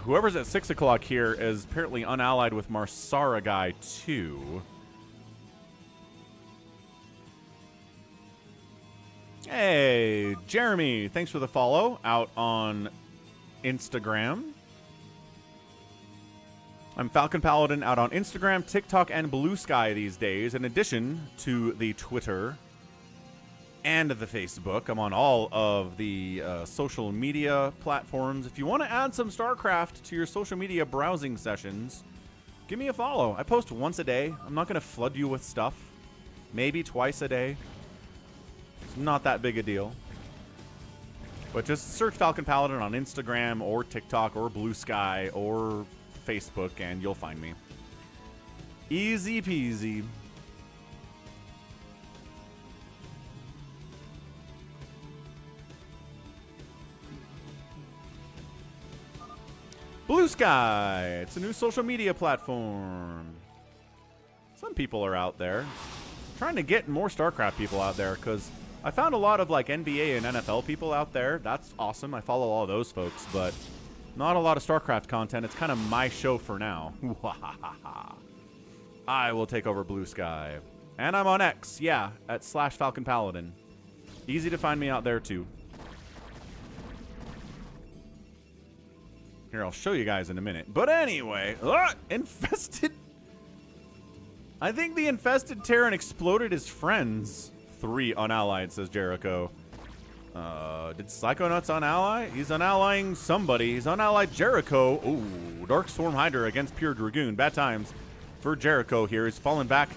Whoever's at 6 o'clock here is apparently unallied with Marsara guy too. Hey, Jeremy, thanks for the follow out on Instagram. I'm Falcon Paladin out on Instagram, TikTok, and Blue Sky these days, in addition to the Twitter and the Facebook. I'm on all of the social media platforms. If you want to add some StarCraft to your social media browsing sessions, give me a follow. I post once a day. I'm not going to flood you with stuff. Maybe twice a day. Not that big a deal. But just search Falcon Paladin on Instagram or TikTok or Blue Sky or Facebook and you'll find me. Easy peasy. Blue Sky. It's a new social media platform. Some people are out there. I'm trying to get more StarCraft people out there because I found a lot of like NBA and NFL people out there. That's awesome. I follow all those folks, but not a lot of StarCraft content. It's kind of my show for now. I will take over Blue Sky. And I'm on X, yeah, at /Falcon Paladin. Easy to find me out there too. Here, I'll show you guys in a minute. But anyway, Infested. I think the Infested Terran exploded his friends. 3 unallied, says Jericho. Did Psychonauts unally? He's unallying somebody. He's unallied Jericho. Ooh, Dark Storm Hydra against Pure Dragoon. Bad times for Jericho here. He's fallen back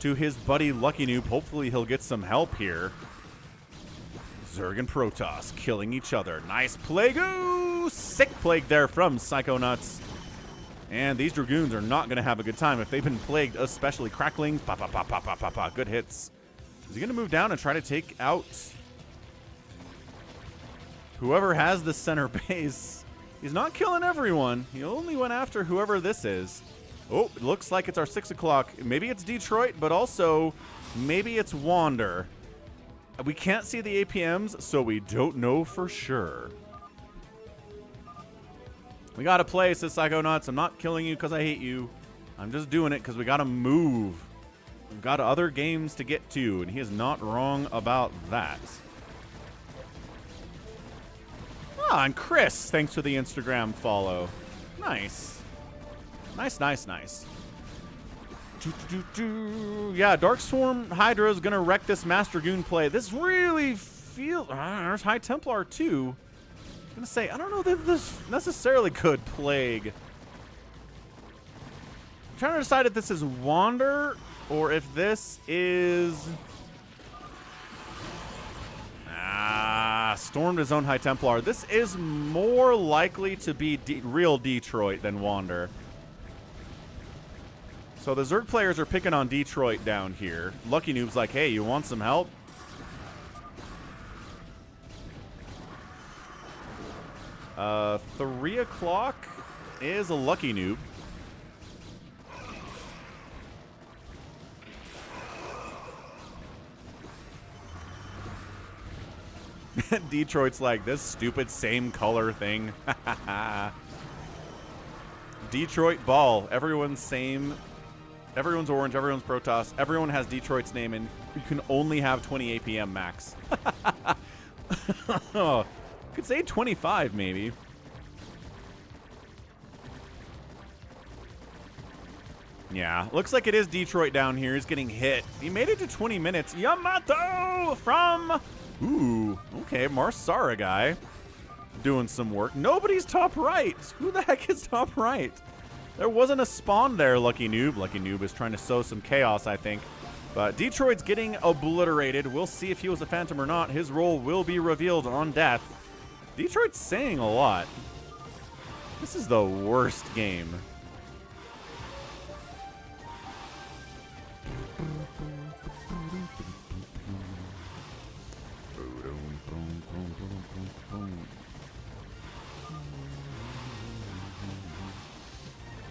to his buddy Lucky Noob. Hopefully he'll get some help here. Zerg and Protoss killing each other. Nice Plague. Ooh, sick Plague there from Psychonauts. And these Dragoons are not going to have a good time if they've been plagued, especially cracklings. Pop, pop, pop, pop, pop, pop, pop. Good hits. Is he going to move down and try to take out whoever has the center base? He's not killing everyone. He only went after whoever this is. Oh, it looks like it's our 6 o'clock. Maybe it's Detroit, but also maybe it's Wander. We can't see the APMs, so we don't know for sure. We got to play, says Psychonauts. I'm not killing you because I hate you. I'm just doing it because we got to move. We've got other games to get to, and he is not wrong about that. Ah, and Chris, thanks for the Instagram follow. Nice. Nice, nice, nice. Yeah, Dark Swarm Hydra is going to wreck this Master Dragoon play. This really feels... there's High Templar, too. I'm going to say, I don't know that this necessarily could Plague. I'm trying to decide if this is Wander or if this is... stormed his own High Templar. This is more likely to be real Detroit than Wander. So the Zerg players are picking on Detroit down here. Lucky Noob's like, hey, you want some help? 3 o'clock is a Lucky Noob. Detroit's like, this stupid same color thing. Detroit ball. Everyone's same. Everyone's orange. Everyone's Protoss. Everyone has Detroit's name, and you can only have 20 APM max. Oh, could say 25 maybe. Yeah, looks like it is Detroit down here. He's getting hit. He made it to 20 minutes. Yamato from... Ooh, okay, Marsara guy doing some work. Nobody's top right. Who the heck is top right? There wasn't a spawn there, Lucky Noob. Lucky Noob is trying to sow some chaos, I think. But Detroit's getting obliterated. We'll see if he was a Phantom or not. His role will be revealed on death. Detroit's saying a lot. This is the worst game.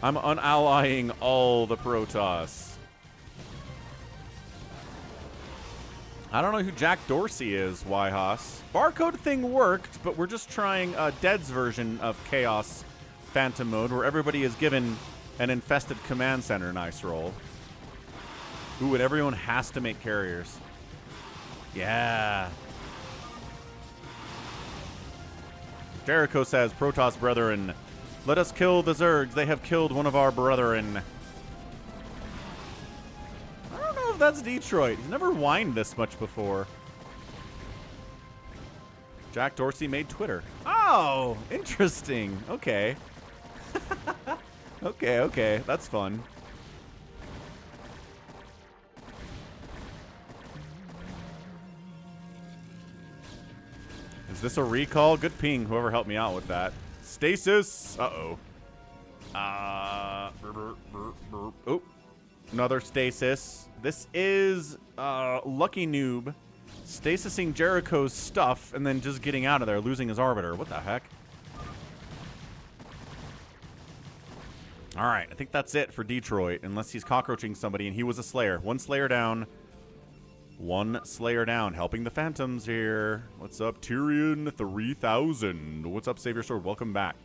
I'm unallying all the Protoss. I don't know who Jack Dorsey is, Yhos. Barcode thing worked, but we're just trying Dead's version of Chaos Phantom mode, where everybody is given an infested command center nice roll. Ooh, and everyone has to make carriers. Yeah. Jericho says, Protoss brethren, let us kill the Zergs. They have killed one of our brethren. I don't know if that's Detroit. He's never whined this much before. Jack Dorsey made Twitter. Oh, interesting. Okay. Okay. That's fun. Is this a recall? Good ping, whoever helped me out with that. Stasis. Uh-oh. Oh, another stasis. This is Lucky Noob stasising Jericho's stuff and then just getting out of there, losing his Arbiter. What the heck? All right, I think that's it for Detroit, unless he's cockroaching somebody, and he was a Slayer. One Slayer down. One Slayer down, helping the Phantoms here. What's up, Tyrion 3000? What's up, Savior Sword? Welcome back.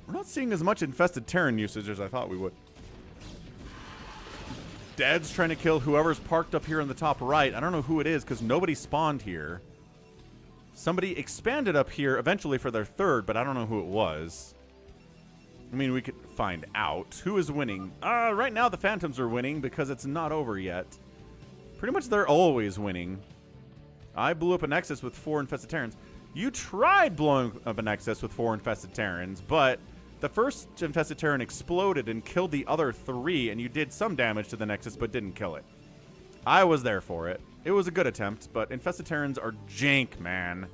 We're not seeing as much Infested Terran usage as I thought we would. Dad's trying to kill whoever's parked up here in the top right. I don't know who it is because nobody spawned here. Somebody expanded up here eventually for their third, but I don't know who it was. I mean, we could find out. Who is winning? Right now the Phantoms are winning because it's not over yet. Pretty much they're always winning. I blew up a Nexus with 4 Infested Terrans. You tried blowing up a Nexus with 4 Infested Terrans, but the first Infested Terran exploded and killed the other 3, and you did some damage to the Nexus, but didn't kill it. I was there for it. It was a good attempt, but Infested Terrans are jank, man.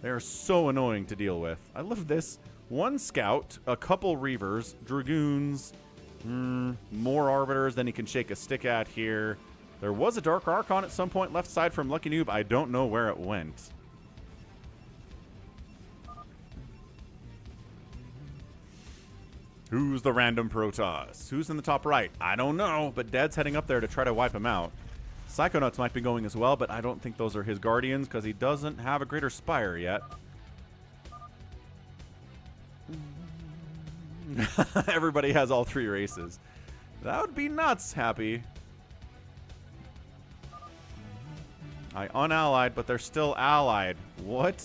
They're so annoying to deal with. I love this. 1 scout, a couple reavers, dragoons, more arbiters than he can shake a stick at here. There was a Dark Archon at some point left side from Lucky Noob. I don't know where it went. Who's the random Protoss? Who's in the top right? I don't know, but Dead's heading up there to try to wipe him out. Psychonauts might be going as well, but I don't think those are his Guardians because he doesn't have a Greater Spire yet. Everybody has all 3 races. That would be nuts, Happy. I unallied, but they're still allied. What?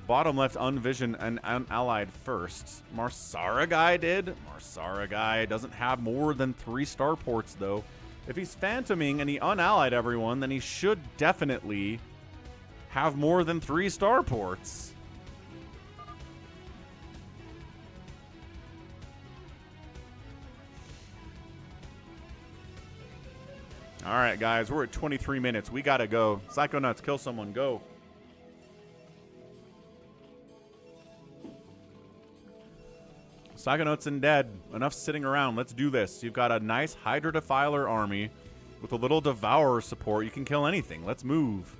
Bottom left unvision and unallied first. Marsara guy did. Marsara guy doesn't have more than 3 starports, though. If he's phantoming and he unallied everyone, then he should definitely have more than 3 starports. All right, guys, we're at 23 minutes. We gotta go. Psychonauts, kill someone. Go. Psychonauts and Dead. Enough sitting around. Let's do this. You've got a nice Hydra Defiler army with a little Devourer support. You can kill anything. Let's move.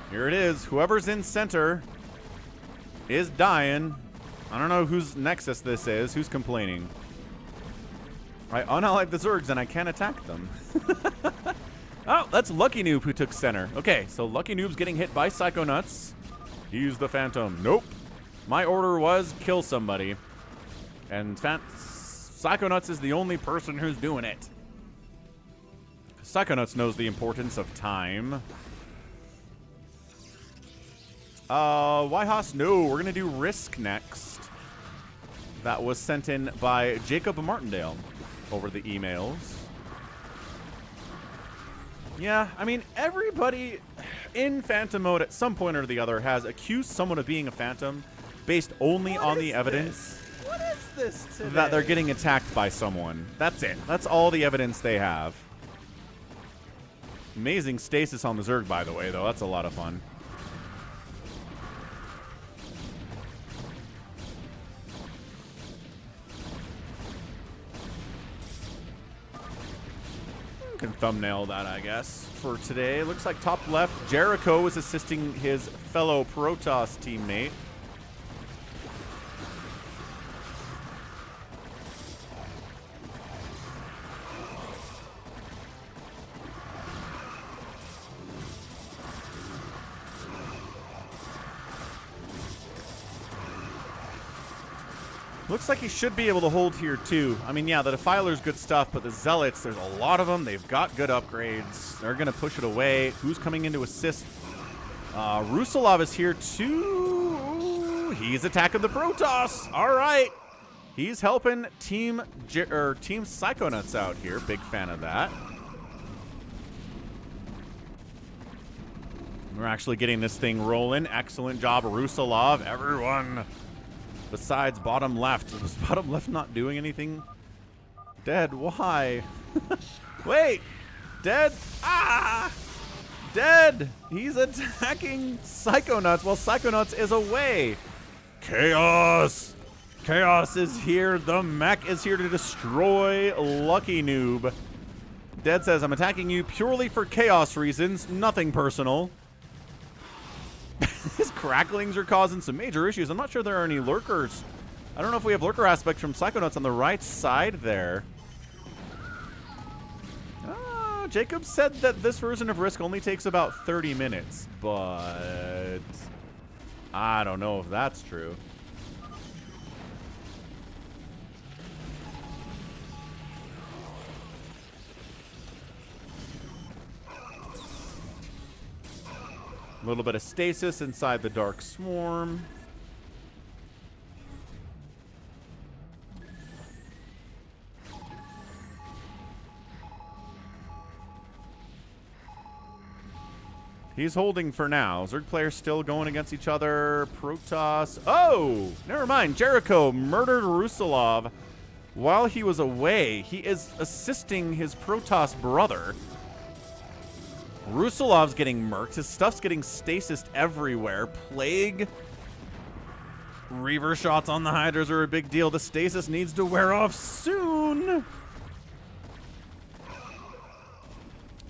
Here it is. Whoever's in center is dying. I don't know whose Nexus this is. Who's complaining? I unallied the Zergs and I can't attack them. Oh, that's Lucky Noob who took center. Okay, so Lucky Noob's getting hit by Psychonauts. He's the Phantom. Nope. My order was kill somebody. And Psychonauts is the only person who's doing it. Psychonauts knows the importance of time. Wyhas, no, we're going to do Risk next. That was sent in by Jacob Martindale over the emails. Yeah, I mean, everybody in Phantom mode at some point or the other has accused someone of being a Phantom based only on the evidence What is this today? that they're getting attacked by someone. That's it. That's all the evidence they have. Amazing stasis on the Zerg, by the way, though. That's a lot of fun. Can thumbnail that, I guess, for today. Looks like top left, Jericho is assisting his fellow Protoss teammate. Looks like he should be able to hold here, too. I mean, yeah, the Defiler's good stuff, but the Zealots, there's a lot of them. They've got good upgrades. They're going to push it away. Who's coming in to assist? Rusalov is here, too. He's attacking the Protoss. All right. He's helping Team Psychonauts out here. Big fan of that. We're actually getting this thing rolling. Excellent job, Rusalov. Everyone. Besides bottom left. Was bottom left not doing anything? Dead, why? Wait! Dead? Ah! Dead! He's attacking Psychonauts while Psychonauts is away. Chaos! Chaos is here. The mech is here to destroy Lucky Noob. Dead says, I'm attacking you purely for chaos reasons. Nothing personal. His cracklings are causing some major issues. I'm not sure there are any lurkers. I don't know if we have lurker aspect from Psychonauts on the right side there. Jacob said that this version of Risk only takes about 30 minutes, but I don't know if that's true. A little bit of stasis inside the Dark Swarm. He's holding for now. Zerg players still going against each other. Protoss. Oh! Never mind. Jericho murdered Rusalov while he was away, he is assisting his Protoss brother. Rusilov's getting murked. His stuff's getting stasis everywhere. Plague. Reaver shots on the Hydras are a big deal. The stasis needs to wear off soon.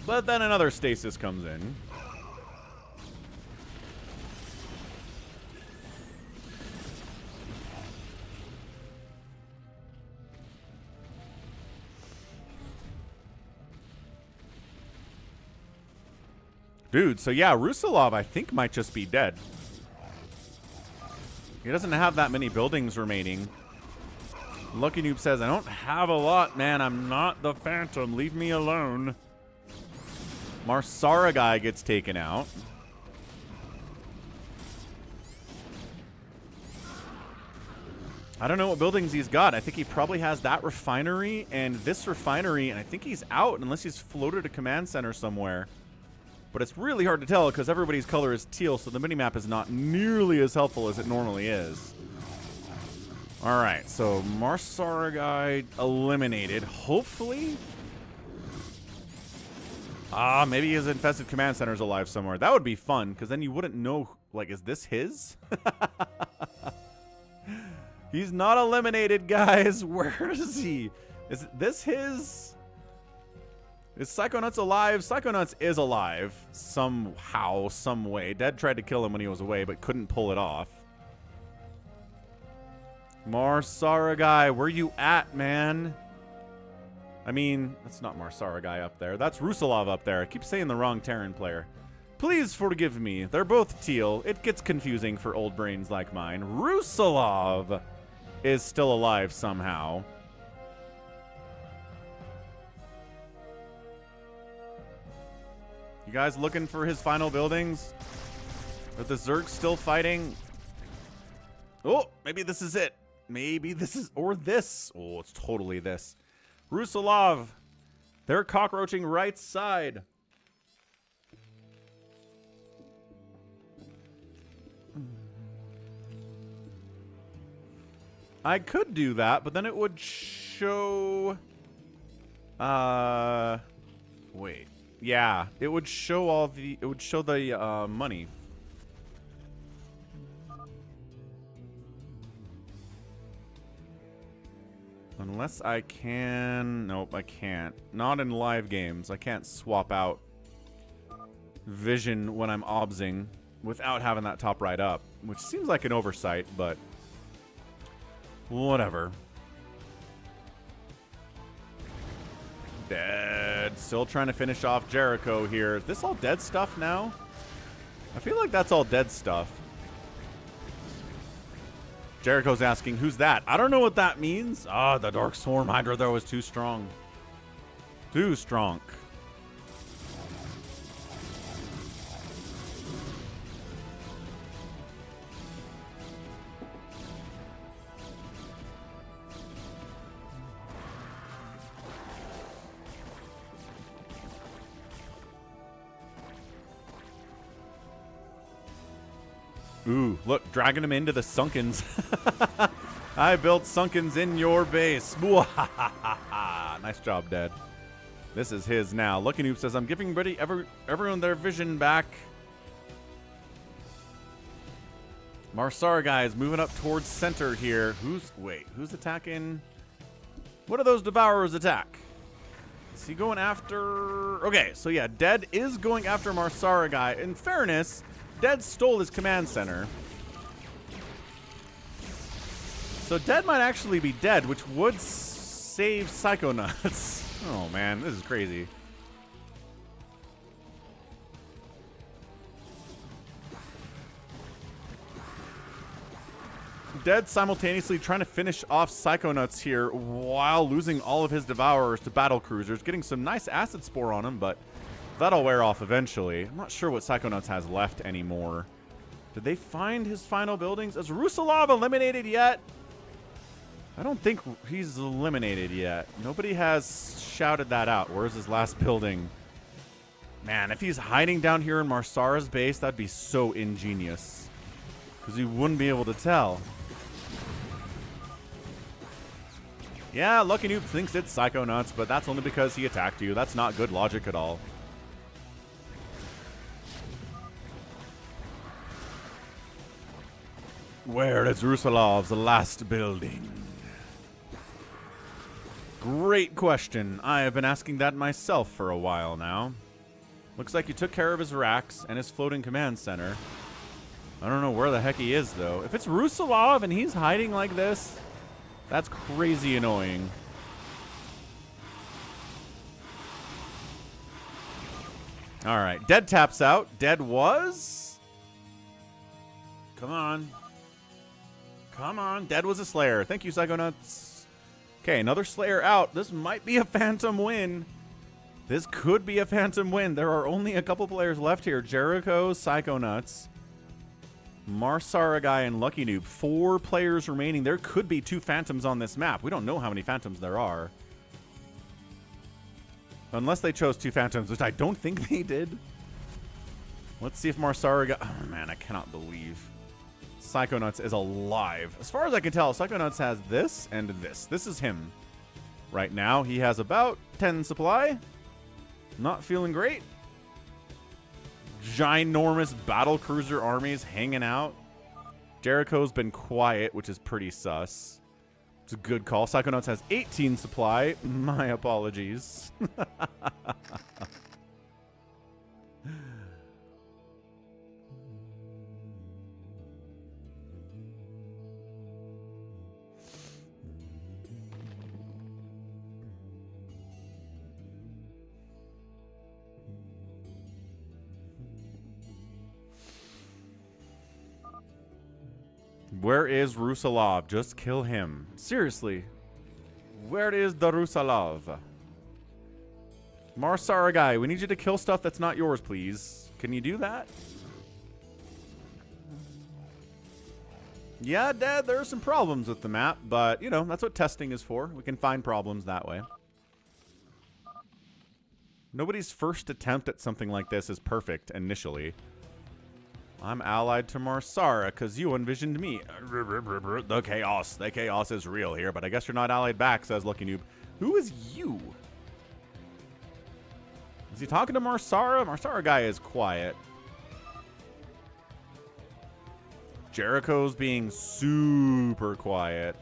But then another stasis comes in. Dude, so yeah, Rusilov, I think, might just be dead. He doesn't have that many buildings remaining. Lucky Noob says, I don't have a lot, man. I'm not the Phantom. Leave me alone. Marsara guy gets taken out. I don't know what buildings he's got. I think he probably has that refinery and this refinery, and I think he's out unless he's floated a command center somewhere. But it's really hard to tell because everybody's color is teal, so the minimap is not nearly as helpful as it normally is. All right, so Marsara guy eliminated. Hopefully. Maybe his infested command center is alive somewhere. That would be fun because then you wouldn't know, like, is this his? He's not eliminated, guys. Where is he? Is this his? Is Psychonauts alive? Psychonauts is alive somehow, some way. Dead tried to kill him when he was away, but couldn't pull it off. Marsara guy, where you at, man? I mean, that's not Marsara guy up there. That's Rusilov up there. I keep saying the wrong Terran player. Please forgive me. They're both teal. It gets confusing for old brains like mine. Rusilov is still alive somehow. You guys looking for his final buildings? Are the Zergs still fighting? Oh, maybe this is it. Maybe this is, or this. Oh, it's totally this. Rusilov, they're cockroaching right side. I could do that, but then it would show... Wait. Yeah, it would show all the... It would show the money. Unless I can... Nope, I can't. Not in live games. I can't swap out vision when I'm obsing without having that top right up. Which seems like an oversight, but... Whatever. Dead. Still trying to finish off Jericho here. Is this all dead stuff now? I feel like that's all dead stuff. Jericho's asking, who's that? I don't know what that means. Ah, the Dark Swarm Hydra, though, is too strong. Too strong. Ooh, look, dragging him into the Sunkens. I built Sunkens in your base. Nice job, Dad. This is his now. Lucky Noob says, I'm giving everyone their vision back. Marsara guy is moving up towards center here. Who's attacking? What do those Devourers attack? Is he going after... Okay, so yeah, Dead is going after Marsara guy. In fairness... Dead stole his command center. So Dead might actually be dead, which would save Psychonauts. Oh man, this is crazy. Dead simultaneously trying to finish off Psychonauts here while losing all of his Devourers to battle cruisers, getting some nice acid spore on him, but that'll wear off eventually. I'm not sure what Psychonauts has left anymore. Did they find his final buildings? Is Rusilov eliminated yet? I don't think he's eliminated yet. Nobody has shouted that out. Where's his last building? Man, if he's hiding down here in Marsara's base, that'd be so ingenious. Because you wouldn't be able to tell. Yeah, Lucky Noob thinks it's Psychonauts, but that's only because he attacked you. That's not good logic at all. Where is Rusalov's last building? Great question. I have been asking that myself for a while now. Looks like he took care of his racks and his floating command center. I don't know where the heck he is, though. If it's Rusalov and he's hiding like this, that's crazy annoying. All right, Dead taps out. Dead was? Come on. Come on. Dead was a Slayer. Thank you, Psychonauts. Okay, another Slayer out. This might be a Phantom win. This could be a Phantom win. There are only a couple players left here. Jericho, Psychonauts, Marsaragai, and Lucky Noob. 4 players remaining. There could be 2 Phantoms on this map. We don't know how many Phantoms there are. Unless they chose 2 Phantoms, which I don't think they did. Let's see if Marsaragai... Oh, man, I cannot believe Psychonauts is alive. As far as I can tell, Psychonauts has this and this. This is him. Right now, he has about 10 supply. Not feeling great. Ginormous battle cruiser armies hanging out. Jericho's been quiet, which is pretty sus. It's a good call. Psychonauts has 18 supply. My apologies. Where is Rusalov? Just kill him. Seriously. Where is the Rusalov? Marsaragai, we need you to kill stuff that's not yours, please. Can you do that? Yeah, Dad, there are some problems with the map, but, you know, that's what testing is for. We can find problems that way. Nobody's first attempt at something like this is perfect initially. I'm allied to Marsara because you envisioned me. The chaos is real here, but I guess you're not allied back, says Lucky Noob. Who is you? Is he talking to Marsara? Marsaragai is quiet. Jericho's being super quiet.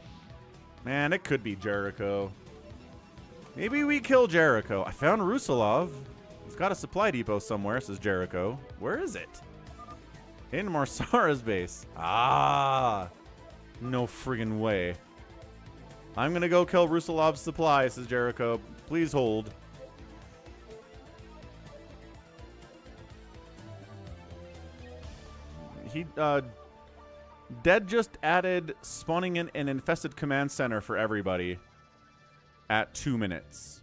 Man, it could be Jericho. Maybe we kill Jericho. I found Rusalov. He's got a supply depot somewhere, says Jericho. Where is it? In Marsara's base. Ah. No friggin' way. I'm gonna go kill Rusalov's supply, says Jericho. Please hold. Dead just added spawning in an infested command center for everybody at 2 minutes.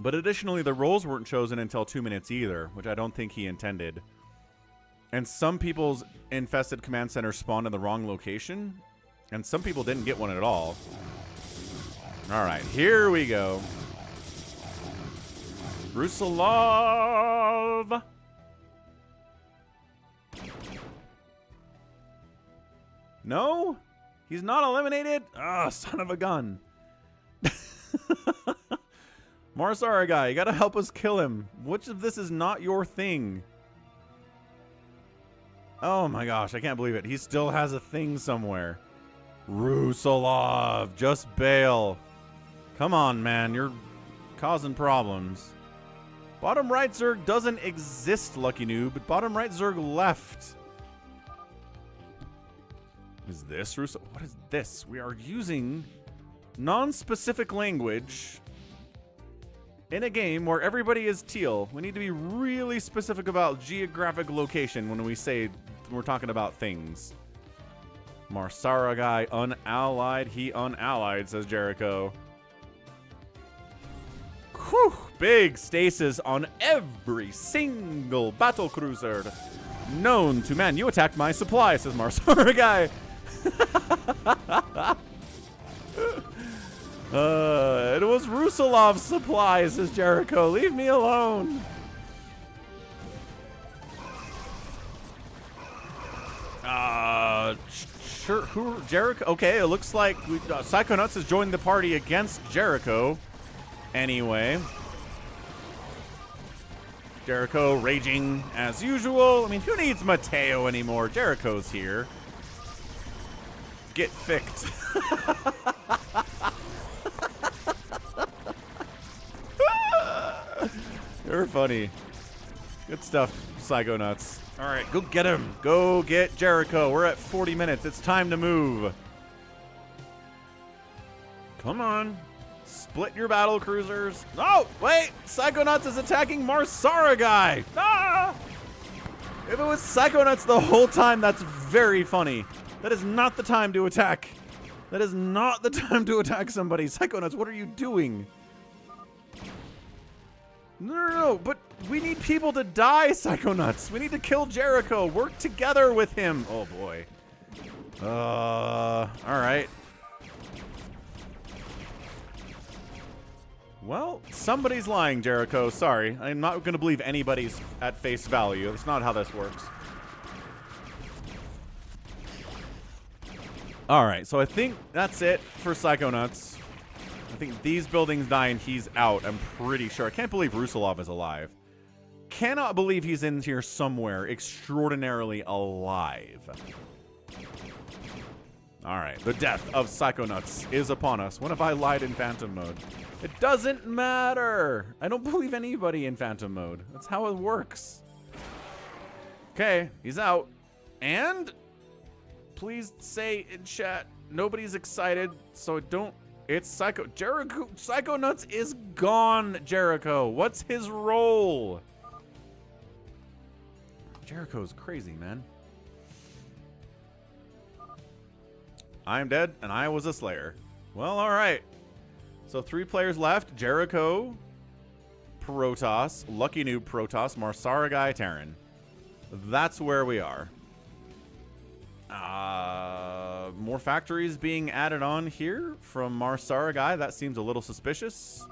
But additionally, the roles weren't chosen until 2 minutes either, which I don't think he intended. And some people's infested command center spawned in the wrong location, and some people didn't get one at all. All right, here we go. Rusalov! No? He's not eliminated? Ah, son of a gun. Marsaragai, you gotta help us kill him. Which of this is not your thing? Oh my gosh, I can't believe it. He still has a thing somewhere. Rusalov, just bail. Come on, man, you're causing problems. Bottom right Zerg doesn't exist, Lucky Noob. Bottom right Zerg left. Is this Rusalov? What is this? We are using non-specific language in a game where everybody is teal. We need to be really specific about geographic location when we say we're talking about things. Marsaragai unallied. He unallied, says Jericho. Whew, big stasis on every single battle cruiser known to man. You attacked my supply, says Marsaragai. It was Rusalov's supply, says Jericho. Leave me alone. sure who Jericho. Okay, it looks like Psychonauts has joined the party against Jericho. Anyway, Jericho raging as usual. I mean, who needs Mateo anymore? Jericho's here. Get fixed. You're funny. Good stuff, Psychonauts. All right, go get him. Go get Jericho. We're at 40 minutes. It's time to move. Come on. Split your battle cruisers. Oh, wait. Psychonauts is attacking Marsara guy. Ah! If it was Psychonauts the whole time, that's very funny. That is not the time to attack. That is not the time to attack somebody. Psychonauts, what are you doing? No, but we need people to die, Psychonauts. We need to kill Jericho. Work together with him. Oh, boy. All right. Well, somebody's lying, Jericho. Sorry. I'm not going to believe anybody's at face value. That's not how this works. All right, so I think that's it for Psychonauts. I think these buildings die and he's out. I'm pretty sure. I can't believe Rusalov is alive. Cannot believe he's in here somewhere extraordinarily alive. All right, the death of Psychonauts is upon us. When have I lied in Phantom mode? It doesn't matter. I don't believe anybody in Phantom mode. That's how it works. Okay, he's out. And please say in chat, nobody's excited, so don't. It's Jericho. Psychonauts is gone, Jericho. What's his role? Jericho's crazy, man. I am dead, and I was a slayer. Well, all right. So 3 players left. Jericho, Protoss, Lucky Noob Protoss, Marsaragai, Terran. That's where we are. More factories being added on here from Marsaragai. That seems a little suspicious.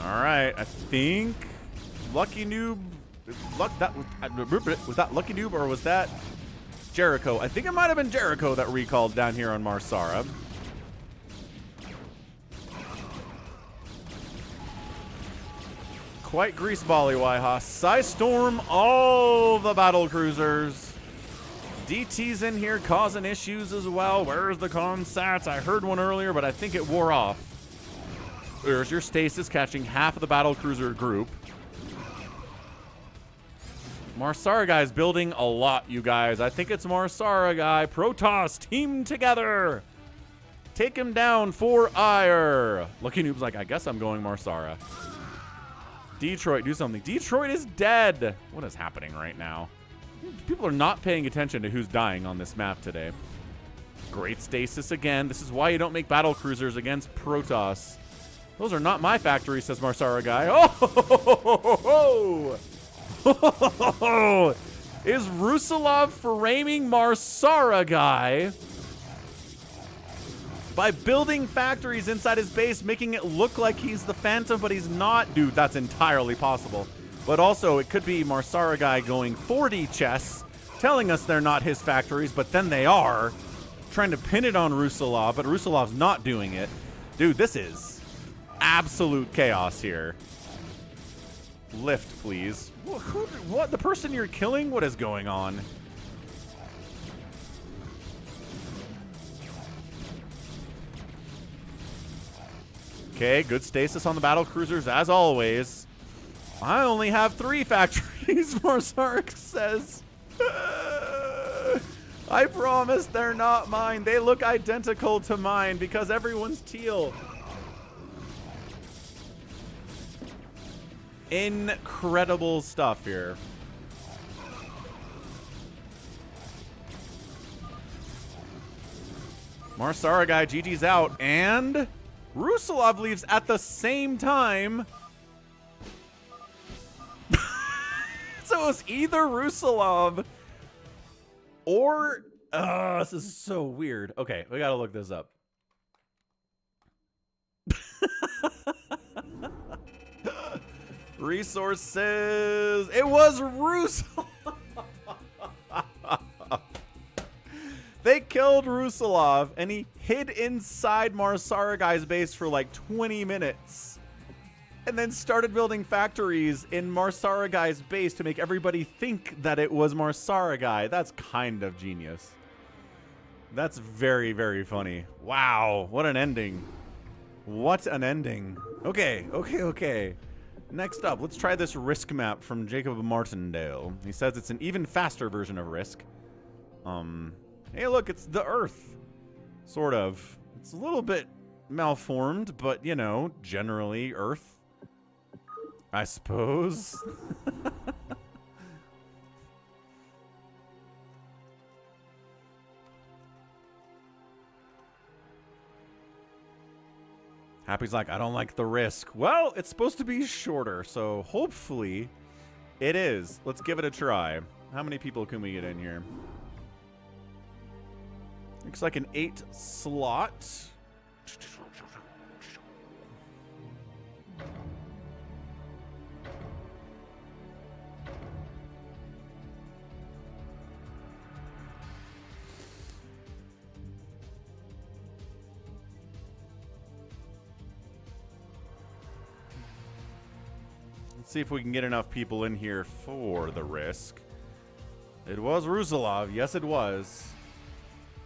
All right, I think Lucky Noob. Was that Lucky Noob or was that Jericho? I think it might have been Jericho that recalled down here on Marsara. Quite greasebally, Waiha. Psystorm all the battle cruisers. DT's in here causing issues as well. Where's the consats? I heard one earlier, but I think it wore off. There's your stasis catching half of the battle cruiser group. Marsaragai is building a lot, you guys. I think it's Marsaragai. Protoss, team together. Take him down for ire. Lucky Noob's like, I guess I'm going Marsara. Detroit, do something. Detroit is dead. What is happening right now? People are not paying attention to who's dying on this map today. Great stasis again. This is why you don't make battle cruisers against Protoss. Those are not my factories, says Marsaragai. Oh! Is Rusalov framing Marsaragai by building factories inside his base, making it look like he's the Phantom, but he's not? Dude, that's entirely possible. But also, it could be Marsaragai going 4D chess, telling us they're not his factories, but then they are, trying to pin it on Rusalov, but Rusalov's not doing it. Dude, this is absolute chaos here. Lift, please. What? The person you're killing? What is going on? Okay, good stasis on the battle cruisers as always. I only have 3 factories, Marsark says. I promise they're not mine. They look identical to mine because everyone's teal. Incredible stuff here. Marsaragai, GG's out, and Rusalov leaves at the same time. So it was either Rusalov or... this is so weird. Okay, we gotta look this up. Resources. It was Rusalov. They killed Rusalov, and he hid inside Marsaragai's base for like 20 minutes. And then started building factories in Marsaragai's base to make everybody think that it was Marsaragai. That's kind of genius. That's very, very funny. Wow, what an ending. What an ending. Okay. Next up, let's try this Risk map from Jacob Martindale. He says it's an even faster version of Risk. Hey, look, it's the Earth. Sort of. It's a little bit malformed, but, you know, generally Earth, I suppose. Happy's like, I don't like the Risk. Well, it's supposed to be shorter, so hopefully it is. Let's give it a try. How many people can we get in here? Looks like an 8 slot. Let's see if we can get enough people in here for the Risk. It was Rusalov. Yes, it was.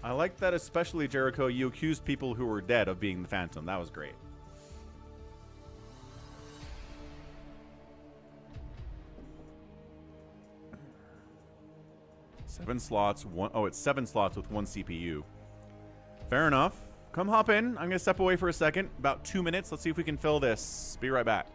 I like that, especially, Jericho, you accused people who were dead of being the Phantom. That was great. Seven slots. It's 7 slots with 1 CPU. Fair enough. Come hop in. I'm going to step away for a second. About 2 minutes. Let's see if we can fill this. Be right back.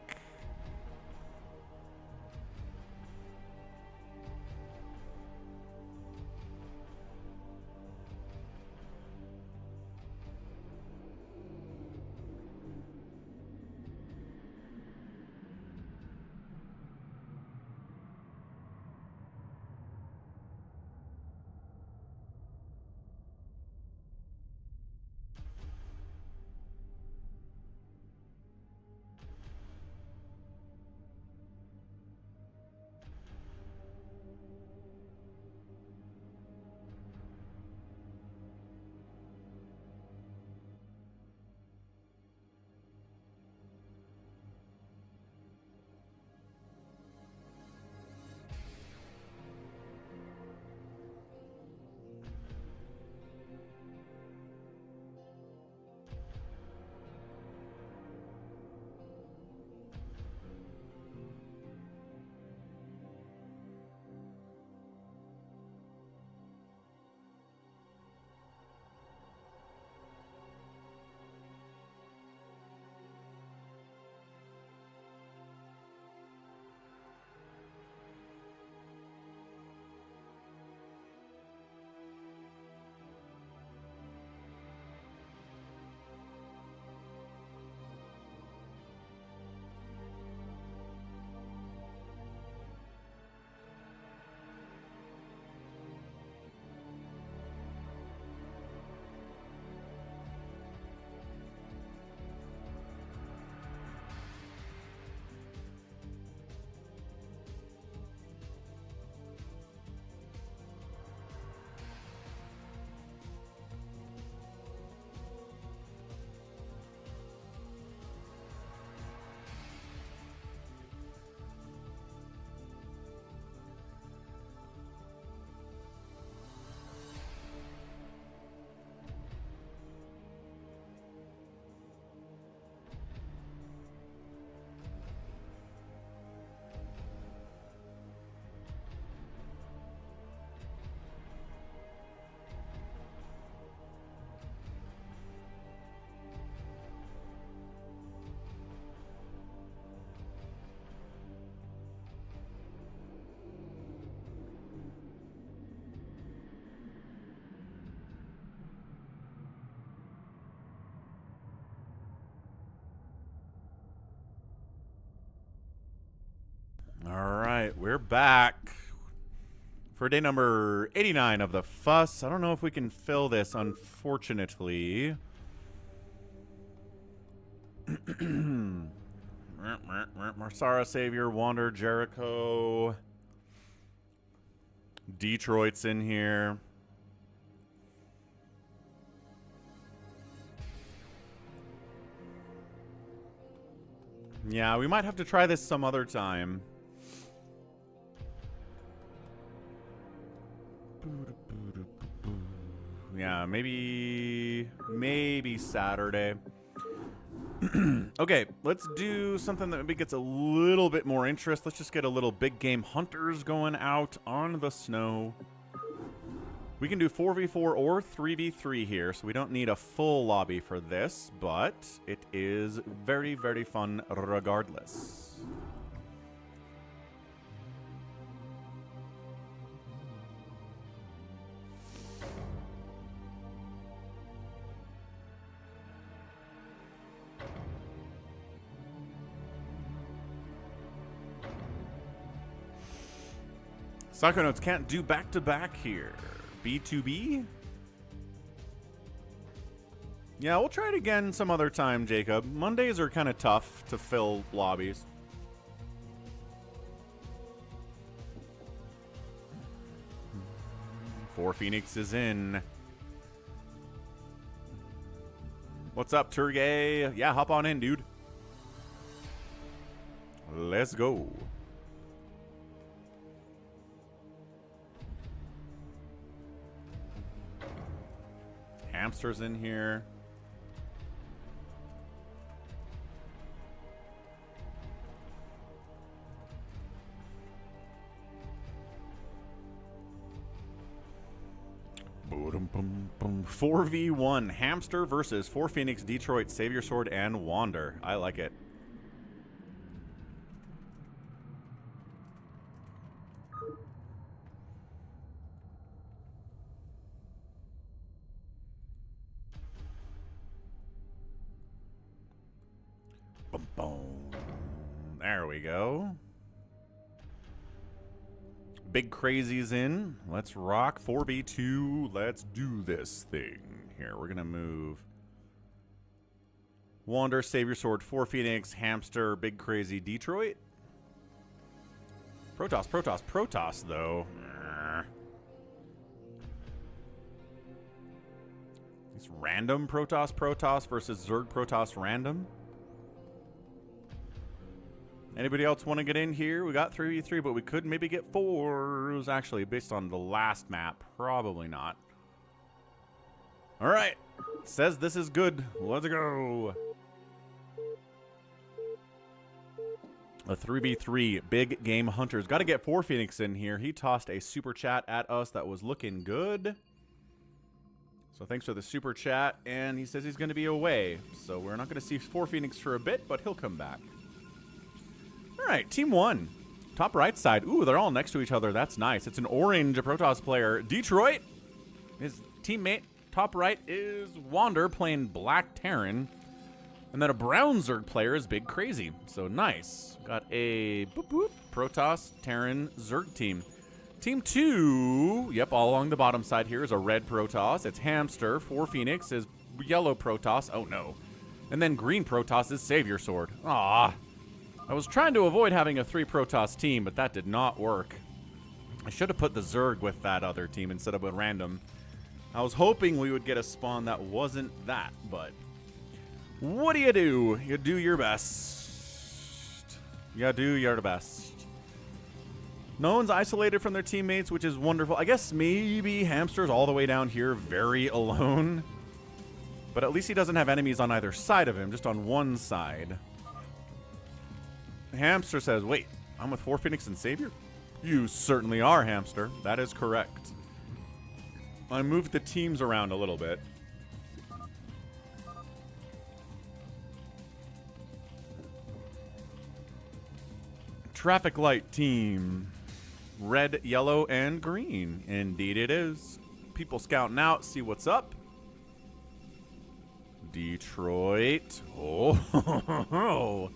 right, we're back for day number 89 of the fuss. I don't know if we can fill this, unfortunately. Marsara, Savior, Wander, Jericho. Detroit's in here. Yeah, we might have to try this some other time. Yeah, maybe Saturday. Okay, let's do something that maybe gets a little bit more interest. Let's just get a little big game hunters going out on the snow. We can do 4v4 or 3v3 here, so we don't need a full lobby for this, but it is very, very fun regardless. Psychonauts can't do back-to-back here. B2B? Yeah, we'll try it again some other time, Jacob. Mondays are kind of tough to fill lobbies. Four Phoenix is in. What's up, Turgay? Yeah, hop on in, dude. Let's go. Hamster's in here. Boom, boom, boom. 4v1 Hamster versus 4 Phoenix, Detroit, Savior Sword, and Wander. I like it. Boom, boom. There we go. Big Crazy's in. Let's rock. 4v2. Let's do this thing. Here, we're going to move Wander, Savior Sword, 4 Phoenix, Hamster, Big Crazy, Detroit. Protoss, Protoss, Protoss, though. It's random Protoss, Protoss versus Zerg Protoss random. Anybody else want to get in here? We got 3v3, but we could maybe get 4s. Actually, based on the last map, probably not. All right. Says this is good. Let's go. A 3v3 big game hunters. Got to get 4 Phoenix in here. He tossed a super chat at us that was looking good. So thanks for the super chat. And he says he's going to be away. So we're not going to see 4 Phoenix for a bit, but he'll come back. All right, team 1. Top right side. Ooh, they're all next to each other. That's nice. It's an orange Protoss player. Detroit. His teammate, top right, is Wander playing Black Terran. And then a brown Zerg player is Big Crazy. So nice. Got a boop boop Protoss Terran Zerg team. Team 2, yep, all along the bottom side here is a red Protoss. It's Hamster. 4 Phoenix is yellow Protoss. Oh, no. And then green Protoss is Savior Sword. Aw. I was trying to avoid having a 3 Protoss team, but that did not work. I should have put the Zerg with that other team instead of a random. I was hoping we would get a spawn that wasn't that, but what do? You do your best. You do your best. No one's isolated from their teammates, which is wonderful. I guess maybe Hamster's all the way down here very alone. But at least he doesn't have enemies on either side of him, just on one side. Hamster says, wait, I'm with 4 Phoenix and Savior? You certainly are, Hamster. That is correct. I moved the teams around a little bit. Traffic light team. Red, yellow, and green. Indeed it is. People scouting out, see what's up. Detroit. Oh,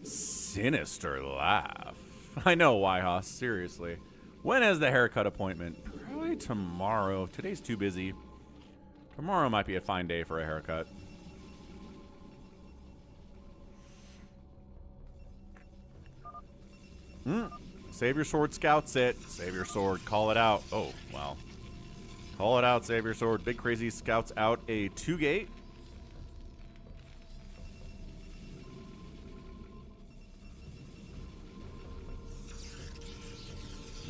sinister laugh. I know, Wyhoss, seriously. When is the haircut appointment? Probably tomorrow. Today's too busy. Tomorrow might be a fine day for a haircut. Savior Sword scouts it. Savior Sword, call it out. Oh, wow. Call it out, Savior Sword. Big Crazy scouts out a 2-gate.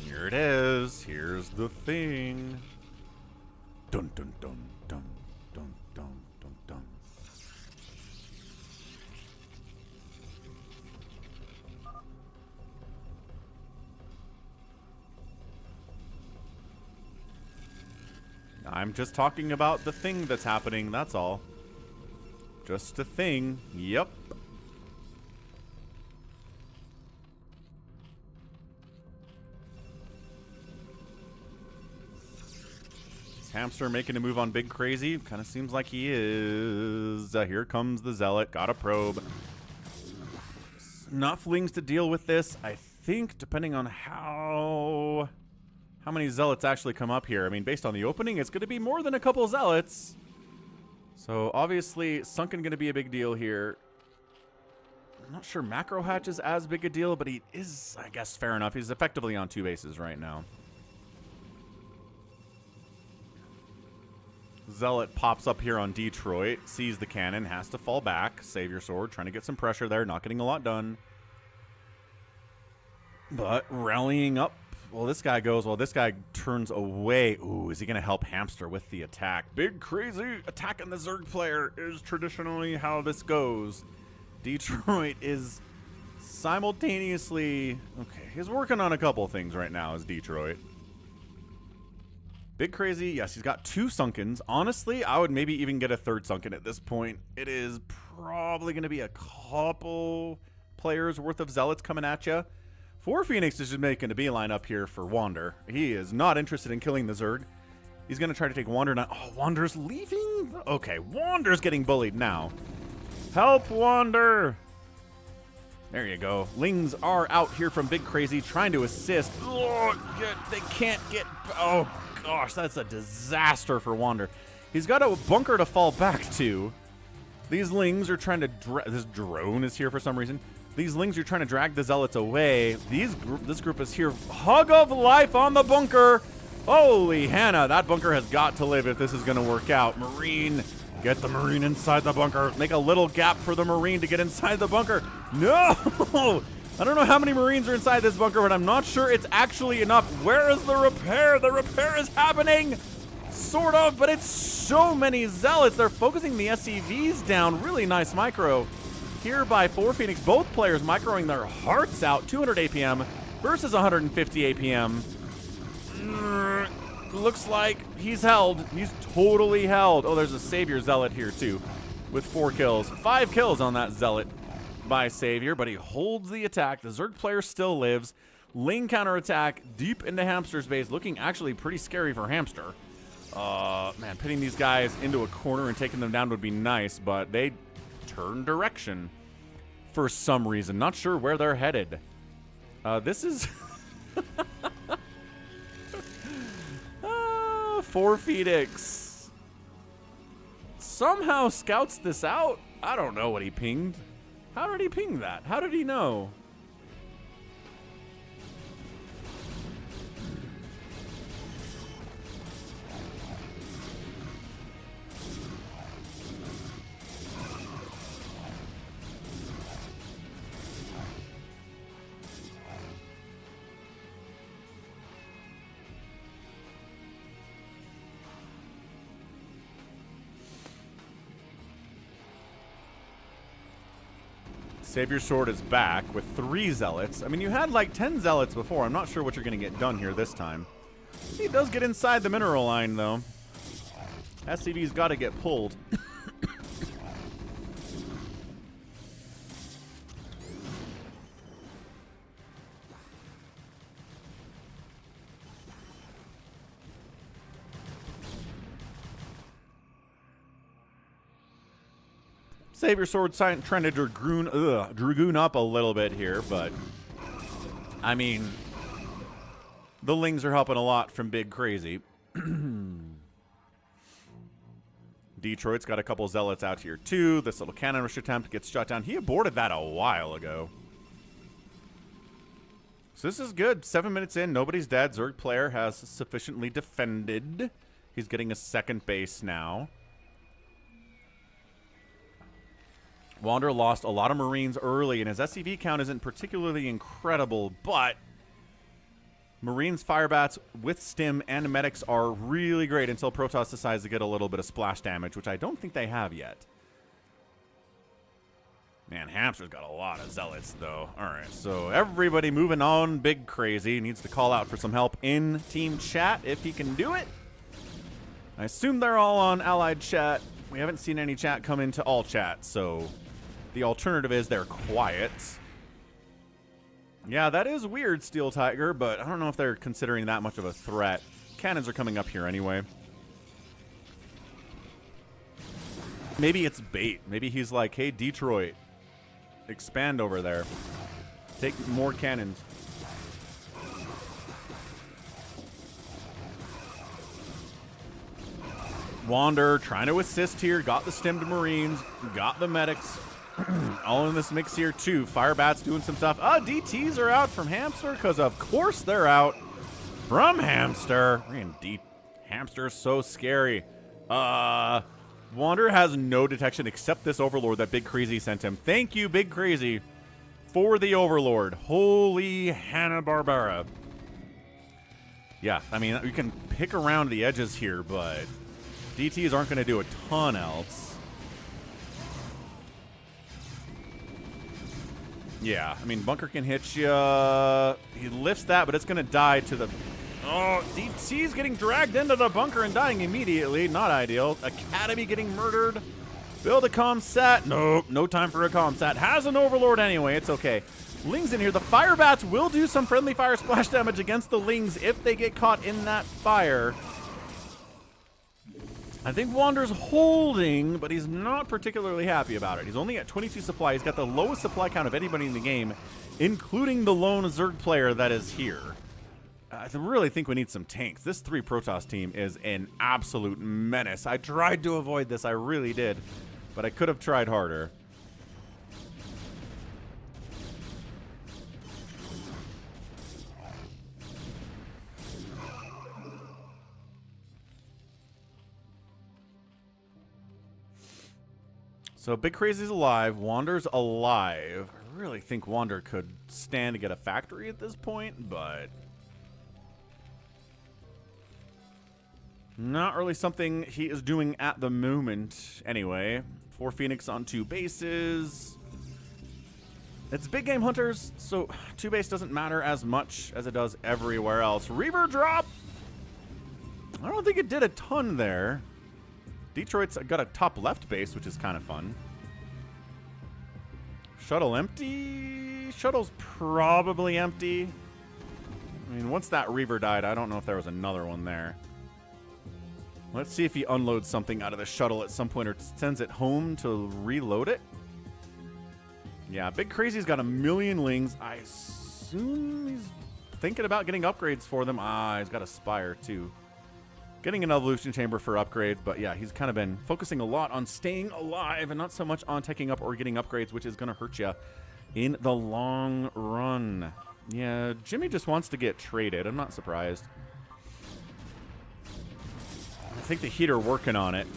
Here it is. Here's the thing. Dun dun dun dun dun dun dun dun. I'm just talking about the thing that's happening, that's all. Just a thing. Yep. Is Hamster making a move on Big Crazy? Kind of seems like he is. Here comes the Zealot. Got a probe. Enough Lings to deal with this. I think, depending on how many Zealots actually come up here. I mean, based on the opening, it's going to be more than a couple Zealots. So, obviously, Sunken going to be a big deal here. I'm not sure Macro Hatch is as big a deal, but he is, I guess, fair enough. He's effectively on 2 bases right now. Zealot pops up here on Detroit, sees the cannon, has to fall back. Savior Sword, trying to get some pressure there, not getting a lot done. But rallying up. Well, this guy goes. Well, this guy turns away. Ooh, is he going to help Hamster with the attack? Big Crazy attacking the Zerg player is traditionally how this goes. Detroit is simultaneously... Okay, he's working on a couple things right now as Detroit. Big Crazy, yes, he's got 2 Sunkens. Honestly, I would maybe even get a 3rd Sunken at this point. It is probably going to be a couple players worth of Zealots coming at you. 4 Phoenix is just making a beeline up here for Wander. He is not interested in killing the Zerg. He's going to try to take Wander now. Oh, Wander's leaving? Okay, Wander's getting bullied now. Help, Wander! There you go. Lings are out here from Big Crazy trying to assist. Oh, they can't get... Oh, gosh, that's a disaster for Wander. He's got a bunker to fall back to. These Lings are trying to... This drone is here for some reason. These Lings are trying to drag the Zealots away. This group is here. Hug of life on the bunker. Holy Hannah, that bunker has got to live if this is going to work out. Marine, get the Marine inside the bunker. Make a little gap for the Marine to get inside the bunker. No! I don't know how many Marines are inside this bunker, but I'm not sure it's actually enough. Where is the repair? The repair is happening. Sort of, but it's so many Zealots. They're focusing the SCVs down. Really nice micro here by 4 Phoenix. Both players microing their hearts out. 200 APM versus 150 APM. Looks like he's held. He's totally held. Oh, there's a Savior Zealot here too with 4 kills. 5 kills on that Zealot by Savior, but he holds the attack. The Zerg player still lives. Ling counterattack deep into Hamster's base, looking actually pretty scary for Hamster. Man, pitting these guys into a corner and taking them down would be nice, but they turn direction for some reason. Not sure where they're headed. This is... 4 Phoenix somehow scouts this out. I don't know what he pinged. How did he ping that? How did he know? Savior Sword is back with 3 Zealots. I mean, you had like 10 Zealots before. I'm not sure what you're going to get done here this time. He does get inside the mineral line, though. SCV's got to get pulled. Savior Sword trying to Dragoon up a little bit here, but I mean, the Lings are helping a lot from Big Crazy. Detroit's got a couple Zealots out here too. This little cannon rush attempt gets shut down. He aborted that a while ago. So this is good. 7 minutes in, nobody's dead. Zerg player has sufficiently defended. He's getting a second base now. Wander lost a lot of Marines early, and his SCV count isn't particularly incredible, but Marines, Firebats with Stim and Medics are really great until Protoss decides to get a little bit of splash damage, which I don't think they have yet. Man, Hamster's got a lot of Zealots, though. All right, so everybody moving on. Big Crazy needs to call out for some help in team chat if he can do it. I assume they're all on Allied chat. We haven't seen any chat come into all chat, so the alternative is they're quiet. Yeah, that is weird, Steel Tiger, but I don't know if they're considering that much of a threat. Cannons are coming up here anyway. Maybe it's bait. Maybe he's like, hey, Detroit, expand over there. Take more cannons. Wander trying to assist here. Got the stemmed Marines. Got the medics. All in this mix here, too. Firebat's doing some stuff. DTs are out from Hamster, because of course they're out from Hamster. Man, Hamster is so scary. Wander has no detection except this Overlord that Big Crazy sent him. Thank you, Big Crazy, for the Overlord. Holy Hanna-Barbera. Yeah, I mean, you can pick around the edges here, but DTs aren't going to do a ton else. Yeah, I mean, Bunker can hit you. He lifts that, but it's going to die to the... Oh, DT's getting dragged into the bunker and dying immediately. Not ideal. Academy getting murdered. Build a comm sat. Nope, no time for a comm sat. Has an Overlord anyway. It's okay. Lings in here. The Firebats will do some friendly fire splash damage against the Lings if they get caught in that fire. I think Wander's holding, but he's not particularly happy about it. He's only at 22 supply. He's got the lowest supply count of anybody in the game, including the lone Zerg player that is here. I really think we need some tanks. This 3 Protoss team is an absolute menace. I tried to avoid this. I really did, but I could have tried harder. So Big Crazy's alive. Wander's alive. I really think Wander could stand to get a factory at this point, but not really something he is doing at the moment. Anyway, 4 Phoenix on 2 bases. It's big game hunters, so 2 base doesn't matter as much as it does everywhere else. Reaver drop. I don't think it did a ton there. Detroit's got a top left base, which is kind of fun. Shuttle empty? Shuttle's probably empty. I mean, once that Reaver died, I don't know if there was another one there. Let's see if he unloads something out of the shuttle at some point or sends it home to reload it. Yeah, Big Crazy's got 1 million Lings. I assume he's thinking about getting upgrades for them. He's got a Spire, too. Getting an Evolution Chamber for upgrades, but yeah, he's kind of been focusing a lot on staying alive and not so much on taking up or getting upgrades, which is going to hurt you in the long run. Yeah, Jimmy just wants to get traded. I'm not surprised. I think the Heat are working on it.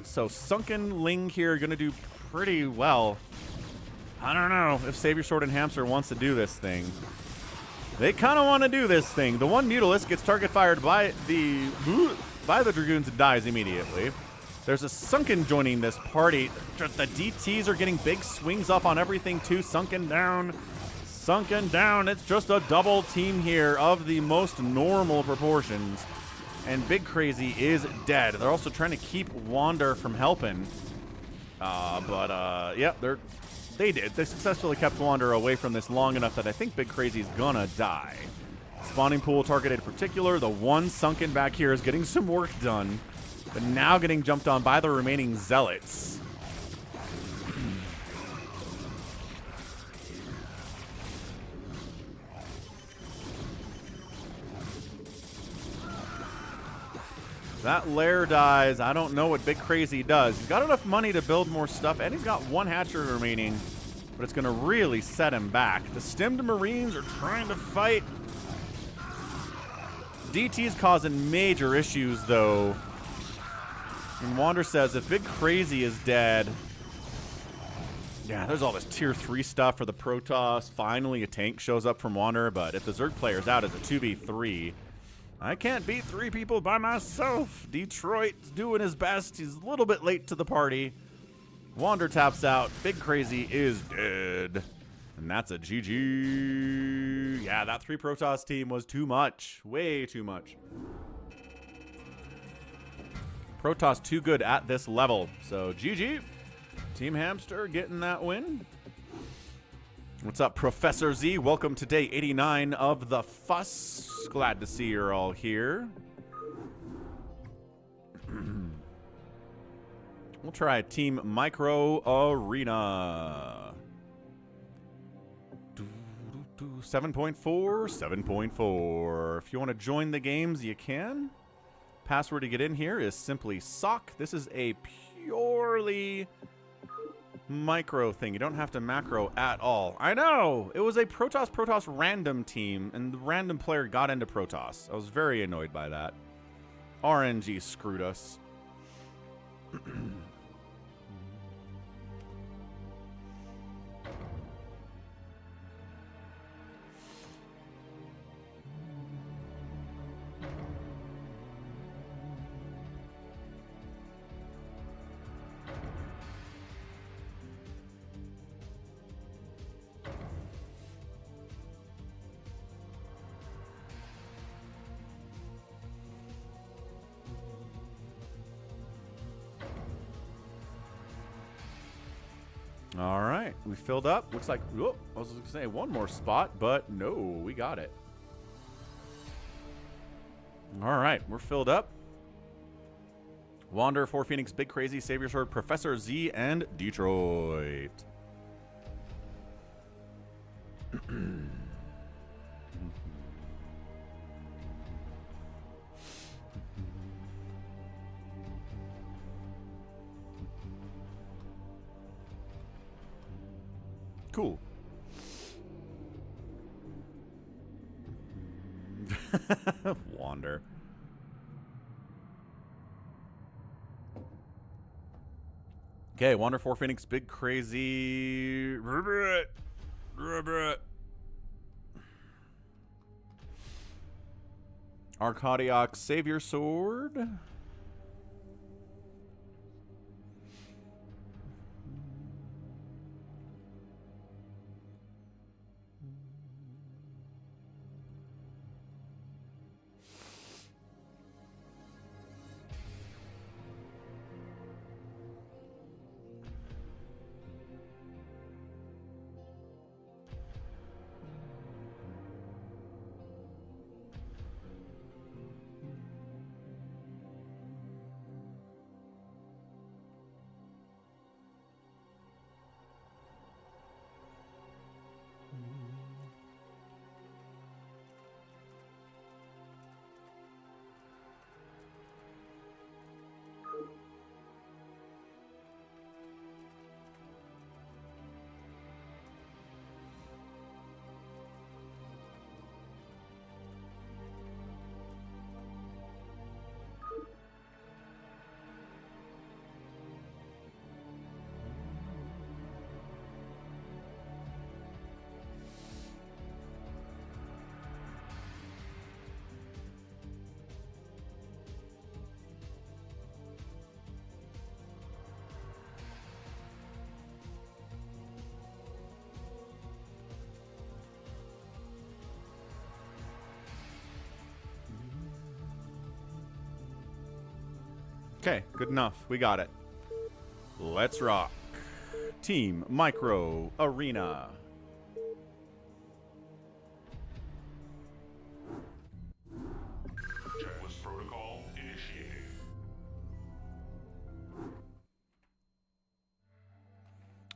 So Sunken Ling here going to do pretty well. I don't know if Savior Sword and Hamster wants to do this thing. They kind of want to do this thing. The one Mutalisk gets target fired by the Dragoons and dies immediately. There's a Sunken joining this party. Just the DTs are getting big swings up on everything too. Sunken down. Sunken down. It's just a double team here of the most normal proportions. And Big Crazy is dead. They're also trying to keep Wander from helping. Yeah, they did. They successfully kept Wander away from this long enough that I think Big Crazy's gonna die. Spawning pool targeted in particular. The one Sunken back here is getting some work done, but now getting jumped on by the remaining Zealots. That lair dies. I don't know what Big Crazy does. He's got enough money to build more stuff, and he's got 1 hatcher remaining. but it's going to really set him back. The stemmed Marines are trying to fight. DT's causing major issues, though. And Wander says if Big Crazy is dead... Yeah, there's all this tier 3 stuff for the Protoss. Finally, a tank shows up from Wander, but if the Zerg player's out as a 2v3, I can't beat 3 people by myself. Detroit's doing his best. He's a little bit late to the party. Wander taps out. Big Crazy is dead. And that's a GG. Yeah, that 3 Protoss team was too much. Way too much. Protoss too good at this level. So, GG. Team Hamster getting that win. What's up, Professor Z? Welcome to day 89 of the Fuss. Glad to see you're all here. We'll try Team Micro Arena. 7.4, 7.4. If you want to join the games, you can. Password to get in here is simply SOC. This is a purely micro thing. You don't have to macro at all. I know! It was a Protoss random team, and the random player got into Protoss. I was very annoyed by that. RNG screwed us. All right, we filled up. Looks like, whoop, I was going to say one more spot, but no, we got it. All right, we're filled up. Wander, 4 Phoenix, Big Crazy, Savior Sword, Professor Z, and Detroit. Cool. Wander. Okay, Wander 4 Phoenix, Big Crazy. Arcadiox, Savior Sword. Okay, good enough. We got it. Let's rock. Team Micro Arena. Checklist protocol initiated.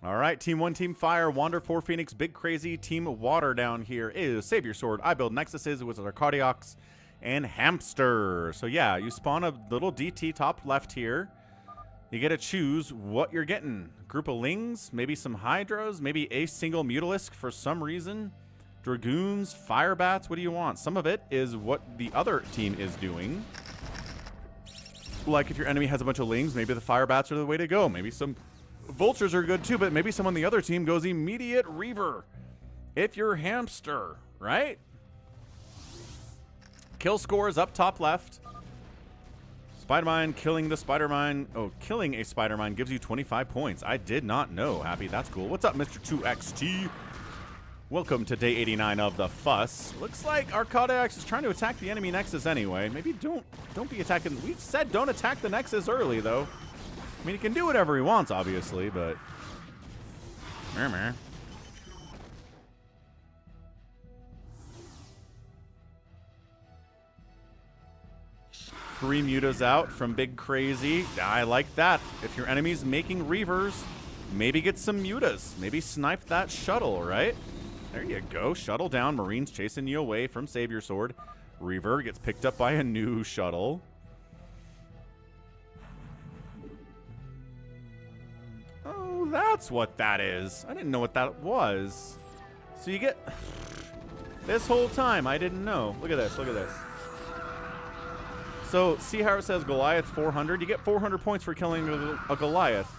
All right, Team 1, Team Fire, Wander 4 Phoenix, Big Crazy, Team Water down here is Savior Sword, I Build Nexuses with Arcadiox, and Hamster. So yeah, you spawn a little DT top left here. You get to choose what you're getting. Group of Lings, maybe some Hydras, maybe a single Mutalisk for some reason. Dragoons, Fire Bats, what do you want? Some of it is what the other team is doing. Like if your enemy has a bunch of Lings, maybe the Fire Bats are the way to go. Maybe some Vultures are good too, but maybe someone on the other team goes immediate Reaver. If you're Hamster, right? Kill scores up top left. Spider-Mine killing the Spider-Mine. Oh, killing a Spider-Mine gives you 25 points. I did not know. Happy, that's cool. What's up, Mr. 2XT? Welcome to day 89 of the fuss. Looks like Arcadiax is trying to attack the enemy Nexus anyway. Maybe don't be attacking. We said don't attack the Nexus early, though. I mean, he can do whatever he wants, obviously, but... Meh. Three mutas out from Big Crazy. I like that. If your enemy's making Reavers, maybe get some mutas. Maybe snipe that Shuttle, right? There you go. Shuttle down. Marines chasing you away from Savior Sword. Reaver gets picked up by a new Shuttle. Oh, that's what that is. I didn't know what that was. So you get... This whole time, I didn't know. Look at this. Look at this. So, see how it says Goliath 400? You get 400 points for killing a Goliath.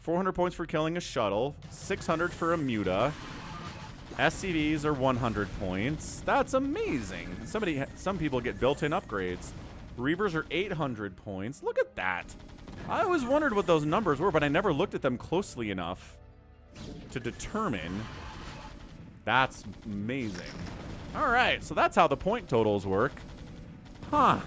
400 points for killing a Shuttle. 600 for a Muta. SCVs are 100 points. That's amazing. Some people get built-in upgrades. Reavers are 800 points. Look at that. I always wondered what those numbers were, but I never looked at them closely enough to determine. That's amazing. All right, so that's how the point totals work. Huh.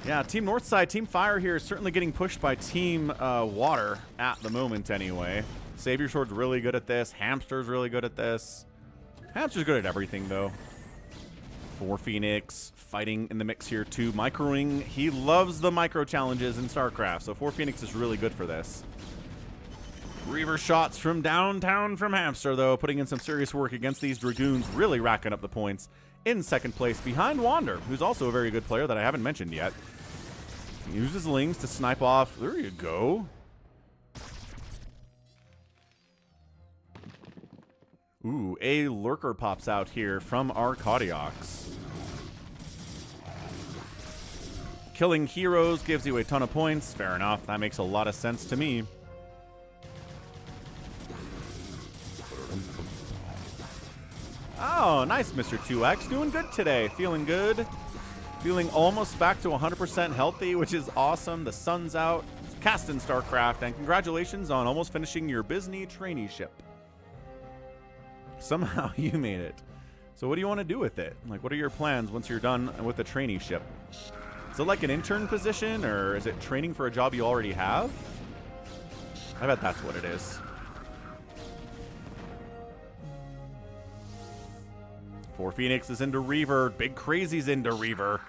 Yeah, Team Northside, Team Fire here is certainly getting pushed by Team Water at the moment anyway. Savior Sword's really good at this. Hamster's really good at this. Hamster's good at everything, though. 4 Phoenix fighting in the mix here, too. Microing. He loves the micro challenges in StarCraft, so 4 Phoenix is really good for this. Reaver shots from downtown from Hamster, though, putting in some serious work against these Dragoons, really racking up the points. In second place behind Wander, who's also a very good player that I haven't mentioned yet. He uses Lings to snipe off. There you go. Ooh, a Lurker pops out here from Arcadiax. Killing heroes gives you a ton of points. Fair enough. That makes a lot of sense to me. Oh, nice, Mr. 2X. Doing good today. Feeling good. Feeling almost back to 100% healthy, which is awesome. The sun's out. Casting StarCraft. And congratulations on almost finishing your Bisney traineeship. Somehow you made it. So what do you want to do with it? Like, what are your plans once you're done with the traineeship? Is it like an intern position, or is it training for a job you already have? I bet that's what it is. 4 Phoenix is into Reaver. Big Crazy's into Reaver.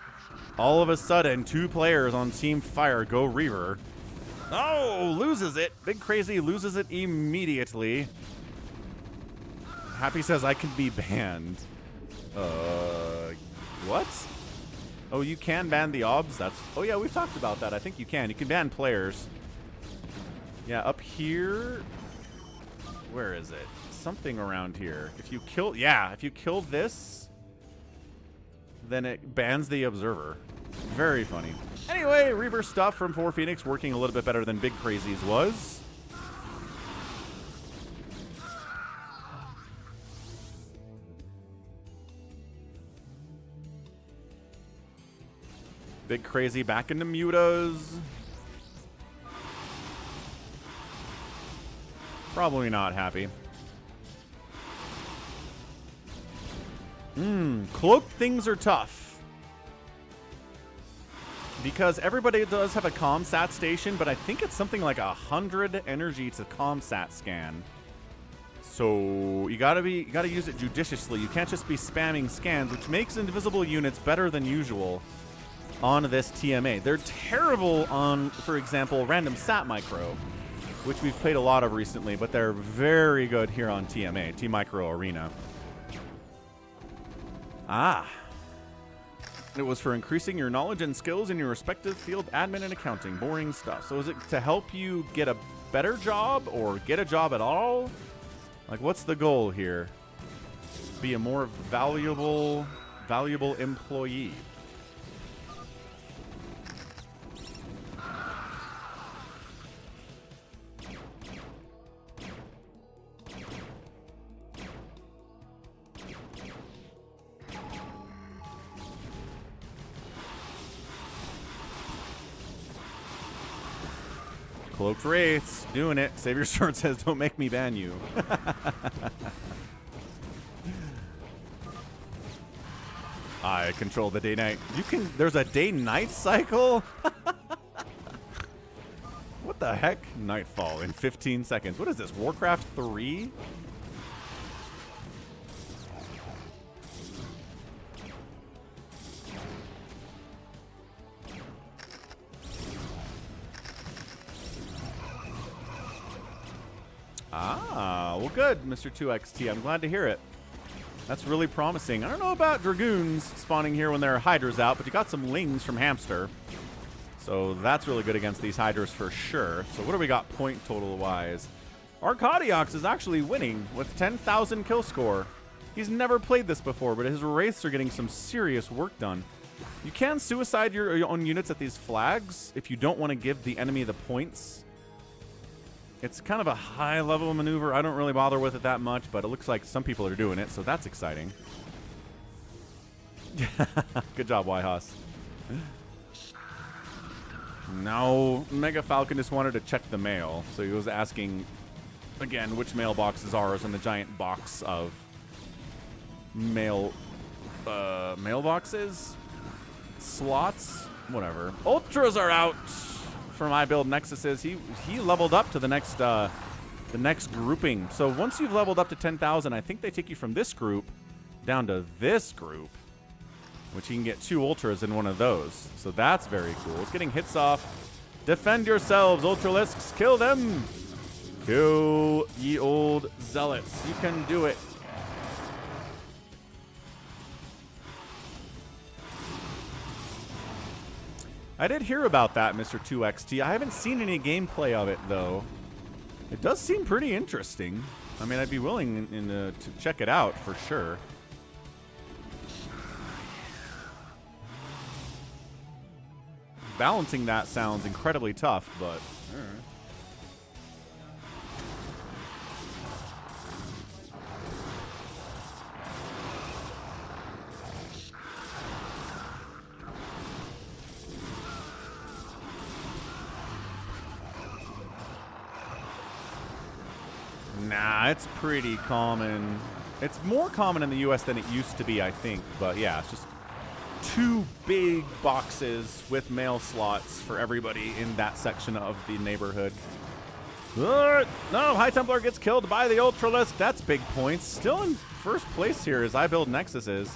All of a sudden, 2 players on Team Fire go Reaver. Oh, loses it. Big Crazy loses it immediately. Happy says I can be banned. What? Oh, you can ban the obs? That's... Oh, yeah, we've talked about that. I think you can. You can ban players. Yeah, up here... Where is it? Something around here. If you kill... Yeah, if you kill this, then it bans the observer. Very funny. Anyway, Reaver stuff from 4 Phoenix working a little bit better than Big Crazy's was. Big Crazy back into mutas. Probably not happy. Cloak things are tough. Because everybody does have a ComSat station, but I think it's something like 100 energy to ComSat scan. So you gotta use it judiciously. You can't just be spamming scans, which makes invisible units better than usual on this TMA. They're terrible on, for example, random sat micro, which we've played a lot of recently, but they're very good here on TMA, T Micro Arena. Ah. It was for increasing your knowledge and skills in your respective field, admin and accounting. Boring stuff. So is it to help you get a better job or get a job at all? Like, what's the goal here? Be a more valuable employee. Cloaked Wraiths, doing it. Savior Sword says, don't make me ban you. I control the day-night. There's a day-night cycle? What the heck? Nightfall in 15 seconds. What is this, Warcraft 3? Ah, well good, Mr. 2XT. I'm glad to hear it. That's really promising. I don't know about Dragoons spawning here when there are Hydras out, but you got some Lings from Hamster. So that's really good against these Hydras for sure. So what do we got point total-wise? Arcadiox is actually winning with 10,000 kill score. He's never played this before, but his Wraiths are getting some serious work done. You can suicide your own units at these flags if you don't want to give the enemy the points. It's kind of a high-level maneuver. I don't really bother with it that much, but it looks like some people are doing it, so that's exciting. Good job, Yhaus. No, Mega Falcon just wanted to check the mail, so he was asking, again, which mailbox is ours in the giant box of mailboxes? Slots? Whatever. Ultras are out! For my build Nexuses, he leveled up to the next grouping. So once you've leveled up to 10,000, I think they take you from this group down to this group, which you can get 2 Ultras in one of those. So that's very cool. It's getting hits off. Defend yourselves, Ultralisks. Kill them. Kill ye old zealots. You can do it. I did hear about that, Mr. 2XT. I haven't seen any gameplay of it, though. It does seem pretty interesting. I mean, I'd be willing to check it out for sure. Balancing that sounds incredibly tough, but... Nah, it's pretty common. It's more common in the US than it used to be, I think. But yeah, it's just 2 big boxes with mail slots for everybody in that section of the neighborhood. No, High Templar gets killed by the Ultralisk. That's big points. Still in first place here as I build Nexuses.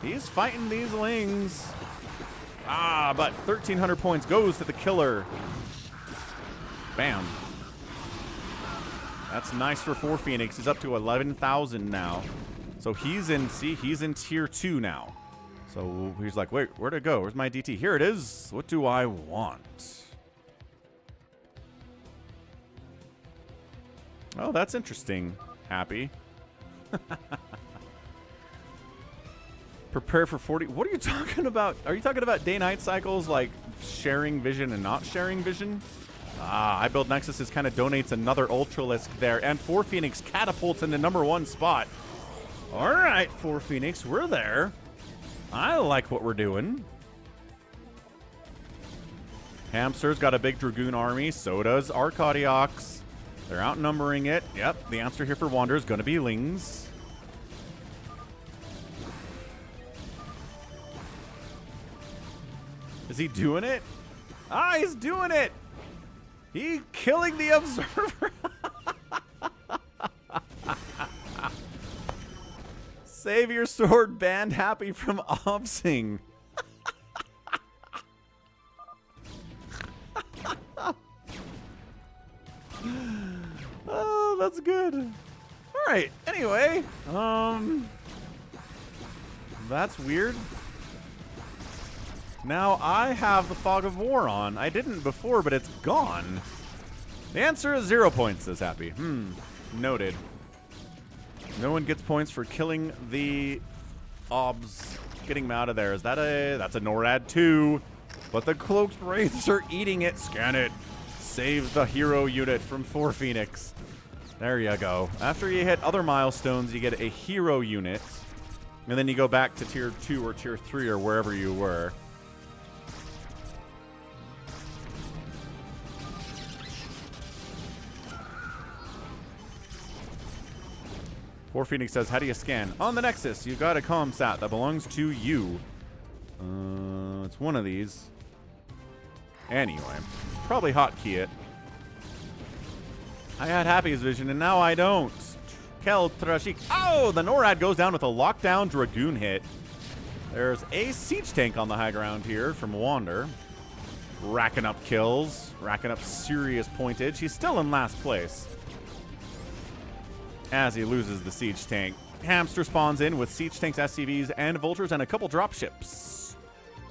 He's fighting these Lings. Ah, but 1,300 points goes to the killer. Bam. That's nice for 4 Phoenix. He's up to 11,000 now. So he's in, see, he's in tier 2 now. So he's like, wait, where'd it go? Where's my DT? Here it is. What do I want? Oh, that's interesting. Happy. Prepare for 40. What are you talking about? Are you talking about day-night cycles like sharing vision and not sharing vision? Ah, I build Nexuses kind of donates another Ultralisk there. And 4 Phoenix catapults in the #1 spot. All right, 4 Phoenix, we're there. I like what we're doing. Hamster's got a big Dragoon army. So does Arcadiox. They're outnumbering it. Yep, the answer here for Wander is going to be Lings. Is he doing it? Ah, he's doing it! He killing the Observer. Save your sword, banned happy from Obsing. Oh, that's good. All right. Anyway, that's weird. Now I have the Fog of War on. I didn't before, but it's gone. The answer is 0 points, says Happy. Noted. No one gets points for killing the obs. Getting him out of there. Is that that's a NORAD 2. But the Cloaked Wraiths are eating it. Scan it. Save the hero unit from 4 Phoenix. There you go. After you hit other milestones, you get a hero unit. And then you go back to tier 2 or tier 3 or wherever you were. Poor Phoenix says, how do you scan? On the Nexus, you got a ComSat that belongs to you. It's one of these. Anyway, probably hotkey it. I had Happy's vision, and now I don't. Kel Trashik. Oh, the NORAD goes down with a lockdown Dragoon hit. There's a siege tank on the high ground here from Wander. Racking up kills, racking up serious pointage. He's still in last place as he loses the siege tank. Hamster spawns in with siege tanks, SCVs, and vultures, and a couple dropships,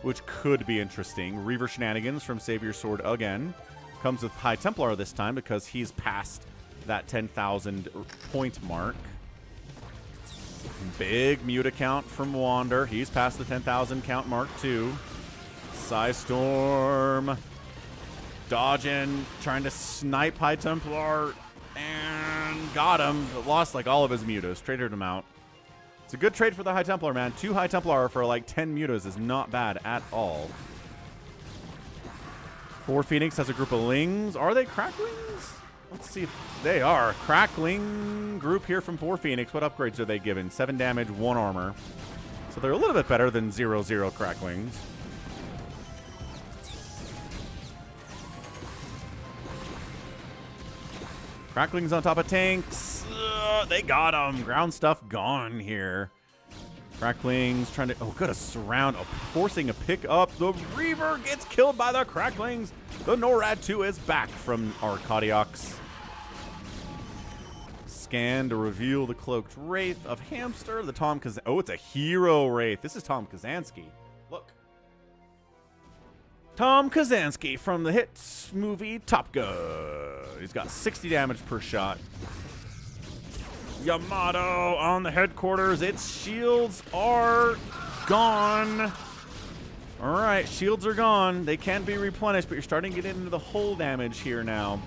which could be interesting. Reaver shenanigans from Savior Sword again. Comes with High Templar this time because he's past that 10,000 point mark. Big mute account from Wander. He's past the 10,000 count mark too. Storm dodging, trying to snipe High Templar, and got him. But lost like all of his mutas. Traded him out. It's a good trade for the High Templar, man. 2 High Templar for like 10 mutas is not bad at all. 4 Phoenix has a group of Lings. Are they Cracklings? Let's see if they are. Crackling group here from 4 Phoenix. What upgrades are they given? 7 damage, 1 armor. So they're a little bit better than 0-0 Cracklings. Cracklings on top of tanks. They got them. Ground stuff gone here. Cracklings trying to... Oh, good. A surround. Forcing a pick up. The Reaver gets killed by the Cracklings. The NORAD 2 is back from Arcadiox. Scan to reveal the Cloaked Wraith of Hamster. The Tom Kazan... Oh, it's a hero Wraith. This is Tom Kazansky. Look. Tom Kazansky from the hit movie Top Gun. He's got 60 damage per shot. Yamato on the headquarters. Its shields are gone. All right, shields are gone. They can be replenished, but you're starting to get into the hull damage here now.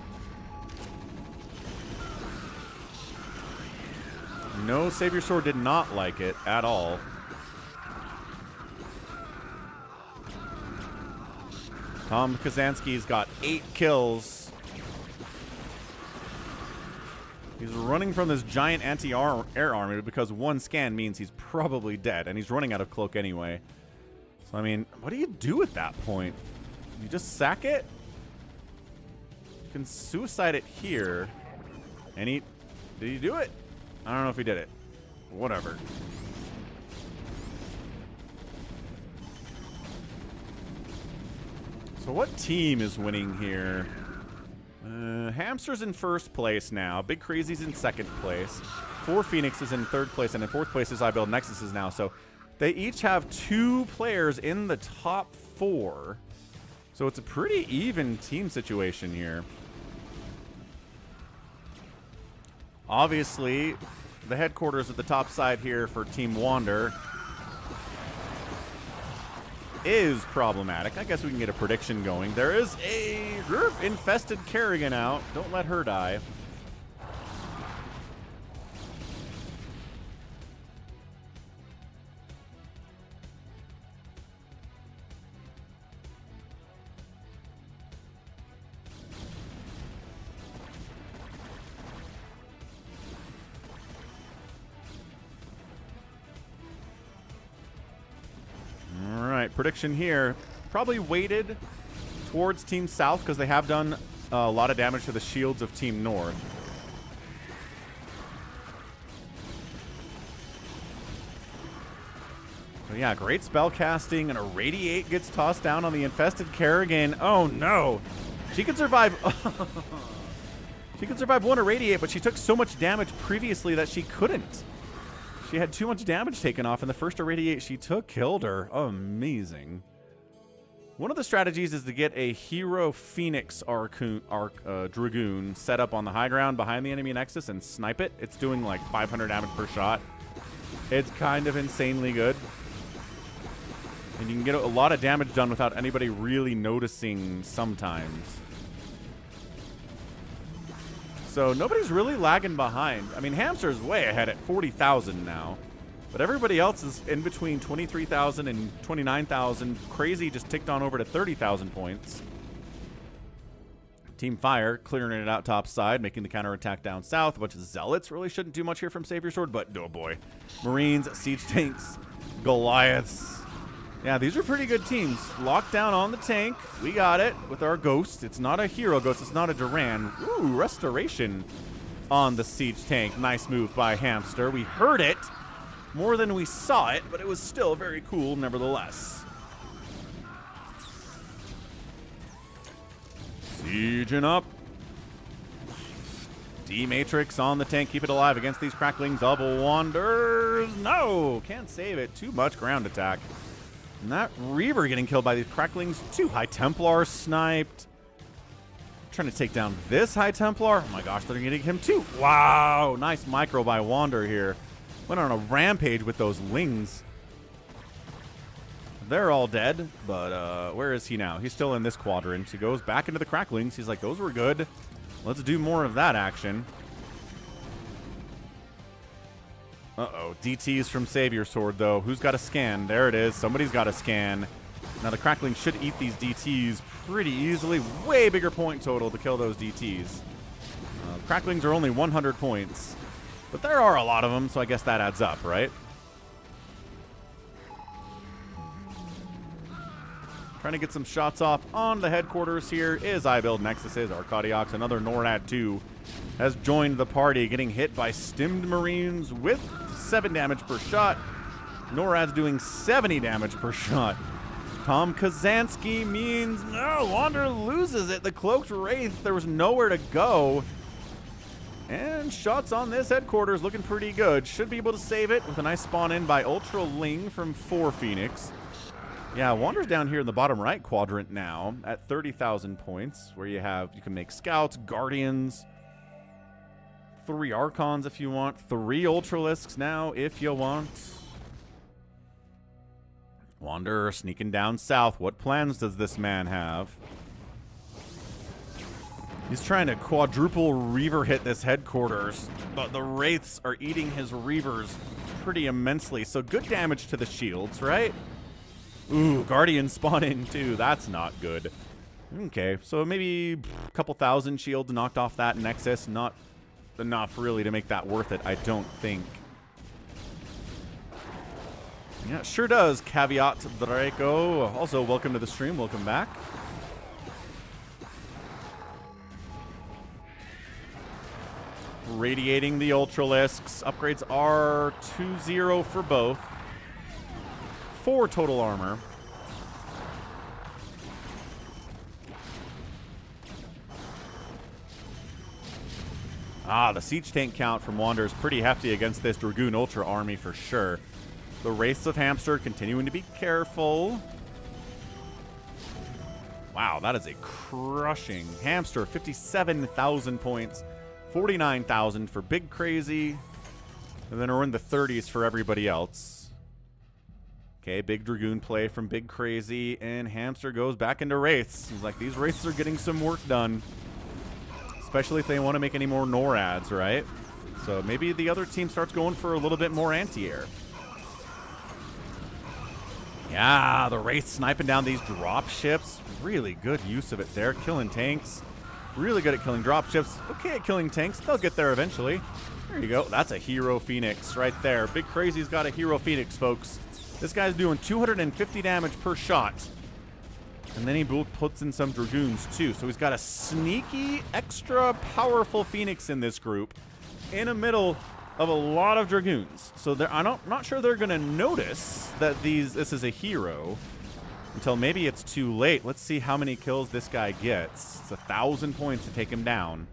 No, Savior Sword did not like it at all. Tom Kazansky's got 8 kills. He's running from this giant anti-air army because 1 scan means he's probably dead, and he's running out of cloak anyway. So, I mean, what do you do at that point? You just sack it? You can suicide it here. And did he do it? I don't know if he did it. Whatever. So what team is winning here? Hamster's in first place now. Big Crazy's in second place. 4 Phoenix is in third place, and in fourth place is I Build Nexuses now. So they each have 2 players in the top 4. So it's a pretty even team situation here. Obviously, the headquarters at the top side here for Team Wander is problematic. I guess we can get a prediction going. There is a infested Kerrigan out. Don't let her die. Prediction here, probably weighted towards Team South because they have done a lot of damage to the shields of Team North. So yeah, great spell casting, and a Radiate gets tossed down on the infested Kerrigan. Oh no, she could survive. She could survive 1 Irradiate, but she took so much damage previously that she couldn't. She had too much damage taken off, and the first Irradiate she took killed her. Amazing. One of the strategies is to get a Hero Phoenix Dragoon set up on the high ground behind the enemy Nexus and snipe it. It's doing like 500 damage per shot. It's kind of insanely good. And you can get a lot of damage done without anybody really noticing sometimes. So nobody's really lagging behind. I mean, Hamster's way ahead at 40,000 now. But everybody else is in between 23,000 and 29,000. Crazy just ticked on over to 30,000 points. Team Fire clearing it out top side, making the counterattack down south. A bunch of Zealots really shouldn't do much here from Savior Sword, but oh boy. Marines, Siege Tanks, Goliaths. Yeah, these are pretty good teams. Lockdown on the tank. We got it with our Ghost. It's not a Hero Ghost. It's not a Duran. Ooh, Restoration on the Siege Tank. Nice move by Hamster. We heard it more than we saw it, but it was still very cool nevertheless. Sieging up. D-Matrix on the tank. Keep it alive against these cracklings of Wanders. No! Can't save it. Too much ground attack. And that Reaver getting killed by these cracklings. 2 High Templar sniped. Trying to take down this High Templar. Oh my gosh, they're getting him too. Wow! Nice micro by Wander here. Went on a rampage with those Lings. They're all dead, but where is he now? He's still in this quadrant. He goes back into the cracklings. He's like, those were good. Let's do more of that action. Uh-oh. DTs from Savior Sword, though. Who's got a scan? There it is. Somebody's got a scan. Now, the cracklings should eat these DTs pretty easily. Way bigger point total to kill those DTs. Cracklings are only 100 points. But there are a lot of them, so I guess that adds up, right? Trying to get some shots off on the headquarters here is iBuild Nexus's Arcadiox. Another NORAD 2 has joined the party, getting hit by stimmed Marines with 7 damage per shot. NORAD's doing 70 damage per shot. Tom Kazansky means no, Wander loses it. The Cloaked Wraith, there was nowhere to go. And shots on this headquarters looking pretty good. Should be able to save it with a nice spawn in by Ultra Ling from 4 Phoenix. Yeah, Wander's down here in the bottom right quadrant now at 30,000 points, where you can make Scouts, Guardians, 3 Archons if you want, 3 Ultralisks now if you want. Wander sneaking down south. What plans does this man have? He's trying to quadruple Reaver hit this headquarters, but the Wraiths are eating his Reavers pretty immensely. So good damage to the shields, right? Ooh, Guardian spawn in too. That's not good. Okay, so maybe a couple thousand shields knocked off that Nexus. Not enough really to make that worth it, I don't think. Yeah, it sure does. Caveat Draco. Also, welcome to the stream. Welcome back. Radiating the Ultralisks. Upgrades are 2-0 for both. 4 total armor. The siege tank count from Wander is pretty hefty against this Dragoon Ultra army for sure. The Wraiths of Hamster continuing to be careful. Wow, that is a crushing. Hamster, 57,000 points. 49,000 for Big Crazy. And then we're in the 30s for everybody else. Okay, big Dragoon play from Big Crazy. And Hamster goes back into Wraiths. He's like, these Wraiths are getting some work done. Especially if they want to make any more NORADs, right? So maybe the other team starts going for a little bit more anti-air. Yeah, the Wraiths sniping down these drop ships. Really good use of it there. Killing tanks. Really good at killing dropships. Okay at killing tanks. They'll get there eventually. There you go. That's a Hero Phoenix right there. Big Crazy's got a Hero Phoenix, folks. This guy's doing 250 damage per shot. And then he puts in some Dragoons, too. So he's got a sneaky, extra powerful Phoenix in this group in the middle of a lot of Dragoons. So I'm not sure they're going to notice that this is a hero until maybe it's too late. Let's see how many kills this guy gets. It's 1,000 points to take him down.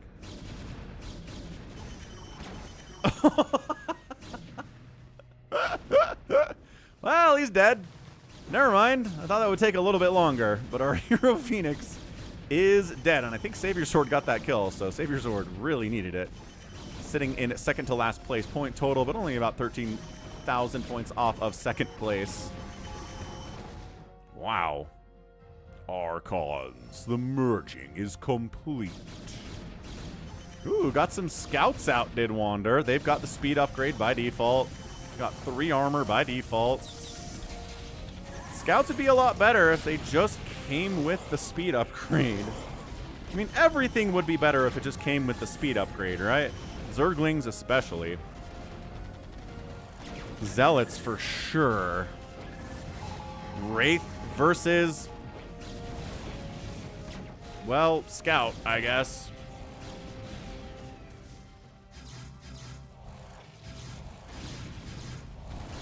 Well, he's dead. Never mind. I thought that would take a little bit longer, but our hero Phoenix is dead, and I think Savior Sword got that kill, so Savior Sword really needed it. Sitting in second to last place, point total, but only about 13,000 points off of second place. Wow. Archons, the merging is complete. Ooh, got some scouts out, did Wander. They've got the speed upgrade by default. Got 3 armor by default. Scouts would be a lot better if they just came with the speed upgrade. I mean, everything would be better if it just came with the speed upgrade, right? Zerglings especially. Zealots for sure. Wraith versus... well, Scout, I guess.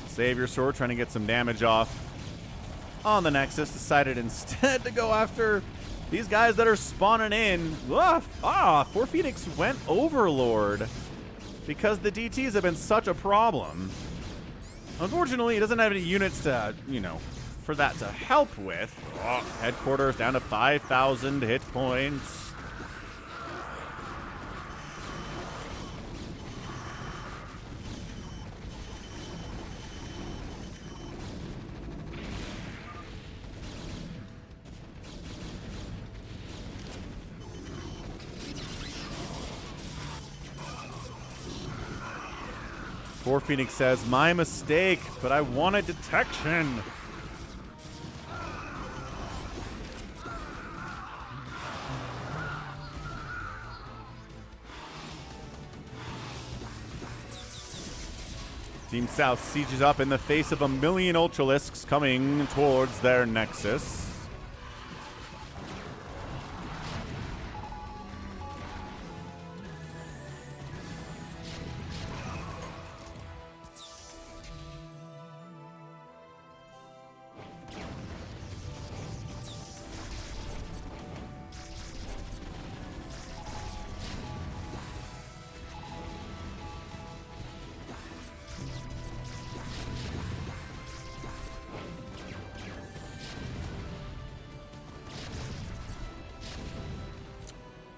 Savior Sword trying to get some damage off on the Nexus. Decided instead to go after these guys that are spawning in. 4 Phoenix went Overlord because the DTs have been such a problem. Unfortunately, he doesn't have any units to, you know, for that to help with. Headquarters down to 5,000 hit points. Poor Phoenix says, my mistake, but I wanted detection. Team South sieges up in the face of 1 million Ultralisks coming towards their Nexus.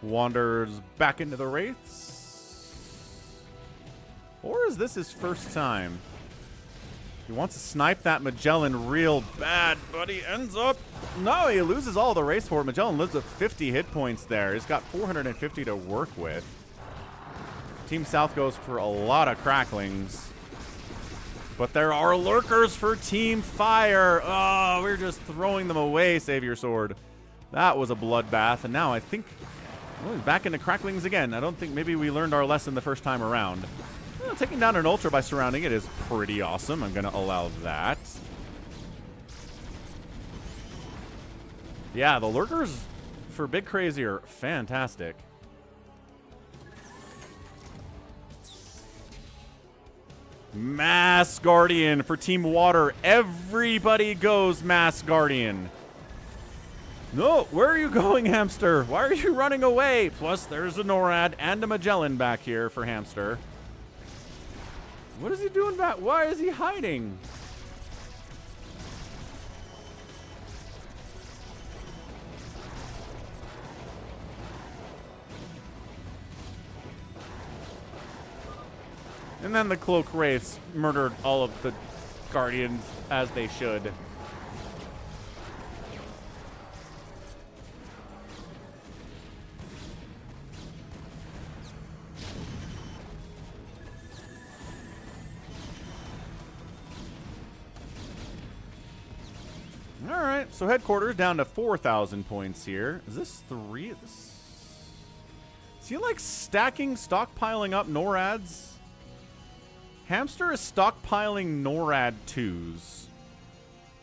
Wanders back into the Wraiths. Or is this his first time? He wants to snipe that Magellan real bad, but he ends up... no, he loses all the race for it. Magellan lives with 50 hit points there. He's got 450 to work with. Team South goes for a lot of cracklings. But there are lurkers for Team Fire. Oh, we're just throwing them away, Savior Sword. That was a bloodbath, and now I think... well, he's back into cracklings again. I don't think maybe we learned our lesson the first time around. Well, taking down an Ultra by surrounding it is pretty awesome. I'm going to allow that. Yeah, the lurkers for Big Crazy are fantastic. Mass Guardian for Team Water. Everybody goes Mass Guardian. No, where are you going, Hamster? Why are you running away? Plus, there's a NORAD and a Magellan back here for Hamster. What is he doing back? Why is he hiding? And then the Cloak Wraiths murdered all of the Guardians as they should. All right, so headquarters down to 4,000 points here. Is this 3? Is he like stacking, stockpiling up NORADs? Hamster is stockpiling NORAD 2s.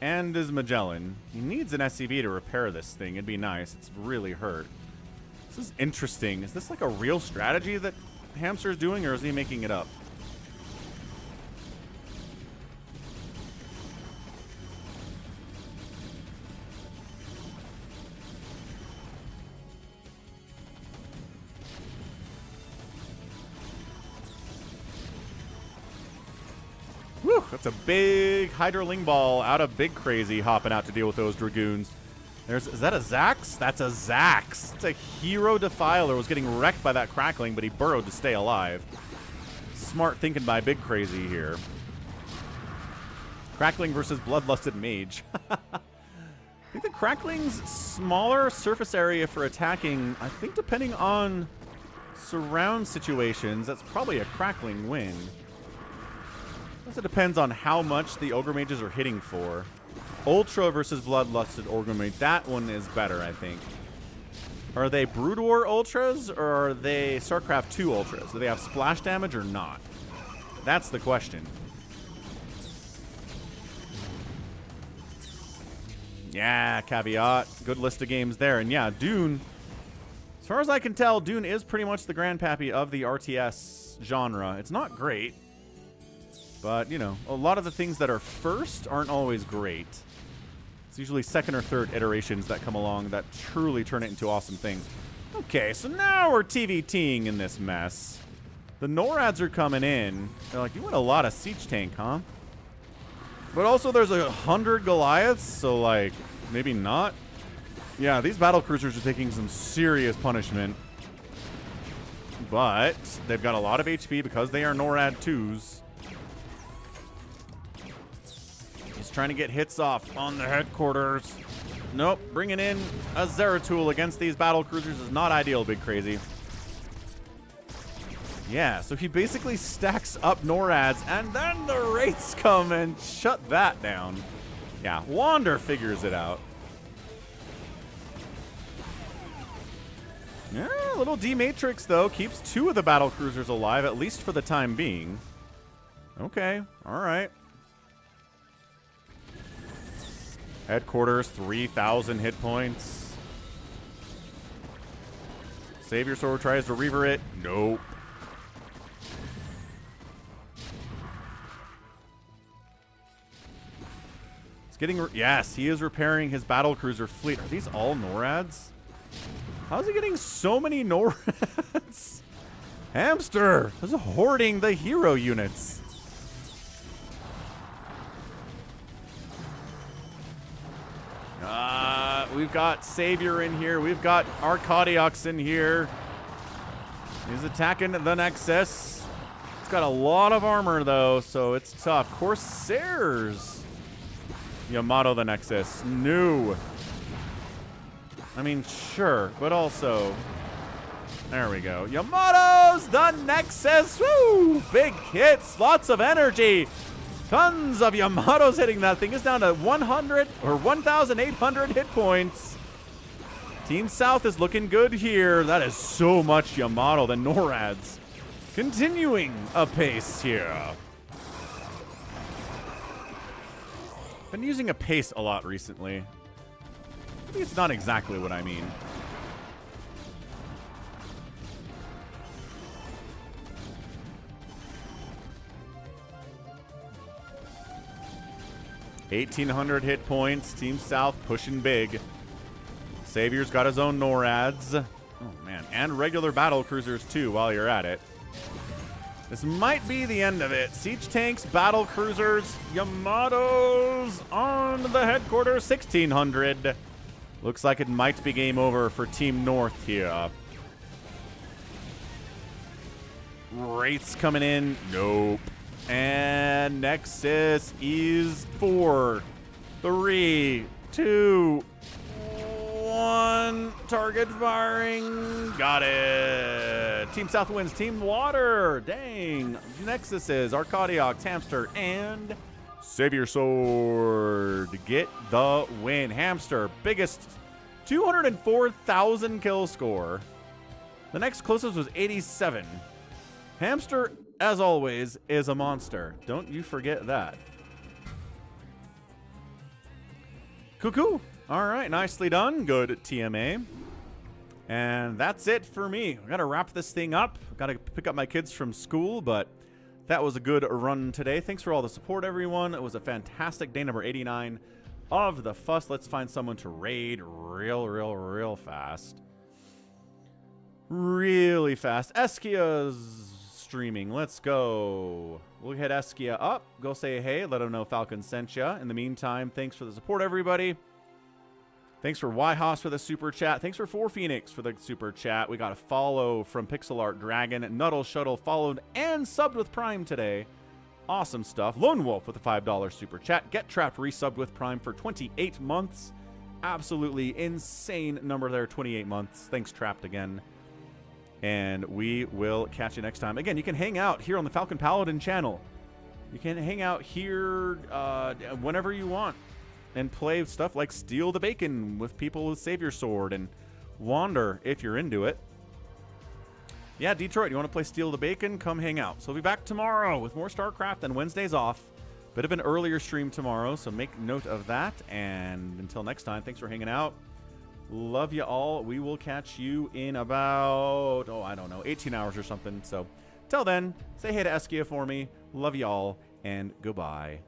And is Magellan. He needs an SCV to repair this thing. It'd be nice. It's really hurt. This is interesting. Is this like a real strategy that Hamster's doing, or is he making it up? That's a big Hydroling Ball out of Big Crazy hopping out to deal with those Dragoons. Is that a Zax? That's a Zax. It's a Hero Defiler. Was getting wrecked by that Crackling, but he burrowed to stay alive. Smart thinking by Big Crazy here. Crackling versus Bloodlusted Mage. I think the Crackling's smaller surface area for attacking, I think depending on surround situations, that's probably a Crackling win. I guess it depends on how much the Ogre Mages are hitting for. Ultra versus Bloodlusted Ogre Mage, that one is better, I think. Are they Brood War Ultras, or are they StarCraft 2 Ultras? Do they have splash damage or not? That's the question. Yeah, Caveat. Good list of games there. And yeah, Dune, as far as I can tell, Dune is pretty much the grandpappy of the RTS genre. It's not great, but, you know, a lot of the things that are first aren't always great. It's usually second or third iterations that come along that truly turn it into awesome things. Okay, so now we're TVTing in this mess. The NORADs are coming in. They're like, you want a lot of siege tank, huh? But also there's 100 Goliaths, so like, maybe not. Yeah, these battle cruisers are taking some serious punishment. But they've got a lot of HP because they are NORAD 2s. He's trying to get hits off on the headquarters. Nope, bringing in a Zeratul against these battle cruisers is not ideal, Big Crazy. Yeah, so he basically stacks up NORADs, and then the Wraiths come and shut that down. Yeah, Wander figures it out. Yeah, little D-Matrix, though, keeps 2 of the battle cruisers alive, at least for the time being. Okay, all right. Headquarters, 3,000 hit points. Savior Sword tries to Reaver it. Nope. It's getting... Yes, he is repairing his battle cruiser fleet. Are these all NORADs? How is he getting so many NORADs? Hamster! This is hoarding the hero units. We've got Savior in here. We've got Arcadiox in here. He's attacking the Nexus. It's got a lot of armor, though, so it's tough. Corsairs. Yamato the Nexus. New. I mean, sure, but also... There we go. Yamato's the Nexus. Woo! Big hits. Lots of energy. Tons of Yamatos hitting that thing. It's down to 100 or 1,800 hit points. Team South is looking good here. That is so much Yamato. The NORADs continuing apace here. Been using apace a lot recently. I think it's not exactly what I mean. $1,800 hit points. Team South pushing big. Savior's got his own NORADs. Oh, man. And regular battle cruisers, too, while you're at it. This might be the end of it. Siege tanks, battle cruisers, Yamatos on the headquarters. 1,600. Looks like it might be game over for Team North here. Wraiths coming in. Nope. And Nexus is 4, 3, 2, 1. Target firing. Got it. Team South wins. Team Water. Dang. Nexuses, Arcadiox, Hamster, and Savior Sword get the win. Hamster, biggest 204,000 kill score. The next closest was 87. Hamster, as always, is a monster. Don't you forget that. Cuckoo. All right, nicely done. Good TMA. And that's it for me. I got to wrap this thing up. Got to pick up my kids from school, but that was a good run today. Thanks for all the support, everyone. It was a fantastic day number 89 of the Fuss. Let's find someone to raid real fast. Really fast. Eskia's streaming. Let's go. We'll hit Eskia up. Go say hey. Let him know Falcon sent ya. In the meantime, thanks for the support, everybody. Thanks for Yhaus for the super chat. Thanks for 4Phoenix for the super chat. We got a follow from Pixel Art Dragon. Nuddle Shuttle followed and subbed with Prime today. Awesome stuff. Lone Wolf with a $5 super chat. Get Trapped resubbed with Prime for 28 months. Absolutely insane number there, 28 months. Thanks, Trapped, again. And we will catch you next time. Again, you can hang out here on the Falcon Paladin channel. You can hang out here whenever you want and play stuff like Steal the Bacon with people with Savior Sword and Wander if you're into it. Yeah, Detroit, you want to play Steal the Bacon? Come hang out. So we'll be back tomorrow with more StarCraft and Wednesdays off. Bit of an earlier stream tomorrow, so make note of that. And until next time, thanks for hanging out. Love you all. We will catch you in about, I don't know, 18 hours or something. So till then, say hey to Eskia for me. Love you all, and goodbye.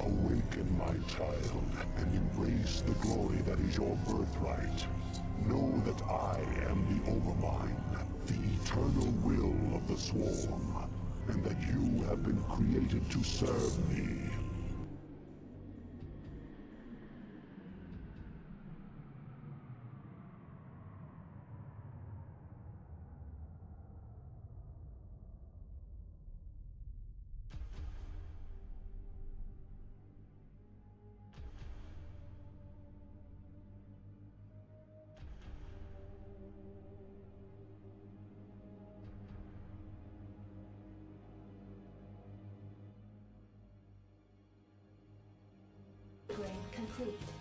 Awaken, my child, and embrace the glory that is your birthright. Know that I am the Overmind, the eternal will of the Swarm, and that you have been created to serve me. Upgrade complete.